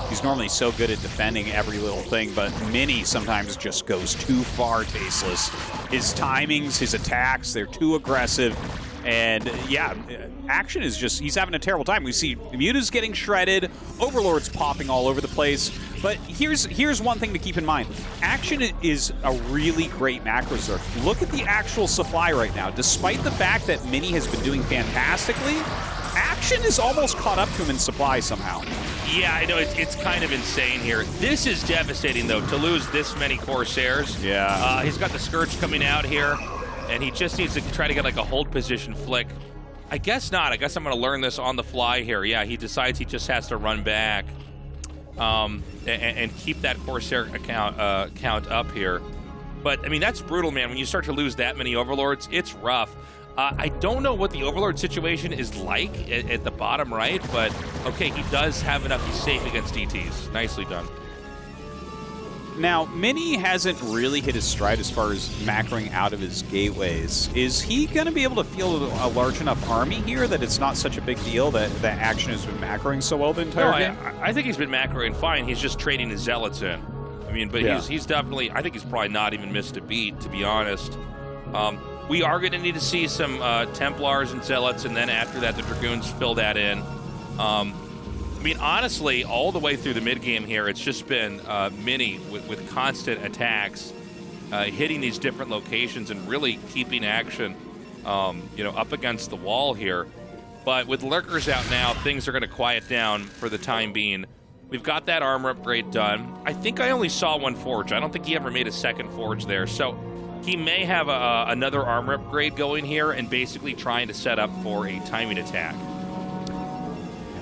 He's normally so good at defending every little thing, but Mini sometimes just goes too far, Tasteless. His timings, his attacks, they're too aggressive. And yeah, Action is just, he's having a terrible time. We see Mutas getting shredded, Overlords popping all over the place. But here's one thing to keep in mind. Action is a really great macro zerg. Look at the actual supply right now. Despite the fact that Mini has been doing fantastically, Action is almost caught up to him in supply somehow. Yeah, I know, it's kind of insane here. This is devastating, though, to lose this many Corsairs. Yeah. He's got the Scourge coming out here, and he just needs to try to get like a hold position flick. I guess not. I guess I'm going to learn this on the fly here. Yeah, he decides he just has to run back and keep that Corsair count up here. But, I mean, that's brutal, man. When you start to lose that many Overlords, it's rough. I don't know what the Overlord situation is like at the bottom right, but okay, he does have enough. He's safe against DTs. Nicely done. Now, Mini hasn't really hit his stride as far as macroing out of his gateways. Is he going to be able to field a large enough army here that it's not such a big deal that Action has been macroing so well the entire game? I think he's been macroing fine. He's just trading his Zealots in. I mean, but he's definitely, I think he's probably not even missed a beat, to be honest. We are going to need to see some Templars and Zealots, and then after that, the Dragoons fill that in. I mean, honestly, all the way through the mid-game here, it's just been Mini with constant attacks, hitting these different locations and really keeping Action, up against the wall here. But with Lurkers out now, things are going to quiet down for the time being. We've got that armor upgrade done. I think I only saw one forge. I don't think he ever made a second forge there. So he may have another armor upgrade going here and basically trying to set up for a timing attack.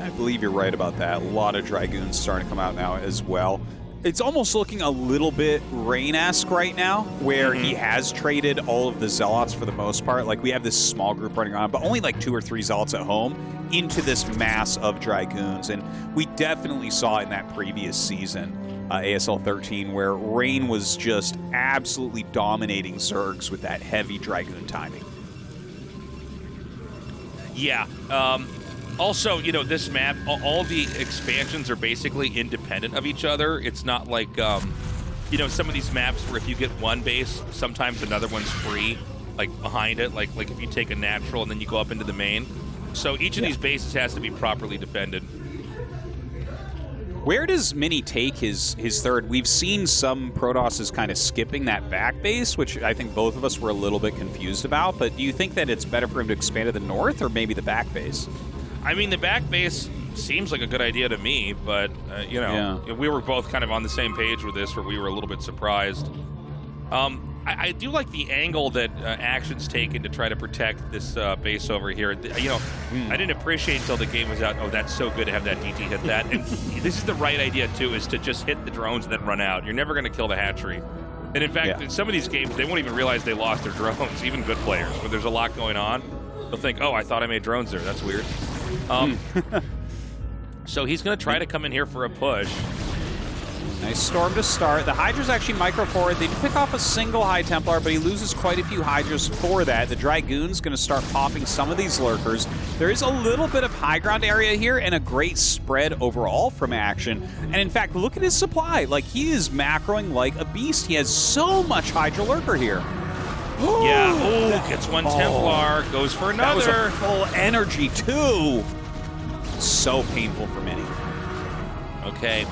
I believe you're right about that. A lot of Dragoons starting to come out now as well. It's almost looking a little bit Rain-esque right now, where he has traded all of the Zealots for the most part. Like, we have this small group running around, but only like 2 or 3 Zealots at home into this mass of Dragoons. And we definitely saw it in that previous season, ASL 13, where Rain was just absolutely dominating Zergs with that heavy Dragoon timing. Yeah. Also, this map, all the expansions are basically independent of each other. It's not like, some of these maps where if you get one base, sometimes another one's free, like behind it, like if you take a natural and then you go up into the main. So each of these bases has to be properly defended. Where does Mini take his third? We've seen some Protosses kind of skipping that back base, which I think both of us were a little bit confused about, but do you think that it's better for him to expand to the north or maybe the back base? I mean, the back base seems like a good idea to me, but, we were both kind of on the same page with this, where we were a little bit surprised. I do like the angle that Action's taken to try to protect this base over here. I didn't appreciate until the game was out, oh, that's so good to have that DT hit that. And this is the right idea, too, is to just hit the drones and then run out. You're never going to kill the hatchery. And in fact, in some of these games, they won't even realize they lost their drones, even good players. When there's a lot going on, they'll think, oh, I thought I made drones there. That's weird. So he's going to try to come in here for a push. Nice storm to start. The Hydra's actually micro forward. They pick off a single High Templar, but he loses quite a few Hydras for that. The Dragoon's going to start popping some of these lurkers. There is a little bit of high ground area here and a great spread overall from Action. And in fact, look at his supply. Like, he is macroing like a beast. He has so much Hydra lurker here. Yeah, oh, gets one Templar, goes for another. That was a full energy, too. So painful for Mini. Okay.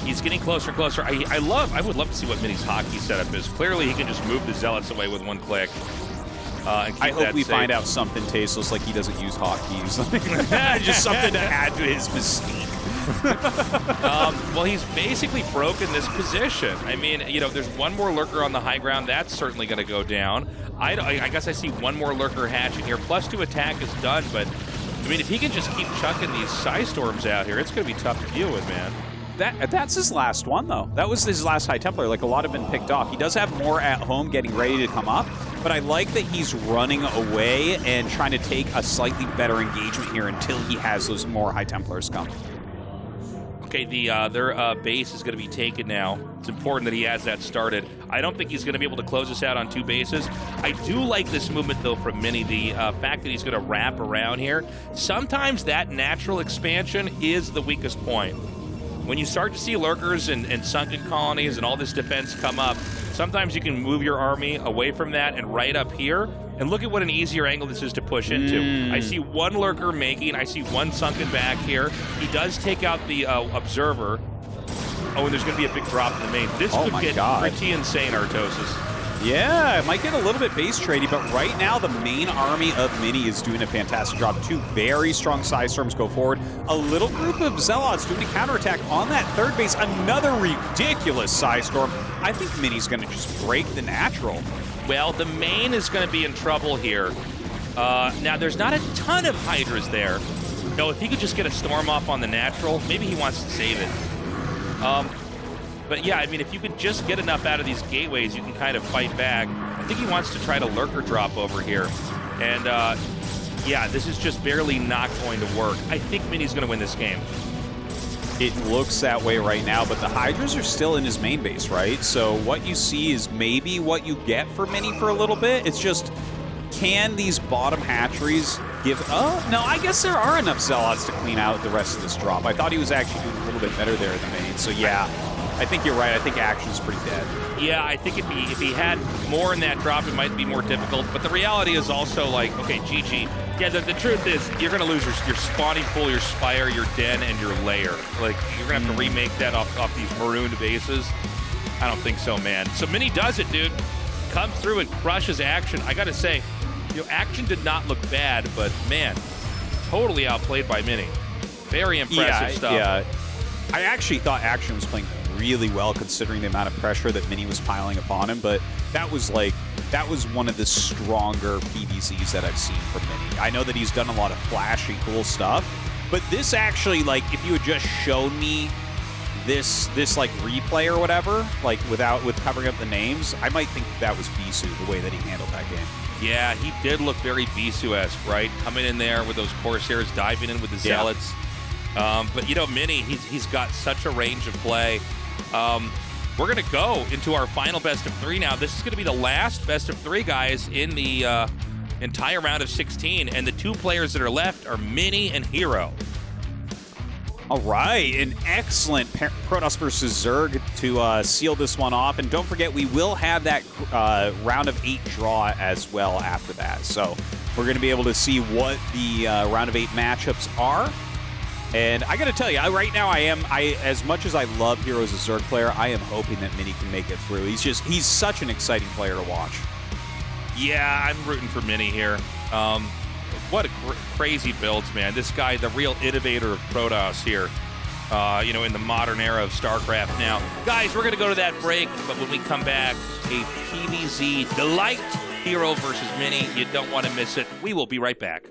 He's getting closer and closer. I would love to see what Mini's hockey setup is. Clearly, he can just move the Zealots away with one click. And keep I hope we safe. find out something tasteless, like he doesn't use hotkeys. Just something to add to his mystique. Well, he's basically broken this position. I mean, you know, there's one more lurker on the high ground. That's certainly going to go down. I guess I see one more lurker hatching here. +2 attack is done, but I mean, if he can just keep chucking these Psystorms out here, it's going to be tough to deal with, man. That's his last one, though. That was his last High Templar. Like, a lot have been picked off. He does have more at home getting ready to come up, but I like that he's running away and trying to take a slightly better engagement here until he has those more High Templars come. Okay, their base is going to be taken now. It's important that he has that started. I don't think he's going to be able to close us out on 2 bases. I do like this movement, though, from Mini. The fact that he's going to wrap around here. Sometimes that natural expansion is the weakest point. When you start to see lurkers and sunken colonies and all this defense come up, sometimes you can move your army away from that and right up here. And look at what an easier angle this is to push into. I see one lurker making. I see one sunken back here. He does take out the observer. Oh, and there's going to be a big drop in the main. This could get pretty insane, Artosis. Yeah, it might get a little bit base tradey, but right now the main army of Mini is doing a fantastic job. 2 very strong Psystorms go forward. A little group of Zealots doing a counterattack on that 3rd base. Another ridiculous Psystorm. I think Mini's going to just break the natural. Well, the main is going to be in trouble here. Now, there's not a ton of Hydras there. No, if he could just get a Storm off on the natural, maybe he wants to save it. But yeah, I mean, if you could just get enough out of these gateways, you can kind of fight back. I think he wants to try to lurker drop over here. And yeah, this is just barely not going to work. I think Mini's going to win this game. It looks that way right now, but the Hydras are still in his main base, right? So what you see is maybe what you get for Mini for a little bit. It's just, can these bottom hatcheries give... Oh, no, I guess there are enough Zealots to clean out the rest of this drop. I thought he was actually doing a little bit better there in the main. So yeah, I think you're right. I think Action's pretty dead. Yeah, I think if he had more in that drop, it might be more difficult. But the reality is also like, okay, GG. Yeah, the truth is you're going to lose your spawning pool, your spire, your den, and your lair. Like, you're going to have to remake that off these marooned bases. I don't think so, man. So Mini does it, dude. Comes through and crushes Action. I got to say, you know, Action did not look bad, but man, totally outplayed by Mini. Very impressive stuff. Yeah, I actually thought Action was playing really well considering the amount of pressure that Mini was piling upon him, but that was one of the stronger PVCs that I've seen from Mini. I know that he's done a lot of flashy, cool stuff, but this actually, like, if you had just shown me this like replay or whatever, like with covering up the names, I might think that was Bisu, the way that he handled that game. Yeah, he did look very Bisu-esque, right? Coming in there with those Corsairs, diving in with the Zealots. But, you know, Mini, he's got such a range of play. We're going to go into our final best of 3 now. This is going to be the last best of 3, guys, in the entire round of 16. And the 2 players that are left are Mini and Hero. All right, an excellent Protoss versus Zerg to seal this one off. And don't forget, we will have that round of 8 draw as well after that. So we're going to be able to see what the round of 8 matchups are. And I got to tell you, right now as much as I love Hero as a Zerg player, I am hoping that Mini can make it through. He's such an exciting player to watch. Yeah, I'm rooting for Mini here. What a crazy builds, man. This guy, the real innovator of Protoss here, you know, in the modern era of StarCraft now. Guys, we're going to go to that break, but when we come back, a PvZ delight, Hero versus Mini. You don't want to miss it. We will be right back.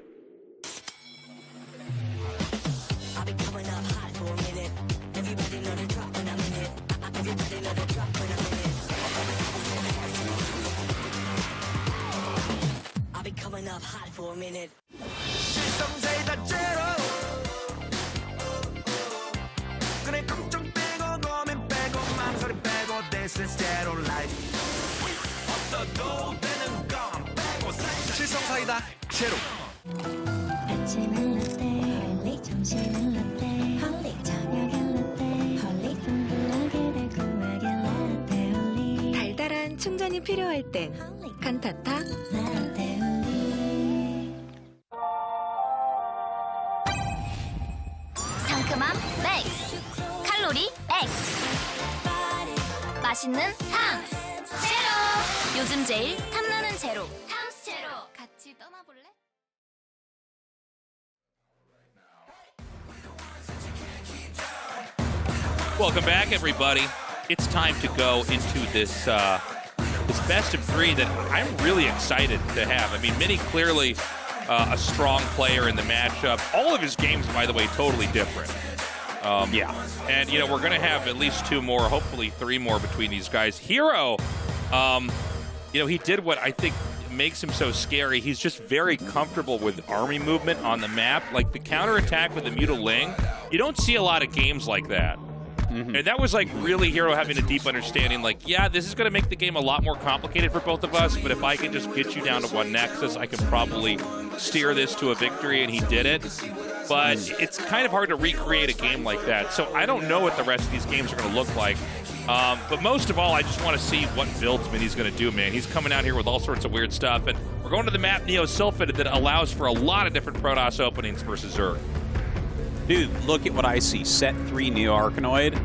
칠성사이다 제로. 아침은 라떼, 홀릭 점심은 라떼, 홀릭 저녁엔 라떼, 홀릭 둥글하게 달콤하게 라떼 홀릭. 달달한 충전이 필요할 땐 칸타타 라떼 홀릭. 상큼함 맥스, 칼로리 X, 맛있는 탐스 제로. 요즘 제일 탐나는 제로, 탐스 제로. 같이 떠나볼래? Welcome back, everybody. It's time to go into this this best of three that I'm really excited to have. I mean, Mini clearly a strong player in the matchup. All of his games, by the way, totally different. Yeah, and you know we're gonna have at least two more, hopefully three more between these guys. Hero, you know, he did what I think makes him so scary. He's just very comfortable with army movement on the map. Like the counterattack with the Mutaling, you don't see a lot of games like that. And that was like really Hero having a deep understanding, like, yeah, this is going to make the game a lot more complicated for both of us, but if I can just get you down to one Nexus, I can probably steer this to a victory, and he did it. But it's kind of hard to recreate a game like that, so I don't know what the rest of these games are going to look like. But most of all, I just want to see what builds Mini's going to do, man. He's coming out here with all sorts of weird stuff, and we're going to the map Neo Sylphid that allows for a lot of different Protoss openings versus Zerg. Dude, look at what I see. Set 3 Neo Arkanoid.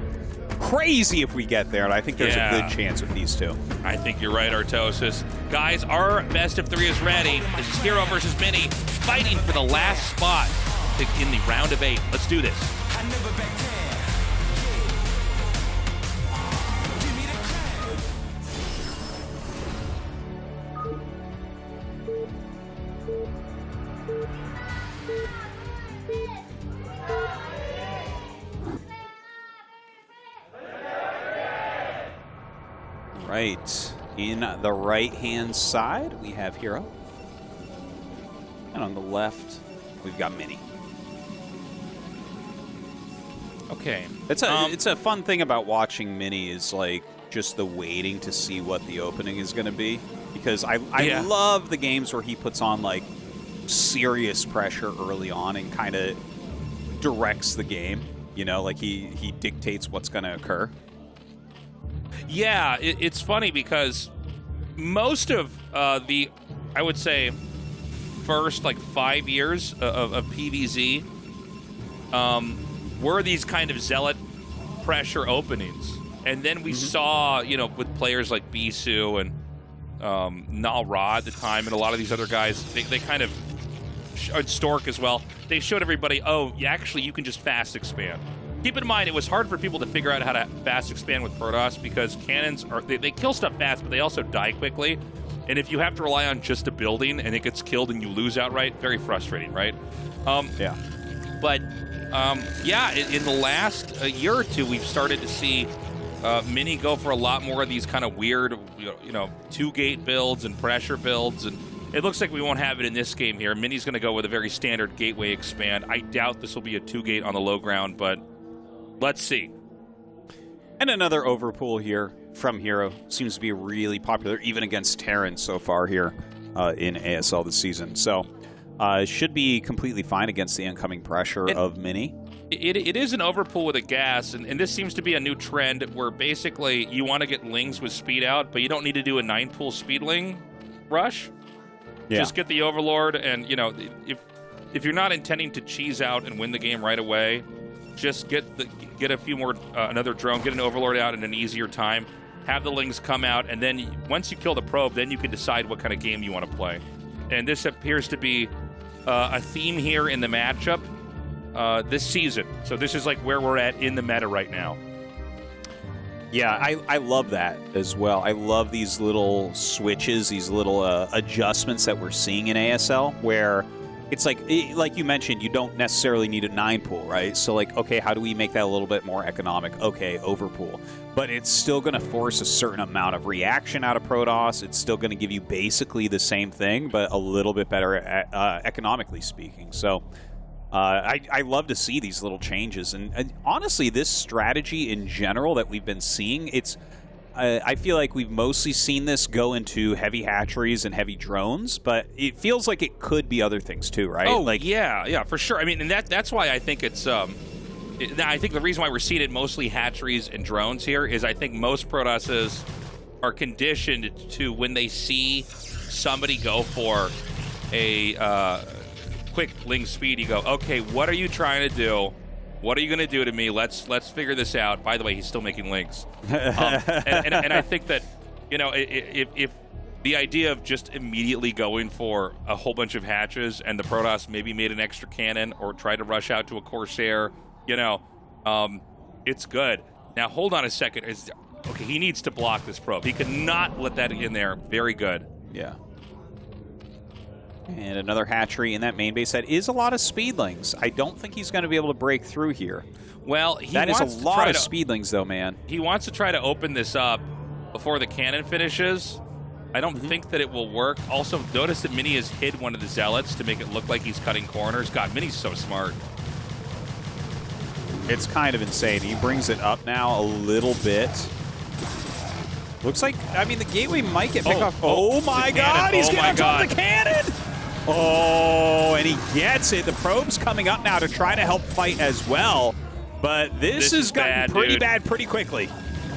Crazy if we get there, and I think there's a good chance with these two. I think you're right, Artosis. Guys, our best of three is ready. This is Hero versus Mini, fighting for the last spot in the round of 8. Let's do this. Right. In the right-hand side, we have Hero. And on the left, we've got Mini. Okay. It's a fun thing about watching Mini is like just the waiting to see what the opening is going to be, because I love the games where he puts on like serious pressure early on and kind of directs the game. You know, like he dictates what's going to occur. Yeah, it's funny because most of the, I would say, first like 5 years of PvZ were these kind of zealot pressure openings. And then we saw, you know, with players like Bisu and Nalra at the time and a lot of these other guys, they kind of, Stork as well, they showed everybody, oh, actually you can just fast expand. Keep in mind, it was hard for people to figure out how to fast expand with Protoss because cannons are they kill stuff fast, but they also die quickly. And if you have to rely on just a building and it gets killed and you lose outright, very frustrating, right? Yeah. But yeah, in the last year or two, we've started to see Mini go for a lot more of these kind of weird, you know, 2-gate builds and pressure builds, and it looks like we won't have it in this game here. Mini's going to go with a very standard gateway expand. I doubt this will be a 2-gate on the low ground, but let's see. And another overpool here from Hero. Seems to be really popular, even against Terran so far here in ASL this season. So should be completely fine against the incoming pressure of Mini. It is an overpool with a gas, and this seems to be a new trend where basically you want to get lings with speed out, but you don't need to do a 9-pool speedling rush. Yeah. Just get the Overlord, and you know, if you're not intending to cheese out and win the game right away, just get a few more, another drone, get an Overlord out in an easier time, have the lings come out, and then once you kill the probe, then you can decide what kind of game you want to play. And this appears to be a theme here in the matchup this season. So this is like where we're at in the meta right now. Yeah, I love that as well. I love these little switches, these little adjustments that we're seeing in ASL, where it's like you mentioned, you don't necessarily need a 9 pool, right? So like, okay, how do we make that a little bit more economic? Okay, overpool. But it's still going to force a certain amount of reaction out of Protoss. It's still going to give you basically the same thing, but a little bit better economically speaking. So I love to see these little changes. And honestly, this strategy in general that we've been seeing, it's I feel like we've mostly seen this go into heavy hatcheries and heavy drones, but it feels like it could be other things too, right? Oh, like, yeah, for sure. I mean, and that's why I think it's I think the reason why we're seeing it mostly hatcheries and drones here is I think most Protosses are conditioned to, when they see somebody go for a quick Ling speed, you go, okay, what are you trying to do? What are you going to do to me? Let's figure this out. By the way, he's still making links. And I think that, you know, if the idea of just immediately going for a whole bunch of hatches and the Protoss maybe made an extra cannon or tried to rush out to a Corsair, you know, it's good. Now, hold on a second. Okay, he needs to block this probe. He could not let that in there. Very good. Yeah. And another hatchery in that main base. That is a lot of speedlings. I don't think he's going to be able to break through here. Well, that is a lot of speedlings, though, man. He wants to try to open this up before the cannon finishes. I don't think that it will work. Also, notice that Mini has hid one of the Zealots to make it look like he's cutting corners. God, Mini's so smart. It's kind of insane. He brings it up now a little bit. Looks like, I mean, the gateway might get picked off. Oh my God, he's getting on top of the cannon! Oh, and he gets it. The probe's coming up now to try to help fight as well. But this has gotten pretty bad pretty quickly.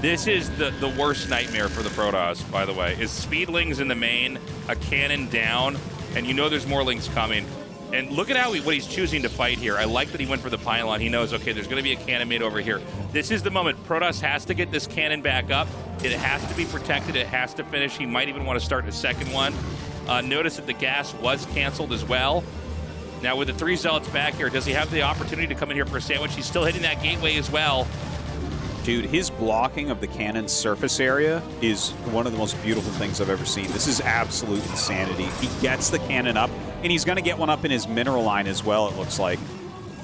This is the worst nightmare for the Protoss, by the way, is speedlings in the main, a cannon down, and you know there's more lings coming. And look at what he's choosing to fight here. I like that he went for the pylon. He knows, okay, there's going to be a cannon made over here. This is the moment. Protoss has to get this cannon back up. It has to be protected. It has to finish. He might even want to start a second one. Notice that the gas was canceled as well. Now, with the 3 Zealots back here, does he have the opportunity to come in here for a sandwich? He's still hitting that gateway as well. Dude, his blocking of the cannon's surface area is one of the most beautiful things I've ever seen. This is absolute insanity. He gets the cannon up, and he's going to get one up in his mineral line as well, it looks like.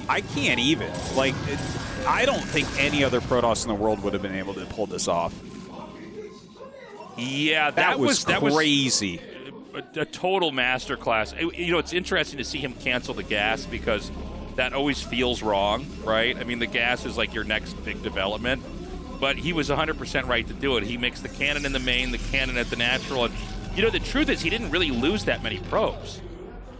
I can't even. Like, I don't think any other Protoss in the world would have been able to pull this off. Yeah, that was crazy. A total masterclass. You know, it's interesting to see him cancel the gas because that always feels wrong, right? I mean, the gas is like your next big development, but he was 100% right to do it. He makes the cannon in the main, the cannon at the natural, and you know, the truth is he didn't really lose that many probes.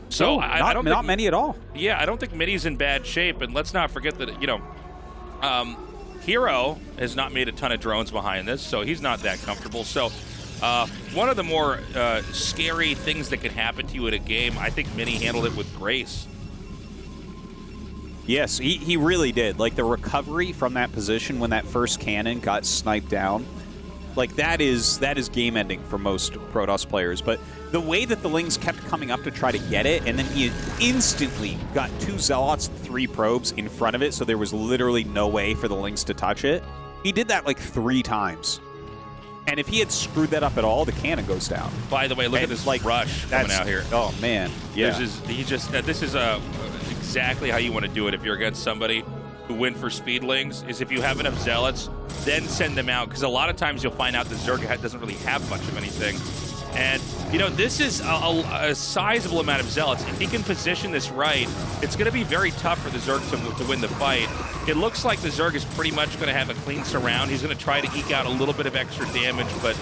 So no, I don't not think, many at all. Yeah, I don't think Mini's in bad shape, and let's not forget that, you know, Hero has not made a ton of drones behind this, so he's not that comfortable. So one of the more scary things that can happen to you in a game, I think Mini handled it with grace. Yes, he really did. Like, the recovery from that position when that first cannon got sniped down, like, that is game-ending for most Protoss players. But the way that the Lings kept coming up to try to get it, and then he instantly got 2 Zealots, 3 probes in front of it, so there was literally no way for the Lings to touch it. He did that, like, 3 times. And if he had screwed that up at all, the cannon goes down. By the way, look at this rush coming out here. Oh, man. Yeah. This is exactly how you want to do it if you're against somebody who went for speedlings, is if you have enough Zealots, then send them out. Because a lot of times you'll find out the Zerg doesn't really have much of anything. And, you know, this is a sizable amount of Zealots. If he can position this right, it's going to be very tough for the Zerg to win the fight. It looks like the Zerg is pretty much going to have a clean surround. He's going to try to eke out a little bit of extra damage, but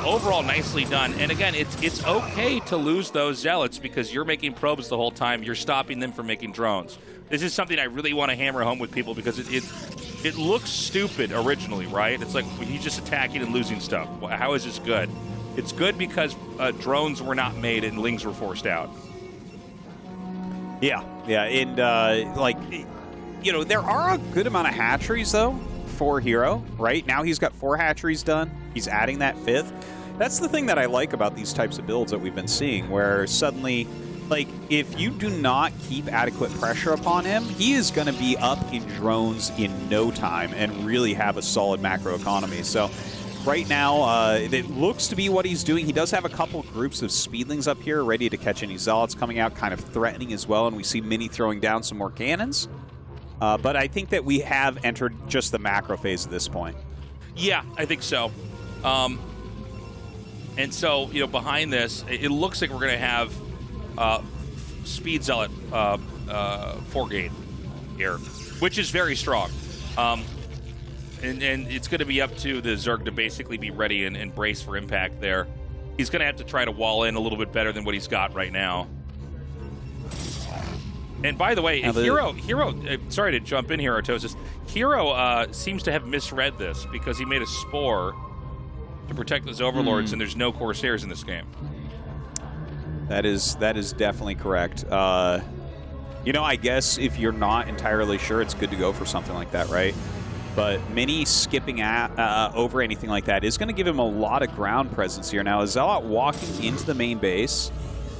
overall, nicely done. And again, it's okay to lose those Zealots because you're making probes the whole time. You're stopping them from making drones. This is something I really want to hammer home with people because it looks stupid originally, right? It's like he's just attacking and losing stuff. How is this good? It's good because drones were not made and Lings were forced out. Yeah, and like, you know, there are a good amount of hatcheries though for Hero. Right now, he's got 4 hatcheries done. He's adding that 5th. That's the thing that I like about these types of builds that we've been seeing, where suddenly, like, if you do not keep adequate pressure upon him, he is going to be up in drones in no time and really have a solid macro economy. So right now, it looks to be what he's doing. He does have a couple groups of speedlings up here ready to catch any zealots coming out, kind of threatening as well, and we see Mini throwing down some more cannons. But I think that we have entered just the macro phase at this point. Yeah, I think so. And so, you know, behind this, it looks like we're going to have Speed Zealot 4-gate here, which is very strong. And it's going to be up to the Zerg to basically be ready and brace for impact there. He's going to have to try to wall in a little bit better than what he's got right now. And by the way, Hero, sorry to jump in here, Tastosis. Hero seems to have misread this because he made a Spore to protect those Overlords, and there's no Corsairs in this game. That is definitely correct. You know, I guess if you're not entirely sure, it's good to go for something like that, right? But Mini skipping over anything like that is going to give him a lot of ground presence here. Now, a Zealot walking into the main base,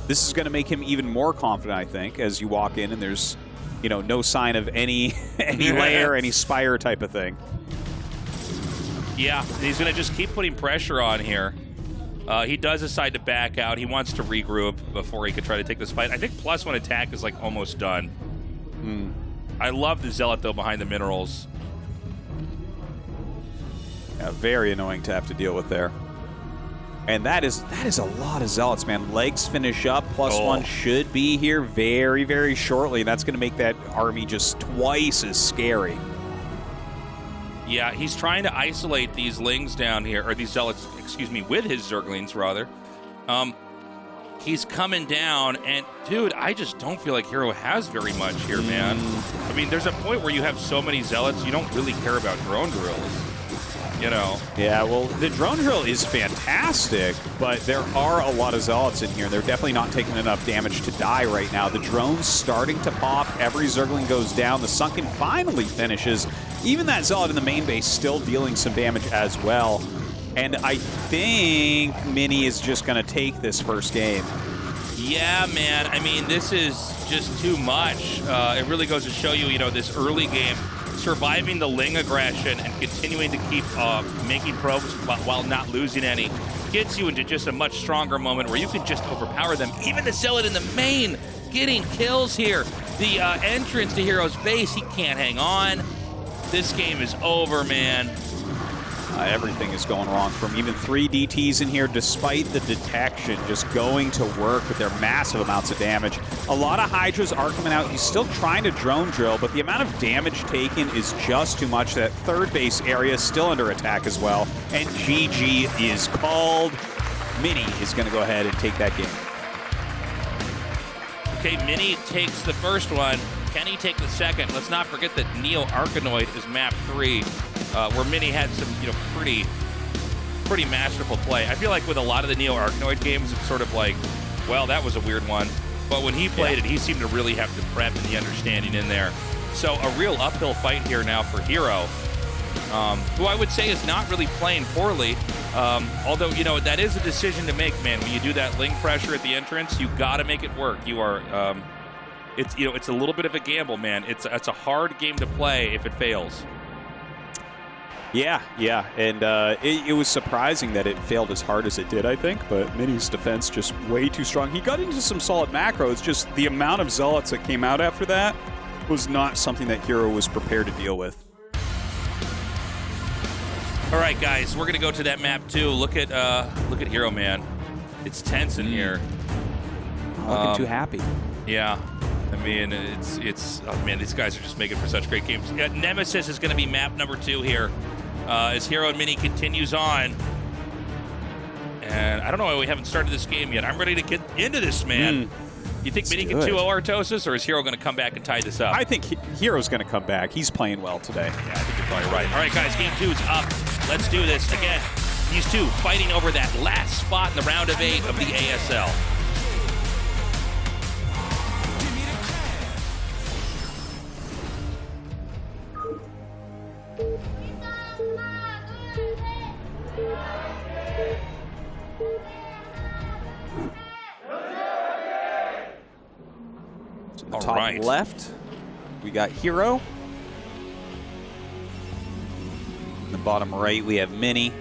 this is going to make him even more confident, I think, as you walk in and there's, you know, no sign of any layer, any spire type of thing. Yeah, he's going to just keep putting pressure on here. He does decide to back out. He wants to regroup before he could try to take this fight. I think +1 attack is like almost done. I love the Zealot, though, behind the minerals. Yeah, very annoying to have to deal with there. And that is a lot of Zealots, man. Legs finish up. +1 should be here very, very shortly. That's going to make that army just twice as scary. Yeah, he's trying to isolate these Lings down here, or these Zealots, excuse me, with his Zerglings, rather. He's coming down, and, dude, I just don't feel like Hero has very much here, man. I mean, there's a point where you have so many Zealots, you don't really care about drone drills. You know. Yeah, well, the drone drill is fantastic, but there are a lot of Zealots in here. They're definitely not taking enough damage to die right now. The drone's starting to pop. Every Zergling goes down. The Sunken finally finishes. Even that Zealot in the main base still dealing some damage as well. And I think Mini is just going to take this first game. Yeah, man. I mean, this is just too much. It really goes to show you, you know, this early game, surviving the Ling aggression and continuing to keep making probes while not losing any gets you into just a much stronger moment where you can just overpower them. Even the Zealot in the main getting kills here. The entrance to Hero's base, he can't hang on. This game is over, man. Everything is going wrong from even 3 DTs in here, despite the detection just going to work with their massive amounts of damage. A lot of Hydras are coming out. He's still trying to drone drill, but the amount of damage taken is just too much. That third base area is still under attack as well. And GG is called. Mini is going to go ahead and take that game. Okay, Mini takes the first one. Can he take the second? Let's not forget that Neo Arkanoid is map 3, where Mini had some, you know, pretty masterful play. I feel like with a lot of the Neo Arkanoid games, it's sort of like, well, that was a weird one. But when he played it, he seemed to really have the prep and the understanding in there. So a real uphill fight here now for Hero, who I would say is not really playing poorly. Although, you know, that is a decision to make, man. When you do that Ling pressure at the entrance, you got to make it work. You are... it's, you know, it's a little bit of a gamble, man. It's a hard game to play if it fails. Yeah, and it was surprising that it failed as hard as it did, I think, but Mini's defense just way too strong. He got into some solid macros, just the amount of Zealots that came out after that was not something that Hero was prepared to deal with. All right, guys, we're gonna go to that map too. Look at Hero, man. It's tense in here. Looking too happy. Yeah. I mean, it's oh man, these guys are just making for such great games. Nemesis is going to be map number 2 here, as Hero and Mini continues on. And I don't know why we haven't started this game yet. I'm ready to get into this, man. You think Mini can 2-0 Tastosis, or is Hero going to come back and tie this up? I think Hero's going to come back. He's playing well today. Yeah, I think you're probably right. All right, guys, game 2 is up. Let's do this again. These two fighting over that last spot in the round of 8 of the ASL. So top left, we got Hero. In the bottom right, we have Mini.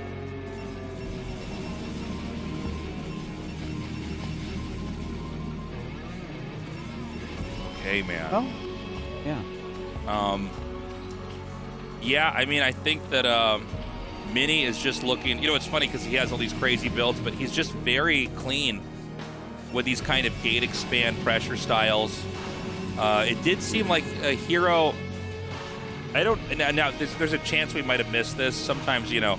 okay, man. Oh, yeah. Yeah, I mean, I think that Mini is just looking, you know, it's funny because he has all these crazy builds, but he's just very clean with these kind of gate expand pressure styles. It did seem like a Hero, I don't, now there's a chance we might have missed this. Sometimes, you know,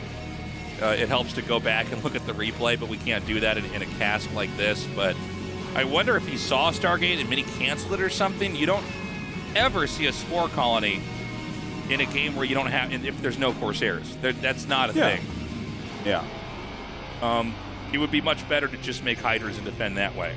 it helps to go back and look at the replay, but we can't do that in a cast like this. But I wonder if he saw Stargate and Mini canceled it or something. You don't ever see a Spore Colony in a game where you don't have, if there's no Corsairs. That's not a thing. Yeah. It would be much better to just make Hydras and defend that way.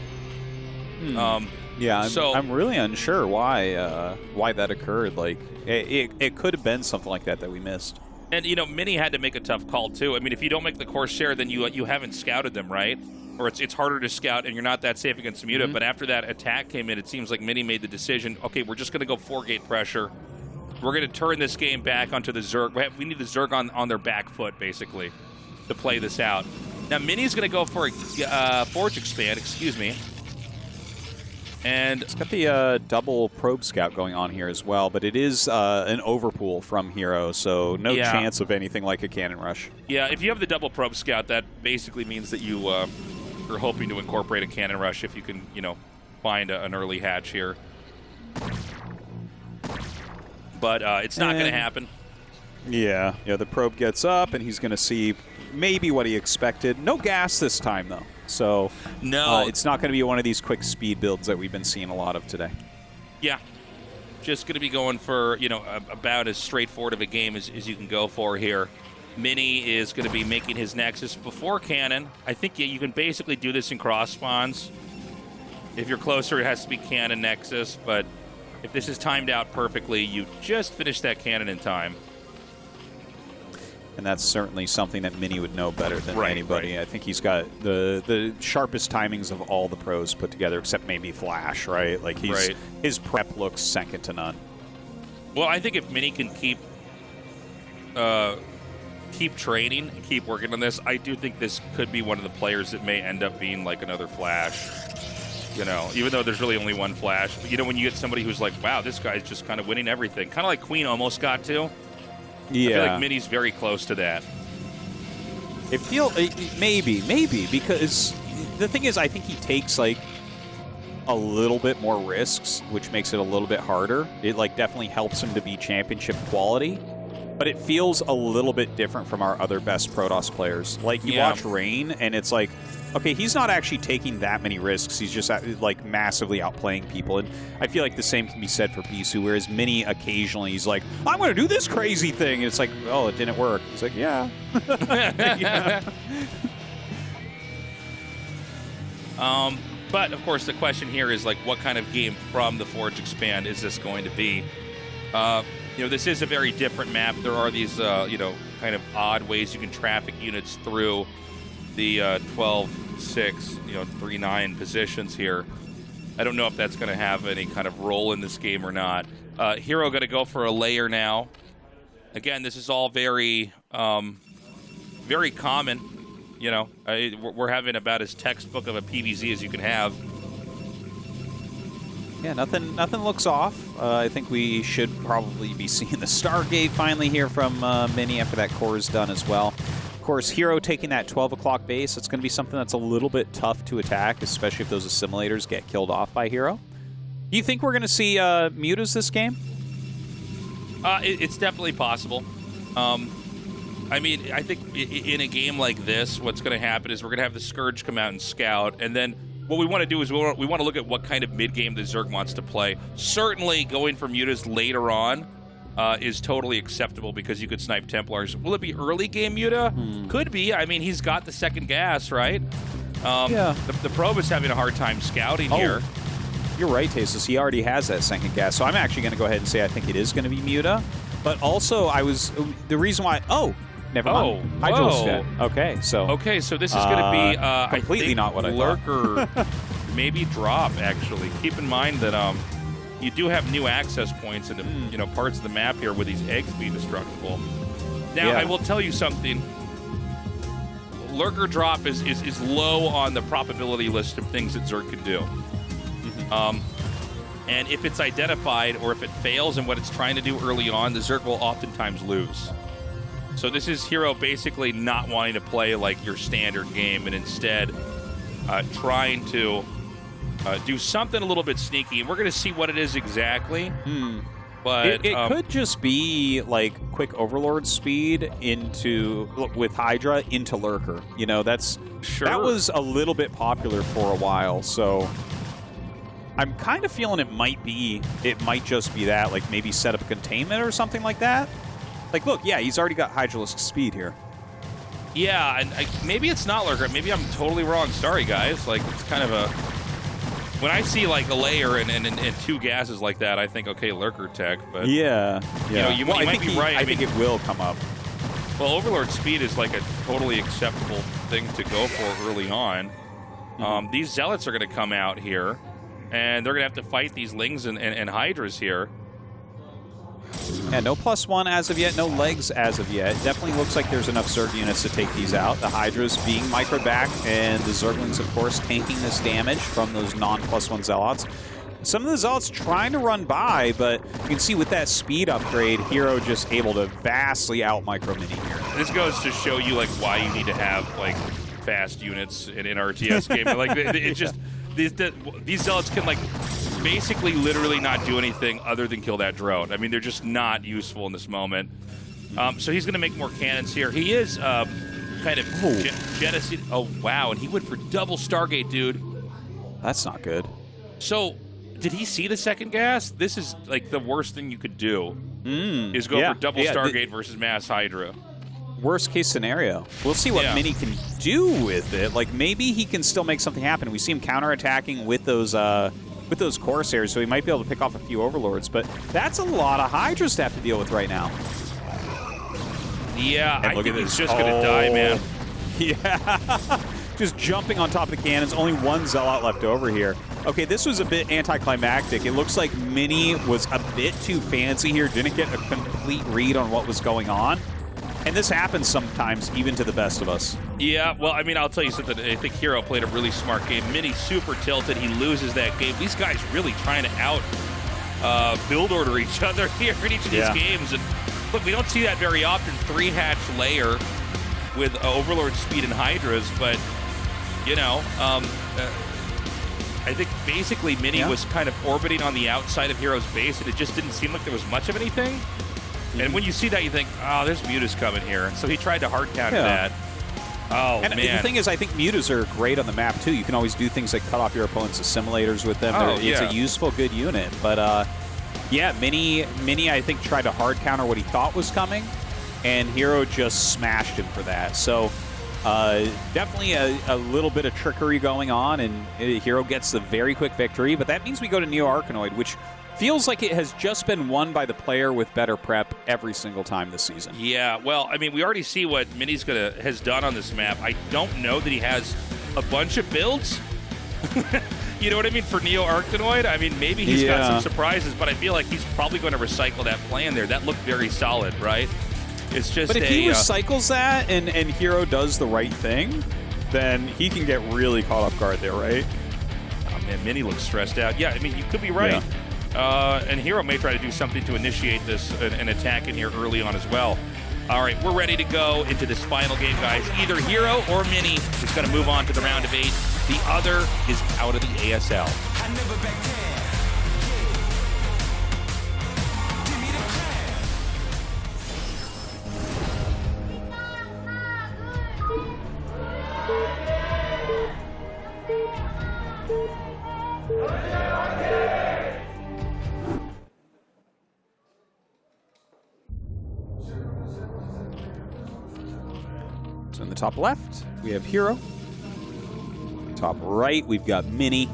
Yeah, I'm really unsure why that occurred. Like, it could have been something like that we missed. And, you know, Mini had to make a tough call, too. I mean, if you don't make the Corsair, then you haven't scouted them, right? Or it's harder to scout, and you're not that safe against Muta. But after that attack came in, it seems like Mini made the decision, okay, we're just going to go 4-gate pressure. We're going to turn this game back onto the Zerg. We need the Zerg on their back foot, basically, to play this out. Now, Mini's going to go for a Forge Expand, excuse me. And it's got the double probe scout going on here as well, but it is an overpool from Hero, so no chance of anything like a cannon rush. Yeah, if you have the double probe scout, that basically means that you are hoping to incorporate a cannon rush if you can, you know, find an early hatch here. But it's not going to happen. Yeah, the probe gets up, and he's going to see maybe what he expected. No gas this time, though. So no, it's not going to be one of these quick speed builds that we've been seeing a lot of today. Yeah, just going to be going for, you know, about as straightforward of a game as you can go for here. Mini is going to be making his Nexus before Cannon. I think you can basically do this in cross spawns. If you're closer, it has to be Cannon Nexus, but if this is timed out perfectly, you just finish that Cannon in time. And that's certainly something that Mini would know better than anybody. I think he's got the sharpest timings of all the pros put together, except maybe Flash, right? Like his prep looks second to none. Well, I think if Mini can keep training and keep working on this, I do think this could be one of the players that may end up being like another Flash. You know, even though there's really only one Flash. But, you know, when you get somebody who's like, wow, this guy's just kind of winning everything. Kind of like Queen almost got to. Yeah. I feel like Mini's very close to that. It feels maybe because the thing is, I think he takes like a little bit more risks, which makes it a little bit harder. It like definitely helps him to be championship quality, but it feels a little bit different from our other best Protoss players. Like you watch Rain, and it's like, okay, he's not actually taking that many risks. He's just like massively outplaying people. And I feel like the same can be said for Bisu, whereas Mini occasionally he's like, I'm going to do this crazy thing. And it's like, oh, it didn't work. He's like, yeah. Yeah. But, of course, the question here is, like, what kind of game from the Forge Expand is this going to be? You know, this is a very different map. There are these, you know, kind of odd ways you can traffic units through the 12-6, you know, 3-9 positions here. I don't know if that's going to have any kind of role in this game or not. Hero going to go for a layer now. Again, this is all very, very common. You know, we're having about as textbook of a PVZ as you can have. Yeah, nothing looks off. I think we should probably be seeing the Stargate finally here from Mini after that core is done as well. Of course, Hero taking that 12 o'clock base, it's going to be something that's a little bit tough to attack, especially if those assimilators get killed off by Hero. Do you think we're going to see mutas this game? It's definitely possible. I mean, I think in a game like this, what's going to happen is we're going to have the Scourge come out and scout, and then what we want to do is we want to look at what kind of mid-game the Zerg wants to play. Certainly going for mutas later on is totally acceptable because you could snipe Templars. Will it be early game muta? Could be. I mean, he's got the second gas, right? Yeah. The probe is having a hard time scouting here. You're right, Tastosis. He already has that second gas, so I'm actually going to go ahead and say I think it is going to be muta. But also, the reason why... Oh, never mind. Okay, so this is going to be completely not what I thought. Lurker maybe drop, actually. Keep in mind that you do have new access points into you know, parts of the map here with these eggs being destructible. Now, I will tell you something. Lurker drop is low on the probability list of things that Zerg can do. And if it's identified or if it fails in what it's trying to do early on, the Zerg will oftentimes lose. So this is Hero basically not wanting to play like your standard game and instead trying to do something a little bit sneaky. And we're going to see what it is exactly. But it could just be like quick Overlord speed into with Hydra into Lurker. You know, that was a little bit popular for a while. So I'm kind of feeling it might just be that, like maybe set up a containment or something like that. Like, look, yeah, he's already got Hydralisk speed here. Yeah, and maybe it's not Lurker. Maybe I'm totally wrong. Sorry, guys. Like, it's kind of a... When I see, like, a layer and two gases like that, I think, okay, Lurker tech, but... Yeah. You know, you might be right. I think it will come up. Well, Overlord speed is, like, a totally acceptable thing to go for early on. These Zealots are going to come out here, and they're going to have to fight these Lings and Hydras here. Yeah, no +1 as of yet, no legs as of yet. It definitely looks like there's enough Zerg units to take these out. The Hydras being microed back, and the Zerglings, of course, tanking this damage from those non-+1 Zealots. Some of the Zealots trying to run by, but you can see with that speed upgrade, Hero just able to vastly out-micro Mini here. This goes to show you, like, why you need to have, like, fast units in an RTS game. Like, it's just... These Zealots can, like, basically literally not do anything other than kill that drone. I mean, they're just not useful in this moment. So he's going to make more cannons here. He is kind of jettisoned. Oh, wow. And he went for double Stargate, dude. That's not good. So, did he see the second gas? This is, like, the worst thing you could do, is go for double Stargate versus Mass Hydra. Worst case scenario. We'll see what Mini can do with it. Like, maybe he can still make something happen. We see him counterattacking with those Corsairs, so he might be able to pick off a few Overlords, but that's a lot of Hydras to have to deal with right now. Yeah, I think he's just going to die, man. Yeah. Just jumping on top of the cannons. Only one Zealot left over here. Okay, this was a bit anticlimactic. It looks like Mini was a bit too fancy here, didn't get a complete read on what was going on. And this happens sometimes, even to the best of us. Yeah, well, I mean, I'll tell you something. I think Hero played a really smart game. Mini super tilted. He loses that game. These guys really trying to build order each other here in each of these games. And look, we don't see that very often. 3-hatch layer with Overlord speed and Hydras, but, you know, I think basically Mini was kind of orbiting on the outside of Hero's base, and it just didn't seem like there was much of anything. And when you see that, you think, oh, there's Mutas coming here. So he tried to hard counter that. Oh, and man. The thing is, I think Mutas are great on the map, too. You can always do things like cut off your opponent's assimilators with them. It's a useful, good unit. But, yeah, Mini, I think, tried to hard counter what he thought was coming, and Hero just smashed him for that. So definitely a little bit of trickery going on, and Hero gets the very quick victory. But that means we go to Neo Arkanoid, which feels like it has just been won by the player with better prep every single time this season. Yeah, well, I mean, we already see what Mini's has done on this map. I don't know that he has a bunch of builds. You know what I mean? For Neo Arkanoid, I mean, maybe he's got some surprises, but I feel like he's probably going to recycle that plan there. That looked very solid, right? It's just But if he recycles that and Hero does the right thing, then he can get really caught off guard there, right? Oh, man, Mini looks stressed out. Yeah, I mean, you could be right. And Hero may try to do something to initiate this an attack in here early on as well. All right, we're ready to go into this final game, guys. Either Hero or Mini is going to move on to the round of 8. The other is out of the ASL. So in the top left, we have Hero. Top right, we've got Mini.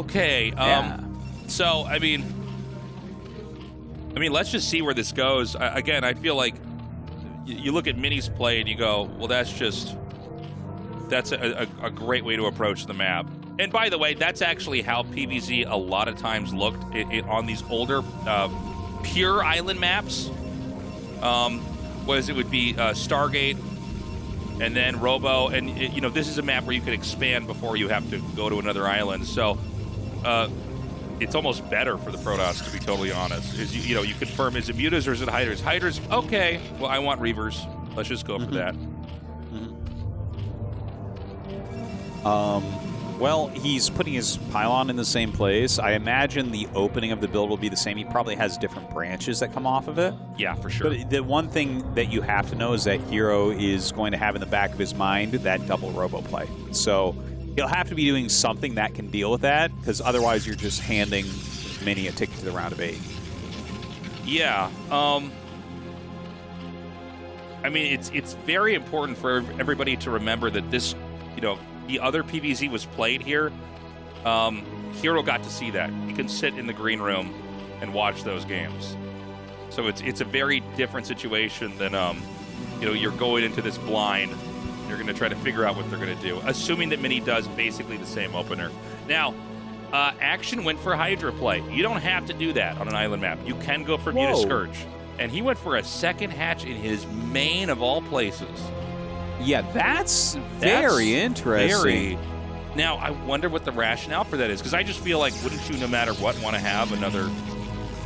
Okay, so, I mean, let's just see where this goes. Again, I feel like you look at Mini's play and you go, well, that's a great way to approach the map. And by the way, that's actually how PvZ a lot of times looked on these older pure island maps. It would be Stargate, and then Robo, and you know, this is a map where you can expand before you have to go to another island. So it's almost better for the Protoss, to be totally honest. Is you know, you confirm, is it Mutas or is it Hydras? Hydras, okay. Well, I want Reavers. Let's just go for that. Well, he's putting his pylon in the same place. I imagine the opening of the build will be the same. He probably has different branches that come off of it. Yeah, for sure. But the one thing that you have to know is that Hero is going to have in the back of his mind that double robo play. So he'll have to be doing something that can deal with that, because otherwise you're just handing Mini a ticket to the round of 8. Yeah. I mean, it's very important for everybody to remember that this, you know, the other PvZ was played here. Hero got to see that. He can sit in the green room and watch those games. So it's a very different situation than, you know, you're going into this blind. You're going to try to figure out what they're going to do, assuming that Mini does basically the same opener. Now, Action went for Hydra play. You don't have to do that on an island map. You can go for Muta Scourge. And he went for a second hatch in his main of all places. Yeah, that's very interesting. Now, I wonder what the rationale for that is, because I just feel like, wouldn't you, no matter what, want to have another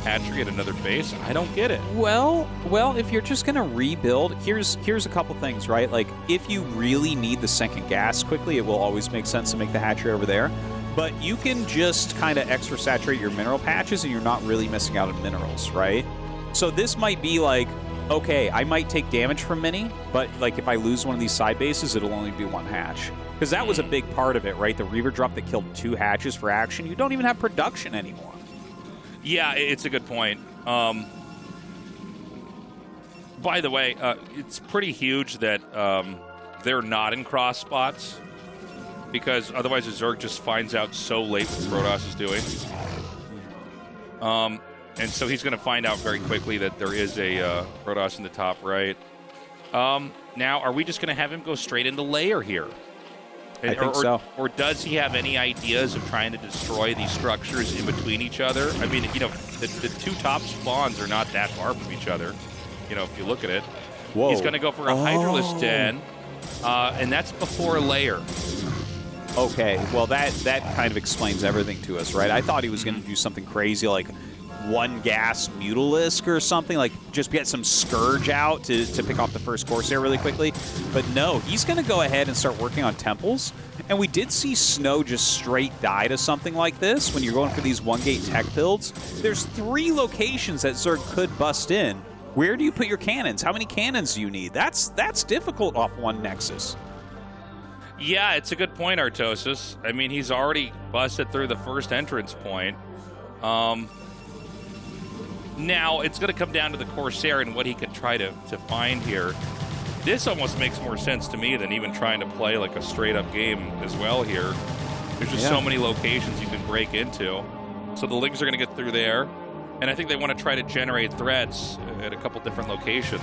hatchery at another base? I don't get it. Well, if you're just going to rebuild, here's a couple things, right? Like, if you really need the second gas quickly, it will always make sense to make the hatchery over there. But you can just kind of extra saturate your mineral patches, and you're not really missing out on minerals, right? So this might be like, okay, I might take damage from Mini, but like if I lose one of these side bases, it'll only be 1 hatch. Because that was a big part of it, right? The Reaver drop that killed 2 hatches for Action. You don't even have production anymore. Yeah, it's a good point. By the way, it's pretty huge that they're not in cross spots, because otherwise the Zerg just finds out so late what Protoss is doing. And so he's going to find out very quickly that there is a Protoss in the top right. Now, are we just going to have him go straight into layer here? I think so. Or does he have any ideas of trying to destroy these structures in between each other? I mean, you know, the 2 top spawns are not that far from each other, you know, if you look at it. Whoa. He's going to go for a Hydralisk Den, and that's before layer. Okay, well, that kind of explains everything to us, right? I thought he was going to do something crazy like 1 gas Mutalisk or something, like just get some Scourge out to pick off the first Corsair really quickly. But no, he's going to go ahead and start working on temples. And we did see Snow just straight die to something like this when you're going for these 1-gate tech builds. There's 3 locations that Zerg could bust in. Where do you put your cannons? How many cannons do you need? That's difficult off 1 Nexus. Yeah, it's a good point, Artosis. I mean, he's already busted through the first entrance point. Now, it's going to come down to the Corsair and what he can try to find here. This almost makes more sense to me than even trying to play like a straight-up game as well here. There's just so many locations you can break into. So the Lings are going to get through there. And I think they want to try to generate threats at a couple different locations.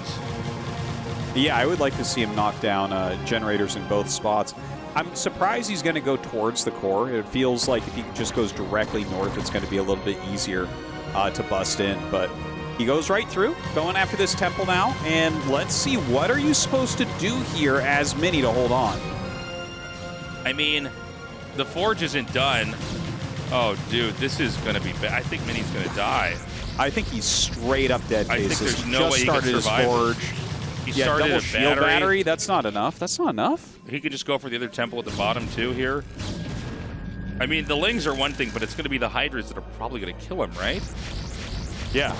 Yeah, I would like to see him knock down generators in both spots. I'm surprised he's going to go towards the core. It feels like if he just goes directly north, it's going to be a little bit easier to bust in. But he goes right through, going after this temple now. And let's see, what are you supposed to do here as Mini to hold on? I mean, the Forge isn't done. Oh, dude, this is going to be bad. I think Mini's going to die. I think he's straight up dead. I think there's no way he can survive. Forge. He started double a shield battery. That's not enough. That's not enough. He could just go for the other temple at the bottom, too, here. I mean, the Lings are one thing, but it's going to be the Hydras that are probably going to kill him, right? Yeah.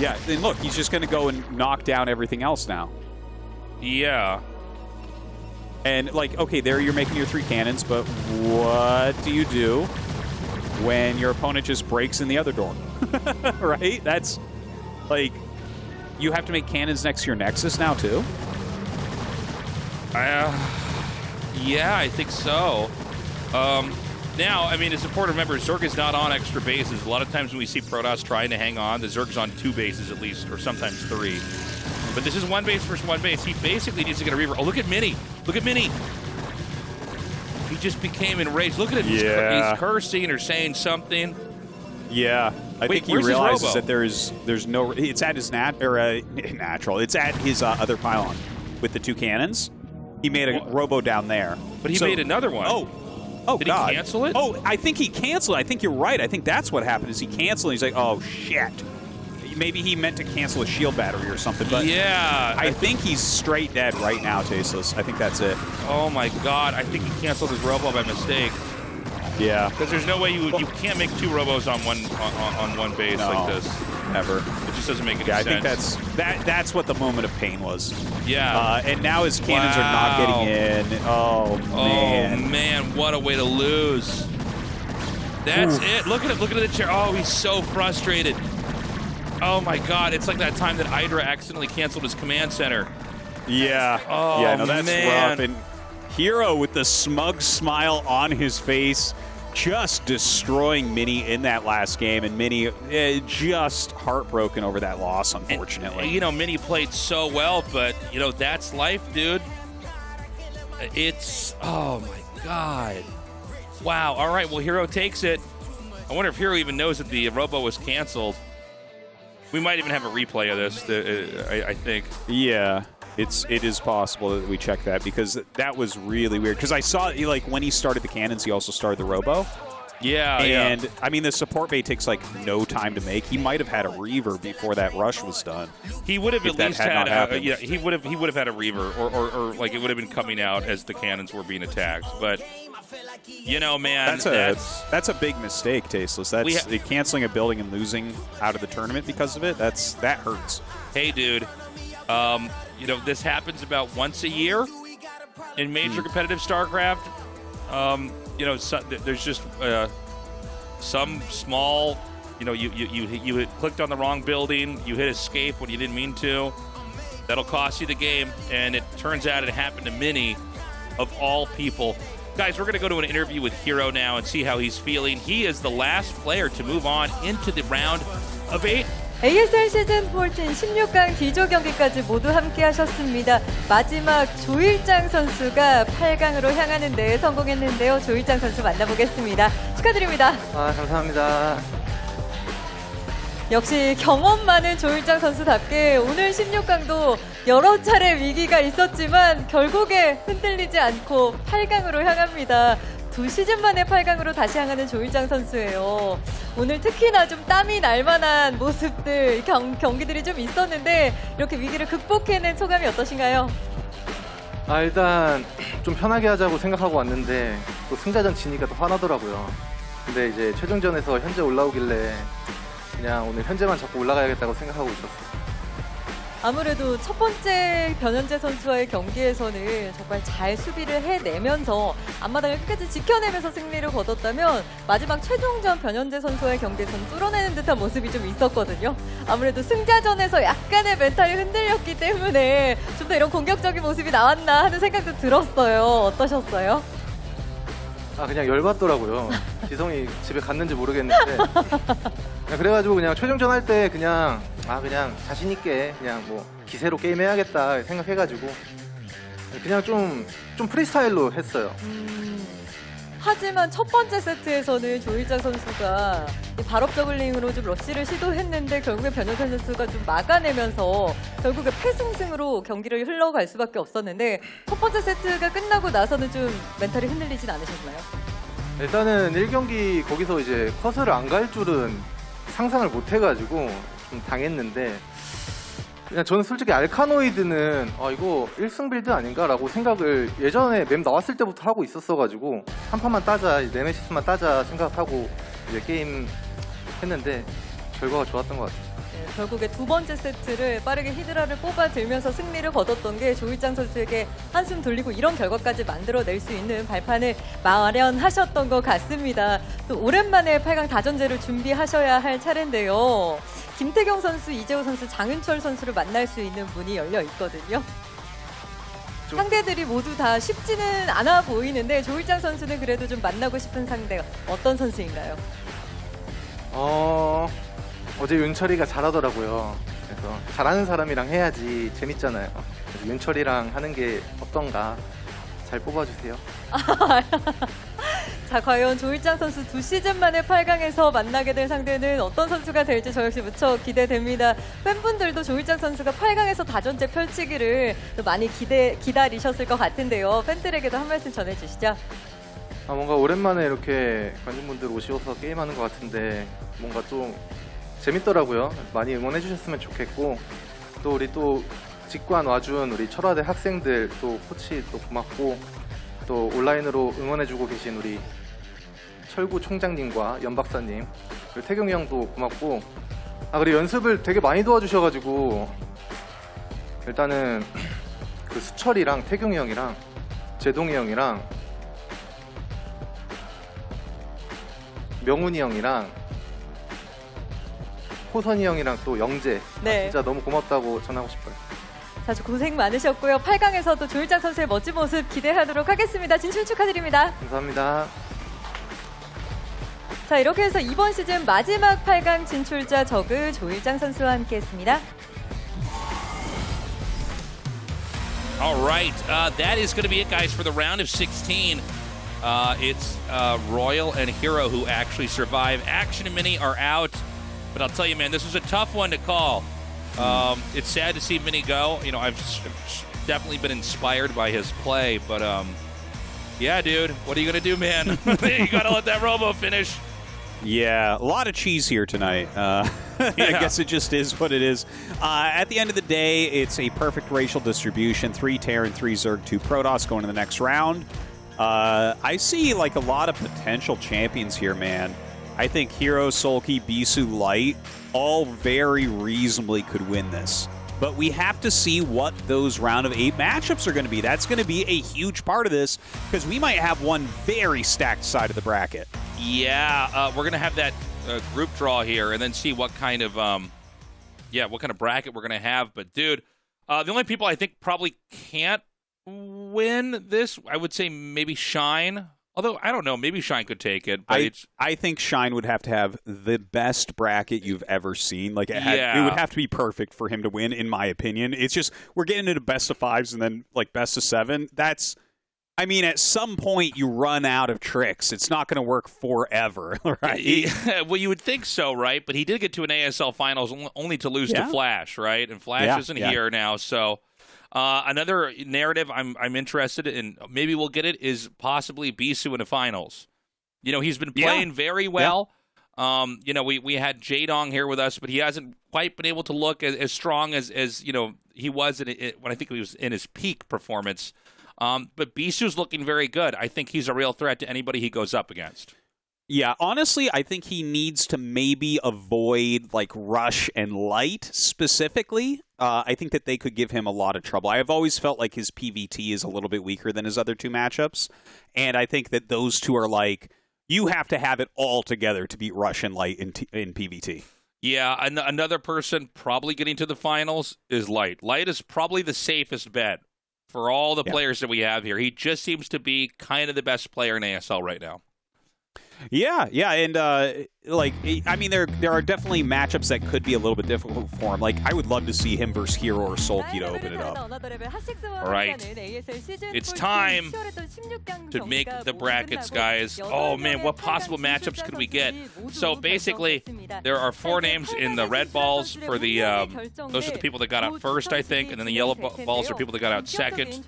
Yeah, and look, he's just going to go and knock down everything else now. Yeah. And, like, okay, there you're making your 3 cannons, but what do you do when your opponent just breaks in the other door? Right? That's, like, you have to make cannons next to your Nexus now, too? Yeah, I think so. Now, I mean, it's important to remember, Zerg is not on extra bases. A lot of times when we see Protoss trying to hang on, the Zerg's on 2 bases at least, or sometimes 3. But this is 1 base versus 1 base. He basically needs to get a Reaver. Oh, look at Mini. Look at Mini. He just became enraged. Look at him. He's cursing or saying something. Yeah. I think he realizes that there's no... It's at his natural. It's at his other pylon with the 2 cannons. He made a robo down there. But he made another one. Oh, Did God. he cancel it? Oh, I think he canceled. I think you're right. I think that's what happened is he canceled. He's like, oh, shit. Maybe he meant to cancel a shield battery or something. But yeah. I think he's straight dead right now, Tastosis. I think that's it. Oh, my God. I think he canceled his robo by mistake. Yeah. Because there's no way you can't make 2 robos on one base like this. Never. It just doesn't make any I sense. think that's what the moment of pain was. Yeah. And now his cannons are not getting in. Oh man. Oh man, what a way to lose. That's it. Look at it. Look at the chair. Oh, he's so frustrated. Oh my God. It's like that time that Hydra accidentally canceled his command center. Yeah. Oh, yeah, no, that's man. rough. And Hero with the smug smile on his face, just destroying Mini in that last game, and Mini just heartbroken over that loss, unfortunately. And, you know, Mini played so well, but, you know, that's life, dude. It's, oh my God. Wow. All right, well, Hero takes it. I wonder if Hero even knows that the robo was canceled. We might even have a replay of this, I think. Yeah. It is possible that we check that because that was really weird. Because I saw, like, when he started the cannons, he also started the robo. Yeah, and I mean, the support bait takes like no time to make. He might have had a reaver before that rush was done. He would have at least had happened. he would have had a reaver, or like it would have been coming out as the cannons were being attacked. But you know, man, that's a big mistake, Tasteless. That's canceling a building and losing out of the tournament because of it. That hurts. Hey, dude. You know, this happens about once a year in major competitive StarCraft. You know, there's just some small, you know, you had clicked on the wrong building, you hit escape when you didn't mean to. That'll cost you the game, and it turns out it happened to Mini, of all people. Guys, we're going to go to an interview with Hero now and see how he's feeling. He is the last player to move on into the round of 8. ASL 시즌 14 16강 D조 경기까지 모두 함께 하셨습니다. 마지막 조일장 선수가 8강으로 향하는 데 성공했는데요. 조일장 선수 만나보겠습니다. 축하드립니다. 감사합니다. 역시 경험 많은 조일장 선수답게 오늘 16강도 여러 차례 위기가 있었지만 결국에 흔들리지 않고 8강으로 향합니다. 2시즌 만에 8강으로 다시 향하는 조일장 선수예요. 오늘 특히나 좀 땀이 날 만한 모습들, 경기들이 좀 있었는데 이렇게 위기를 극복해낸 소감이 어떠신가요? 일단 좀 편하게 하자고 생각하고 왔는데 또 승자전 지니까 또 화나더라고요. 근데 이제 최종전에서 현재 올라오길래 그냥 오늘 현재만 잡고 올라가야겠다고 생각하고 있었어요. 아무래도 첫 번째 변현재 선수와의 경기에서는 정말 잘 수비를 해내면서 앞마당을 끝까지 지켜내면서 승리를 거뒀다면 마지막 최종전 변현재 선수와의 경기에서는 뚫어내는 듯한 모습이 좀 있었거든요. 아무래도 승자전에서 약간의 멘탈이 흔들렸기 때문에 좀 더 이런 공격적인 모습이 나왔나 하는 생각도 들었어요. 어떠셨어요? 그냥 열받더라고요. 지성이 집에 갔는지 모르겠는데 그래가지고 그냥 최종전 할 때 그냥 자신 있게 그냥 뭐 기세로 게임 해야겠다 생각해가지고 그냥 좀 프리스타일로 했어요. 하지만 첫 번째 세트에서는 조일장 선수가 발업 저글링으로 좀 러시를 시도했는데 결국에 변현재 선수가 좀 막아내면서 결국에 패승승으로 경기를 흘러갈 수밖에 없었는데 첫 번째 세트가 끝나고 나서는 좀 멘탈이 흔들리진 않으셨나요? 일단은 1경기 거기서 이제 컷을 안 갈 줄은 상상을 못 해가지고 좀 당했는데 그냥 저는 솔직히 알카노이드는 이거 1승 빌드 아닌가라고 생각을 예전에 맵 나왔을 때부터 하고 있었어가지고 한 판만 따자, 네메시스만 따자 생각하고 이제 게임 했는데 결과가 좋았던 것 같아요. 네, 결국에 두 번째 세트를 빠르게 히드라를 뽑아들면서 승리를 거뒀던 게 조일장 선수에게 한숨 돌리고 이런 결과까지 만들어낼 수 있는 발판을 마련하셨던 것 같습니다. 또 오랜만에 8강 다전제를 준비하셔야 할 차례인데요. 김태경 선수, 이재호 선수, 장윤철 선수를 만날 수 있는 문이 열려 있거든요. 상대들이 모두 다 쉽지는 않아 보이는데 조일장 선수는 그래도 좀 만나고 싶은 상대가 어떤 선수인가요? 어제 윤철이가 잘하더라고요. 그래서 잘하는 사람이랑 해야지 재밌잖아요. 그래서 윤철이랑 하는 게 어떤가 잘 뽑아주세요. 자, 과연 조일장 선수 2시즌 만에 8강에서 만나게 될 상대는 어떤 선수가 될지 저 역시 무척 기대됩니다. 팬분들도 조일장 선수가 8강에서 다전제 펼치기를 또 많이 기다리셨을 것 같은데요. 팬들에게도 한 말씀 전해주시죠. 뭔가 오랜만에 이렇게 관중분들 오셔서 게임하는 것 같은데 뭔가 좀 재밌더라고요. 많이 응원해 주셨으면 좋겠고, 또 우리 또 직관 와준 우리 철화대 학생들, 또 코치 또 고맙고, 또 온라인으로 응원해주고 계신 우리 철구 총장님과 연 박사님, 그리고 태경이 형도 고맙고, 그리고 연습을 되게 많이 도와주셔가지고 일단은 그 수철이랑 태경이 형이랑 제동이 형이랑 명훈이 형이랑 호선이 형이랑 또 영재, 네. 진짜 너무 고맙다고 전하고 싶어요. 자, 고생 많으셨고요. 8강에서도 조일장 선수의 멋진 모습 기대하도록 하겠습니다. 진출 축하드립니다. 감사합니다. 자, 이렇게 해서 이번 시즌 마지막 8강 진출자 저그 조일장 선수와 함께했습니다. All right, that is going to be it, guys, for the round of 16. It's Royal and Hero who actually survive. Action and Mini are out, but I'll tell you, man, this was a tough one to call. It's sad to see Mini go. You know, I've definitely been inspired by his play, but yeah, dude, what are you gonna do, man? You gotta let that Robo finish. Yeah, a lot of cheese here tonight. I guess it just is what it is. At the end of the day, it's a perfect racial distribution. 3 Terran, 3 Zerg, 2 Protoss going to the next round. I see like a lot of potential champions here, man. I think Hero, Sulky, Bisu, Light all very reasonably could win this. But we have to see what those round of 8 matchups are going to be. That's going to be a huge part of this because we might have one very stacked side of the bracket. Yeah, we're gonna have that group draw here, and then see what kind of what kind of bracket we're gonna have. But dude, the only people I think probably can't win this, I would say maybe Shine. Although I don't know, maybe Shine could take it. But I think Shine would have to have the best bracket you've ever seen. Like it would have to be perfect for him to win, in my opinion. It's just we're getting into best of 5s and then like best of 7. That's, I mean, at some point you run out of tricks. It's not going to work forever, right? Well, you would think so, right? But he did get to an ASL finals only to lose to Flash, right? And Flash isn't here now, so. Another narrative I'm interested in, maybe we'll get it, is possibly Bisu in the finals. You know, he's been playing very well. You know, we had Jadong here with us, but he hasn't quite been able to look as strong as you know, he was when I think he was in his peak performance. But Bisu's looking very good. I think he's a real threat to anybody he goes up against. Yeah, honestly, I think he needs to maybe avoid like Rush and Light specifically. I think that they could give him a lot of trouble. I have always felt like his PVT is a little bit weaker than his other 2 matchups, and I think that those 2 are like, you have to have it all together to beat Rush and Light in PVT. Yeah, another person probably getting to the finals is Light. Light is probably the safest bet for all the players that we have here. He just seems to be kind of the best player in ASL right now. Yeah, and like, I mean, there are definitely matchups that could be a little bit difficult for him. Like, I would love to see him versus Hero or Sulky to open it up. All right, it's time to make the brackets, guys. Oh man, what possible matchups could we get? So basically, there are 4 names in the red balls for the those are the people that got out first, I think, and then the yellow balls are people that got out second.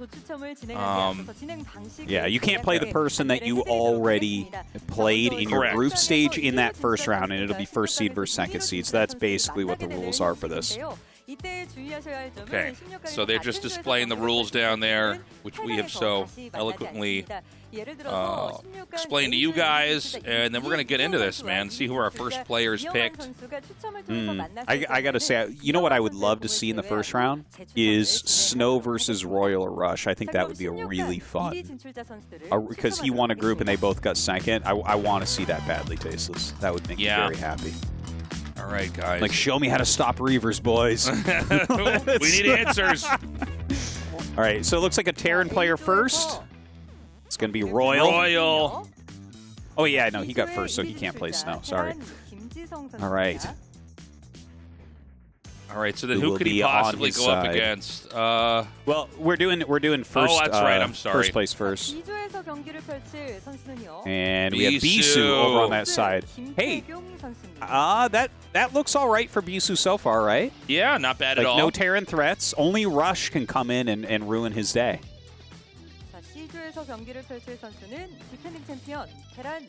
Yeah, you can't play the person that you already played in your group stage in that first round, and it'll be first seed versus second seed. So that's basically what the rules are for this. Okay, so they're just displaying the rules down there, which we have so eloquently explained to you guys, and then we're going to get into this, man, see who our first players picked. I got to say, you know what I would love to see in the first round is Snow versus Royal or Rush. I think that would be a really fun, because he won a group and they both got second. I want to see that badly, Tasteless. That would make me very happy. All right, guys. Like, show me how to stop Reavers, boys. We need answers. All right, so it looks like a Terran player first. It's going to be Royal. Oh, yeah, no, he got first, so he can't play Snow. Sorry. All right. All right, so then who could he possibly go up against? Well, we're doing first. Oh, that's right. I'm sorry. First place first. 2조에서 경기를 펼칠 선수는요. And we have Bisu over on that side. Hey, that looks all right for Bisu so far, right? Yeah, not bad at all. No Terran threats. Only Rush can come in and ruin his day. 자, C조에서 경기를 펼칠 선수는 디펜딩 챔피언 테란.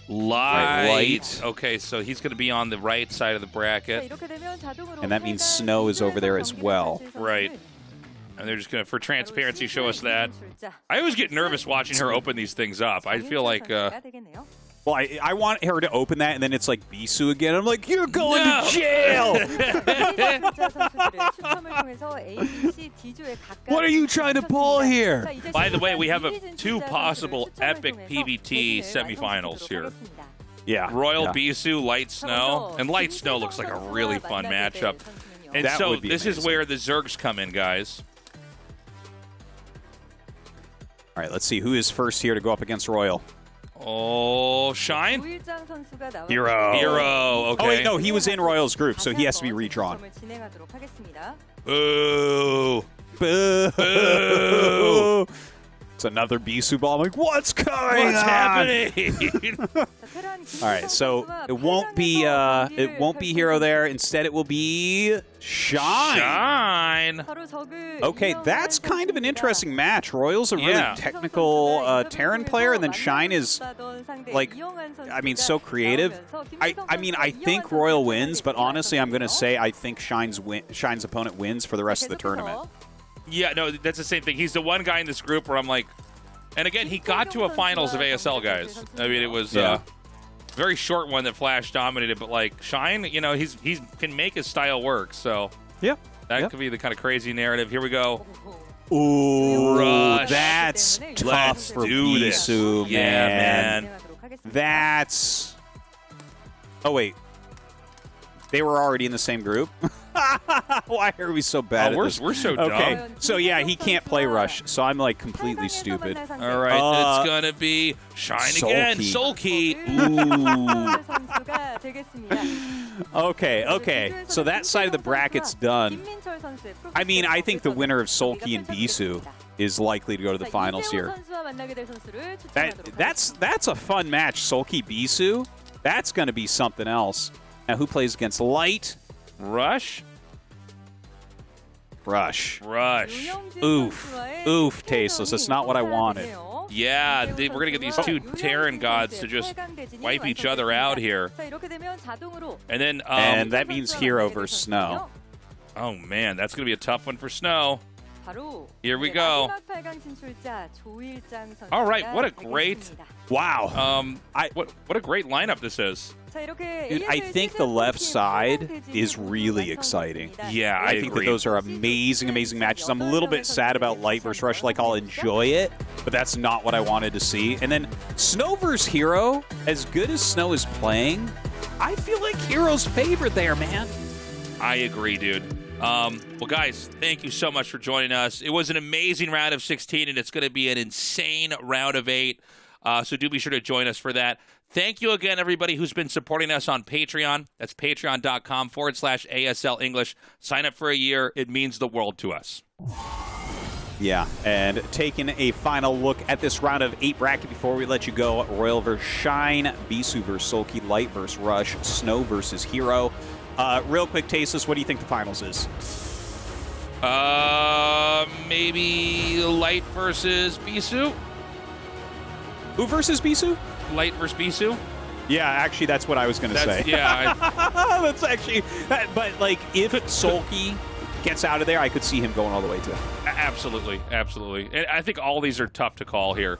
Light. Okay, so he's going to be on the right side of the bracket. And that means Snow is over there as well. Right. And they're just going to, for transparency, show us that. I always get nervous watching her open these things up. I feel like... Well, I want her to open that, and then it's like Bisu again. I'm like, you're going to jail! What are you trying to pull here? By the way, we have two possible epic PBT semifinals here. Yeah. Royal Bisu, Light Snow. And Light Snow looks like a really fun matchup. And That so would be this is amazing. where the Zergs come in, guys. All right, let's see who is first here to go up against Royal. Oh, Shine? Hero. Hero, okay. Oh, wait, no, he was in Royal's group, so he has to be redrawn. Boo. Boo. Boo. It's another Bisu ball. I'm like, what's going on? happening? All right, so it won't be Hero there. Instead, it will be Shine. Shine. Okay, that's kind of an interesting match. Royal's a really technical Terran player, and then Shine is like, I mean, so creative. I mean, I think Royal wins, but honestly, I'm going to say I think Shine's opponent wins for the rest of the tournament. Yeah, no, that's the same thing. He's the one guy in this group where I'm like, and again, he got to a finals of ASL, guys. I mean, it was very short one that Flash dominated, but like Shine, you know, he can make his style work. So yeah, that could be the kind of crazy narrative. Here we go. Ooh, Rush. that's tough Let's for do this. Bisu, Yeah, man. That's. Oh wait, they were already in the same group. Why are we so bad? Oh, at this? we're so dumb. Okay, so yeah, he can't play Rush, so I'm like completely stupid. All right, it's gonna be Shine again. Soul Key. Ooh. Okay. So that side of the bracket's done. I mean, I think the winner of Solki and Bisu is likely to go to the finals here. That's a fun match, Solki Bisu. That's going to be something else. Now, who plays against Light? Rush. Oof, Tasteless. That's not what I wanted. Yeah, we're going to get these two Terran gods to just wipe each other out here. And then... and that means Hero versus Snow. Oh, man, that's going to be a tough one for Snow. Here we go. All right, what a great... Wow. What a great lineup this is. Dude, I think the left side is really exciting. Yeah, I think that those are amazing matches. I'm a little bit sad about Light versus Rush. Like, I'll enjoy it, but that's not what I wanted to see. And then Snow versus Hero, as good as Snow is playing, I feel like Hero's favorite there, man. I agree, dude. Well, guys, thank you so much for joining us. It was an amazing round of 16, and it's going to be an insane round of 8. So do be sure to join us for that. Thank you again, everybody who's been supporting us on Patreon. That's patreon.com/ASL English. Sign up for a year. It means the world to us. Yeah, and taking a final look at this round of 8 bracket before we let you go. Royal versus Shine, Bisu versus Solki, Light versus Rush, Snow versus Hero. Real quick, Tasteless, what do you think the finals is? Maybe Light versus Bisu. Who versus Bisu? Light versus Bisu. Yeah, actually, that's what I was going to say. Yeah. That's actually... But, like, if Solki gets out of there, I could see him going all the way to... Absolutely. And I think all these are tough to call here.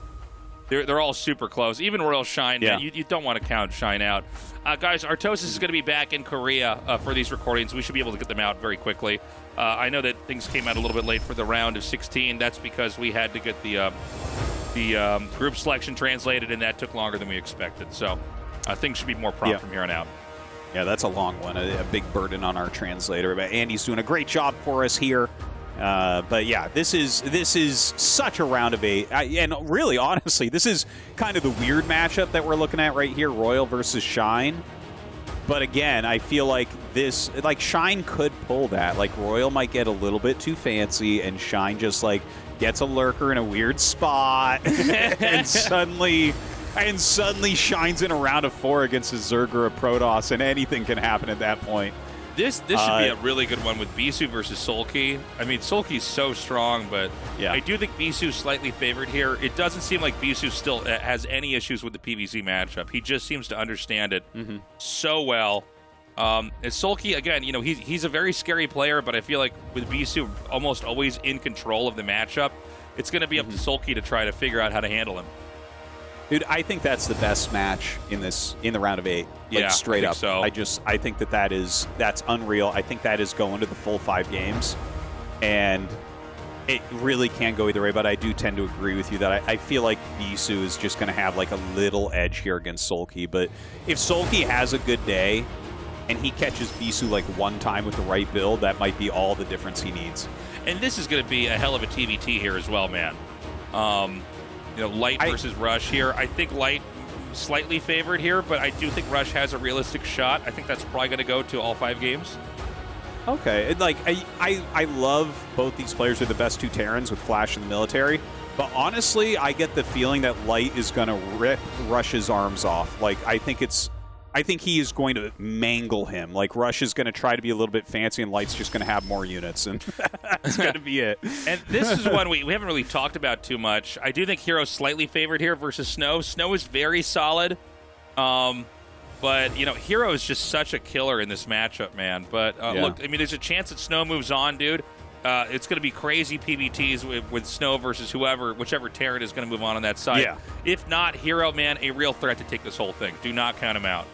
They're all super close. Even Royal Shine, yeah. You don't want to count Shine out. Guys, Tastosis is going to be back in Korea for these recordings. We should be able to get them out very quickly. I know that things came out a little bit late for the round of 16. That's because we had to get the group selection translated, and that took longer than we expected. So things should be more prompt from here on out. Yeah, that's a long one, a big burden on our translator. But Andy's doing a great job for us here. But yeah, this is such a round of 8. And really, honestly, this is kind of the weird matchup that we're looking at right here, Royal versus Shine. But again, I feel like this, like Shine could pull that. Like Royal might get a little bit too fancy, and Shine just like gets a lurker in a weird spot, and suddenly shines in a round of 4 against a Zerg or a Protoss, and anything can happen at that point. This should be a really good one with Bisu versus Sulky. I mean, Sulky's so strong, but yeah. I do think Bisu's slightly favored here. It doesn't seem like Bisu still has any issues with the PvZ matchup. He just seems to understand it so well. And Sulky, again, you know, he's a very scary player, but I feel like with Bisu almost always in control of the matchup, it's going to be up to Sulky to try to figure out how to handle him. Dude, I think that's the best match in the round of 8. Like, yeah, straight I think up. So. I think that's unreal. I think that is going to the full 5 games, and it really can go either way. But I do tend to agree with you that I feel like Bisu is just going to have like a little edge here against Sulky. But if Sulky has a good day and he catches Bisu like one time with the right build, that might be all the difference he needs. And this is going to be a hell of a TVT here as well, man. You know, Light versus Rush here. I think Light slightly favored here, but I do think Rush has a realistic shot. I think that's probably going to go to all 5 games. Okay, and like I love both these players are the best 2 Terrans with Flash in the military, but honestly, I get the feeling that Light is going to rip Rush's arms off. Like I think he is going to mangle him. Like Rush is going to try to be a little bit fancy, and Light's just going to have more units, and that's going to be it. And this is one we haven't really talked about too much. I do think Hero's slightly favored here versus Snow. Snow is very solid, but you know, Hero is just such a killer in this matchup, man. But look, I mean, there's a chance that Snow moves on, dude. It's going to be crazy PvTs with Snow versus whichever Terran is going to move on that side. Yeah. If not, Hero, man, a real threat to take this whole thing. Do not count him out.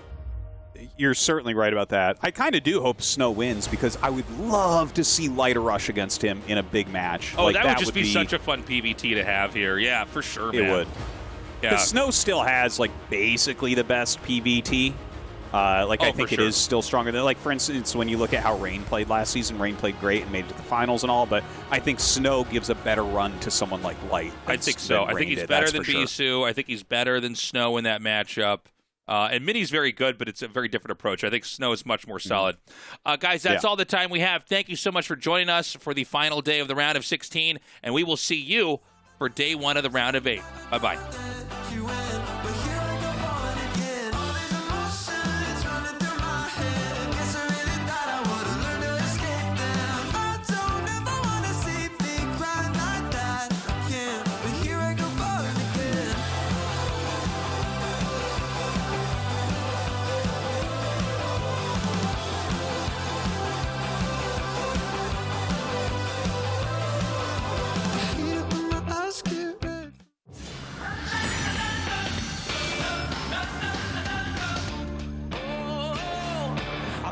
You're certainly right about that. I kind of do hope Snow wins, because I would love to see Light or Rush against him in a big match. Oh, like, that would just be such a fun PvT to have here. Yeah, for sure, man. It would. Yeah. Because Snow still has, like, basically the best PvT. I think it is still stronger than, like, for instance, when you look at how Rain played last season, Rain played great and made it to the finals and all, but I think Snow gives a better run to someone like Light. I think so. I think he's better than Bisu. I think he's better than Snow in that matchup. And Mini's very good, but it's a very different approach. I think Snow is much more solid. Guys, that's all the time we have. Thank you so much for joining us for the final day of the round of 16, and we will see you for day 1 of the round of 8. Bye-bye.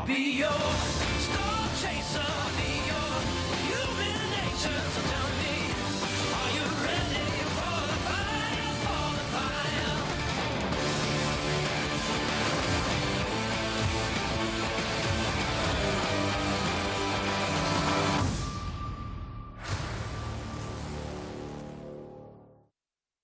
Be yours.